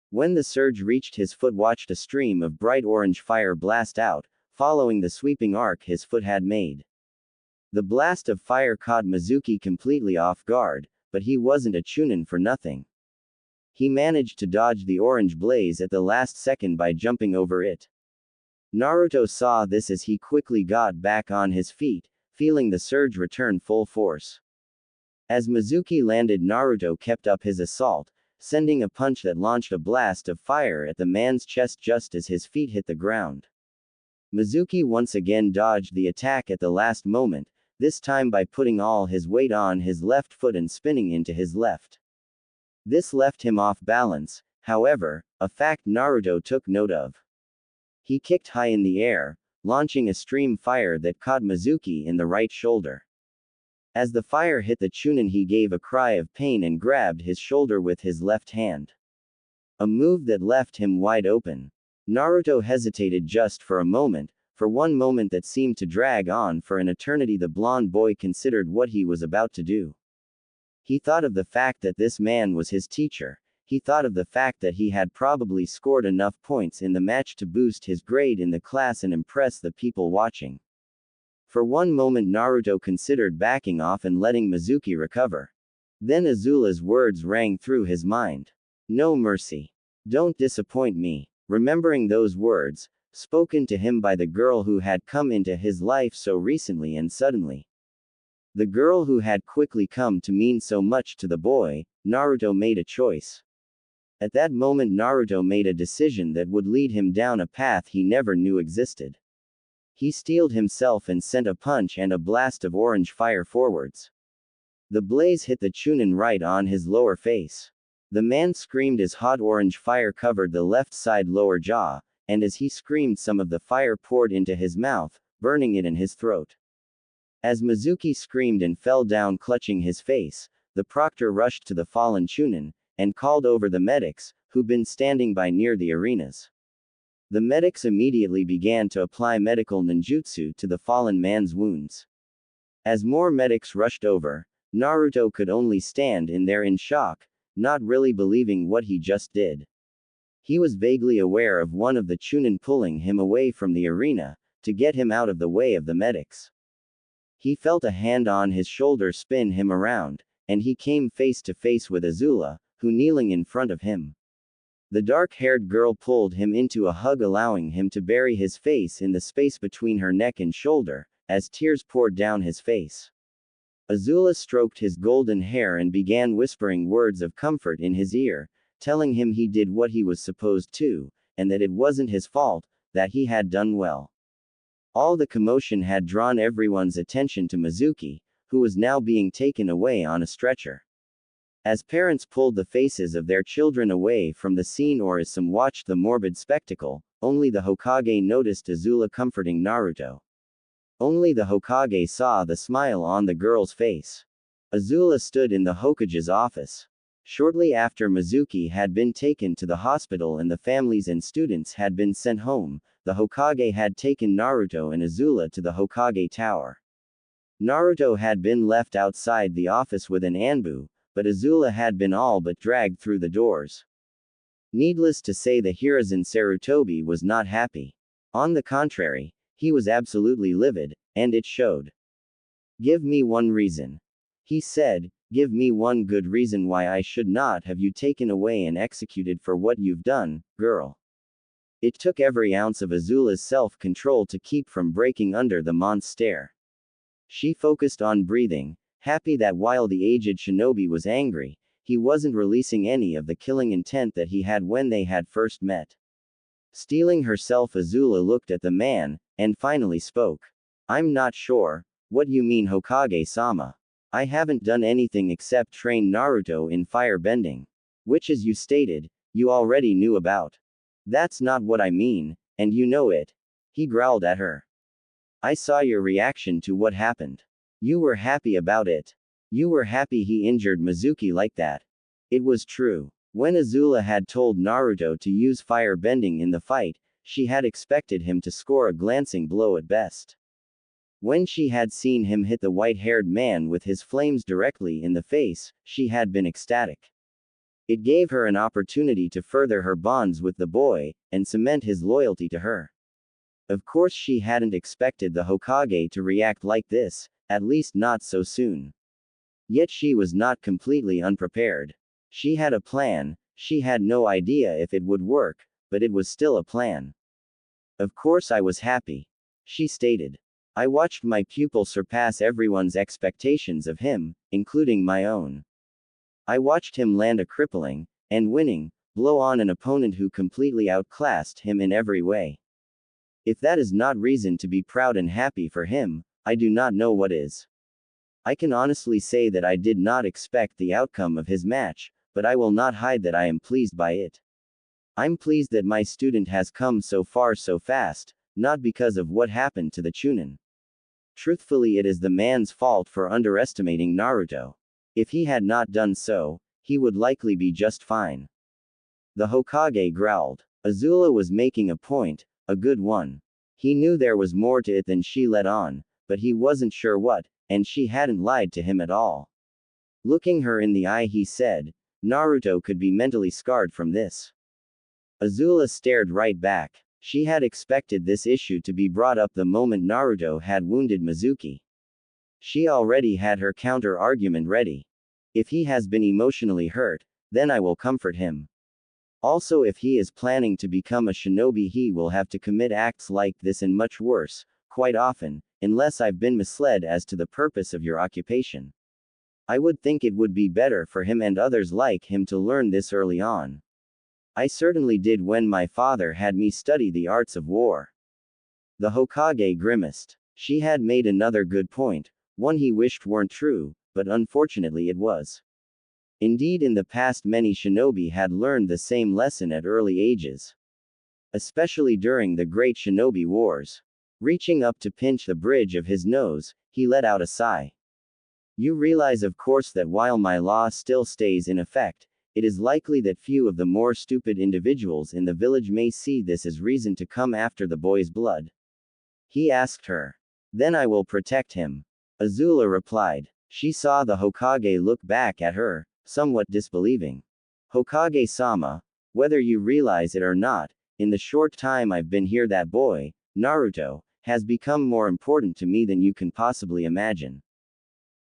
When the surge reached his foot, watched a stream of bright orange fire blast out, following the sweeping arc his foot had made. The blast of fire caught Mizuki completely off guard, but he wasn't a Chunin for nothing. He managed to dodge the orange blaze at the last second by jumping over it. Naruto saw this as he quickly got back on his feet, feeling the surge return full force. As Mizuki landed, Naruto kept up his assault, sending a punch that launched a blast of fire at the man's chest just as his feet hit the ground. Mizuki once again dodged the attack at the last moment, this time by putting all his weight on his left foot and spinning into his left. This left him off balance, however, a fact Naruto took note of. He kicked high in the air, launching a stream fire that caught Mizuki in the right shoulder. As the fire hit the Chunin, he gave a cry of pain and grabbed his shoulder with his left hand. A move that left him wide open. Naruto hesitated just for a moment, for one moment that seemed to drag on for an eternity. The blonde boy considered what he was about to do. He thought of the fact that this man was his teacher. He thought of the fact that he had probably scored enough points in the match to boost his grade in the class and impress the people watching. For one moment Naruto considered backing off and letting Mizuki recover. Then Azula's words rang through his mind. No mercy. Don't disappoint me. Remembering those words, spoken to him by the girl who had come into his life so recently and suddenly. The girl who had quickly come to mean so much to the boy, Naruto made a choice. At that moment Naruto made a decision that would lead him down a path he never knew existed. He steeled himself and sent a punch and a blast of orange fire forwards. The blaze hit the Chunin right on his lower face. The man screamed as hot orange fire covered the left side lower jaw, and as he screamed some of the fire poured into his mouth, burning it in his throat. As Mizuki screamed and fell down clutching his face, the proctor rushed to the fallen Chunin, and called over the medics, who'd been standing by near the arenas. The medics immediately began to apply medical ninjutsu to the fallen man's wounds. As more medics rushed over, Naruto could only stand in there in shock, not really believing what he just did. He was vaguely aware of one of the Chunin pulling him away from the arena, to get him out of the way of the medics. He felt a hand on his shoulder spin him around, and he came face to face with Azula, who kneeling in front of him. The dark-haired girl pulled him into a hug, allowing him to bury his face in the space between her neck and shoulder, as tears poured down his face. Azula stroked his golden hair and began whispering words of comfort in his ear, telling him he did what he was supposed to, and that it wasn't his fault, that he had done well. All the commotion had drawn everyone's attention to Mizuki, who was now being taken away on a stretcher. As parents pulled the faces of their children away from the scene or as some watched the morbid spectacle, only the Hokage noticed Azula comforting Naruto. Only the Hokage saw the smile on the girl's face. Azula stood in the Hokage's office. Shortly after Mizuki had been taken to the hospital and the families and students had been sent home, the Hokage had taken Naruto and Azula to the Hokage Tower. Naruto had been left outside the office with an Anbu, but Azula had been all but dragged through the doors. Needless to say, the Hiruzen Sarutobi was not happy. On the contrary, he was absolutely livid, and it showed. Give me one reason. He said, give me one good reason why I should not have you taken away and executed for what you've done, girl. It took every ounce of Azula's self-control to keep from breaking under the Mont's stare. She focused on breathing, happy that while the aged shinobi was angry, he wasn't releasing any of the killing intent that he had when they had first met. Steeling herself, Azula looked at the man, and finally spoke. I'm not sure. What you mean, Hokage-sama? I haven't done anything except train Naruto in fire bending. Which, as you stated, you already knew about. That's not what I mean, and you know it. He growled at her. I saw your reaction to what happened. You were happy about it. You were happy he injured Mizuki like that. It was true. When Azula had told Naruto to use fire bending in the fight, she had expected him to score a glancing blow at best. When she had seen him hit the white-haired man with his flames directly in the face, she had been ecstatic. It gave her an opportunity to further her bonds with the boy, and cement his loyalty to her. Of course she hadn't expected the Hokage to react like this, at least not so soon. Yet she was not completely unprepared. She had a plan, she had no idea if it would work, but it was still a plan. Of course I was happy, she stated. I watched my pupil surpass everyone's expectations of him, including my own. I watched him land a crippling, and winning, blow on an opponent who completely outclassed him in every way. If that is not reason to be proud and happy for him, I do not know what is. I can honestly say that I did not expect the outcome of his match, but I will not hide that I am pleased by it. I'm pleased that my student has come so far so fast, not because of what happened to the Chunin. Truthfully, it is the man's fault for underestimating Naruto. If he had not done so, he would likely be just fine. The Hokage growled. Azula was making a point, a good one. He knew there was more to it than she let on, but he wasn't sure what, and she hadn't lied to him at all. Looking her in the eye, he said, Naruto could be mentally scarred from this. Azula stared right back. She had expected this issue to be brought up the moment Naruto had wounded Mizuki. She already had her counter-argument ready. If he has been emotionally hurt, then I will comfort him. Also, if he is planning to become a shinobi, he will have to commit acts like this and much worse, quite often, unless I've been misled as to the purpose of your occupation. I would think it would be better for him and others like him to learn this early on. I certainly did when my father had me study the arts of war. The Hokage grimaced. She had made another good point, one he wished weren't true, but unfortunately it was. Indeed, in the past many shinobi had learned the same lesson at early ages. Especially during the Great Shinobi Wars. Reaching up to pinch the bridge of his nose, he let out a sigh. You realize, of course, that while my law still stays in effect, it is likely that few of the more stupid individuals in the village may see this as reason to come after the boy's blood. He asked her. Then I will protect him. Azula replied. She saw the Hokage look back at her, somewhat disbelieving. Hokage-sama, whether you realize it or not, in the short time I've been here, that boy, Naruto, has become more important to me than you can possibly imagine.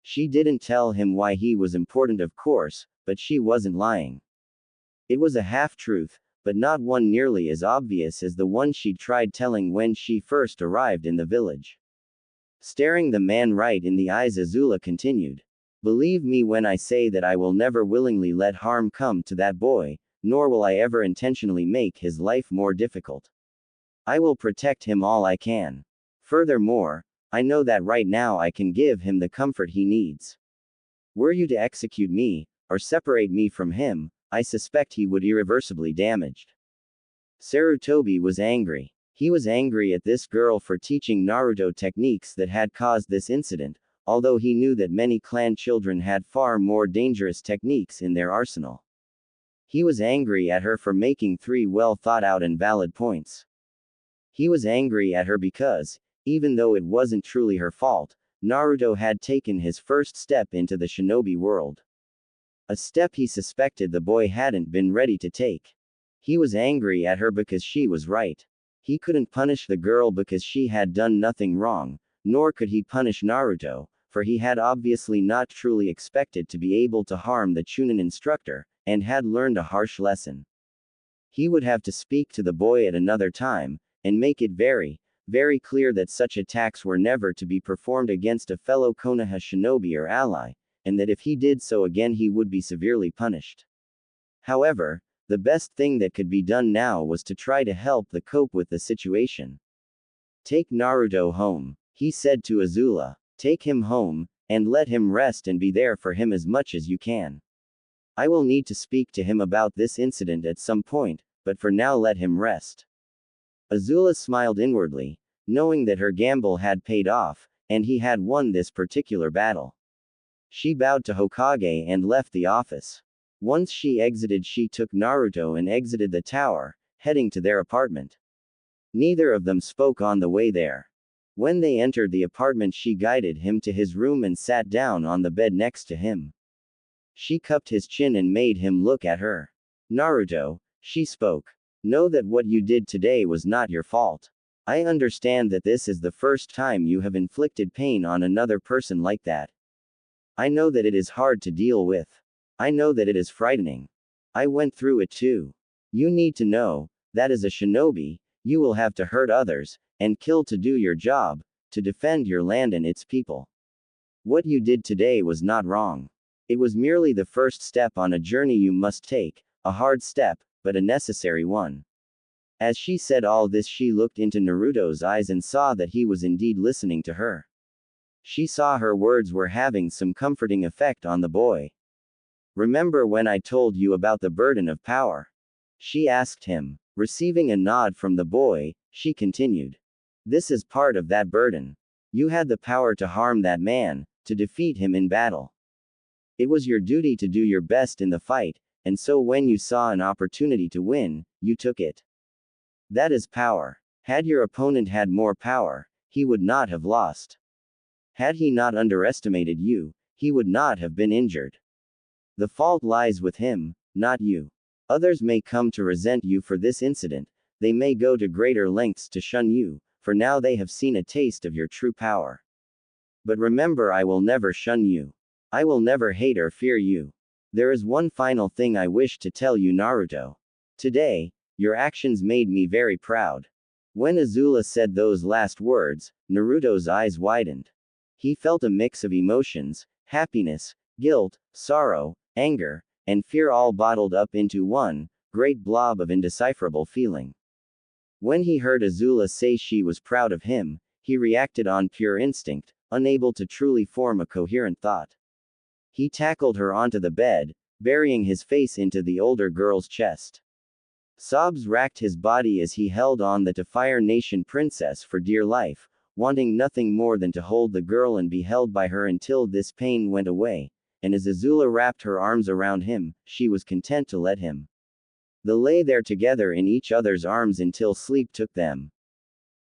She didn't tell him why he was important, of course, but she wasn't lying. It was a half-truth, but not one nearly as obvious as the one she'd tried telling when she first arrived in the village. Staring the man right in the eyes, Azula continued. Believe me when I say that I will never willingly let harm come to that boy, nor will I ever intentionally make his life more difficult. I will protect him all I can. Furthermore, I know that right now I can give him the comfort he needs. Were you to execute me, or separate me from him, I suspect he would irreversibly damaged. Sarutobi was angry. He was angry at this girl for teaching Naruto techniques that had caused this incident, although he knew that many clan children had far more dangerous techniques in their arsenal. He was angry at her for making 3 well thought out and valid points. He was angry at her because, even though it wasn't truly her fault, Naruto had taken his first step into the shinobi world. A step he suspected the boy hadn't been ready to take. He was angry at her because she was right. He couldn't punish the girl because she had done nothing wrong, nor could he punish Naruto, for he had obviously not truly expected to be able to harm the Chunin instructor, and had learned a harsh lesson. He would have to speak to the boy at another time, and make it very, very clear that such attacks were never to be performed against a fellow Konoha shinobi or ally, and that if he did so again he would be severely punished. However, the best thing that could be done now was to try to help the cope with the situation. Take Naruto home, he said to Azula. Take him home, and let him rest and be there for him as much as you can. I will need to speak to him about this incident at some point, but for now let him rest. Azula smiled inwardly, knowing that her gamble had paid off, and he had won this particular battle. She bowed to Hokage and left the office. Once she exited, she took Naruto and exited the tower, heading to their apartment. Neither of them spoke on the way there. When they entered the apartment, she guided him to his room and sat down on the bed next to him. She cupped his chin and made him look at her. Naruto, she spoke. Know that what you did today was not your fault. I understand that this is the first time you have inflicted pain on another person like that. I know that it is hard to deal with. I know that it is frightening. I went through it too. You need to know, that as a shinobi, you will have to hurt others, and kill to do your job, to defend your land and its people. What you did today was not wrong. It was merely the first step on a journey you must take, a hard step, but a necessary one. As she said all this, she looked into Naruto's eyes and saw that he was indeed listening to her. She saw her words were having some comforting effect on the boy. Remember when I told you about the burden of power? She asked him. Receiving a nod from the boy, she continued. This is part of that burden. You had the power to harm that man, to defeat him in battle. It was your duty to do your best in the fight, and so when you saw an opportunity to win, you took it. That is power. Had your opponent had more power, he would not have lost. Had he not underestimated you, he would not have been injured. The fault lies with him, not you. Others may come to resent you for this incident, they may go to greater lengths to shun you, for now they have seen a taste of your true power. But remember, I will never shun you. I will never hate or fear you. There is one final thing I wish to tell you, Naruto. Today, your actions made me very proud. When Azula said those last words, Naruto's eyes widened. He felt a mix of emotions, happiness, guilt, sorrow, anger, and fear all bottled up into one great blob of indecipherable feeling. When he heard Azula say she was proud of him, he reacted on pure instinct, unable to truly form a coherent thought. He tackled her onto the bed, burying his face into the older girl's chest. Sobs racked his body as he held on to Fire Nation princess for dear life, wanting nothing more than to hold the girl and be held by her until this pain went away, and as Azula wrapped her arms around him, she was content to let him. They lay there together in each other's arms until sleep took them.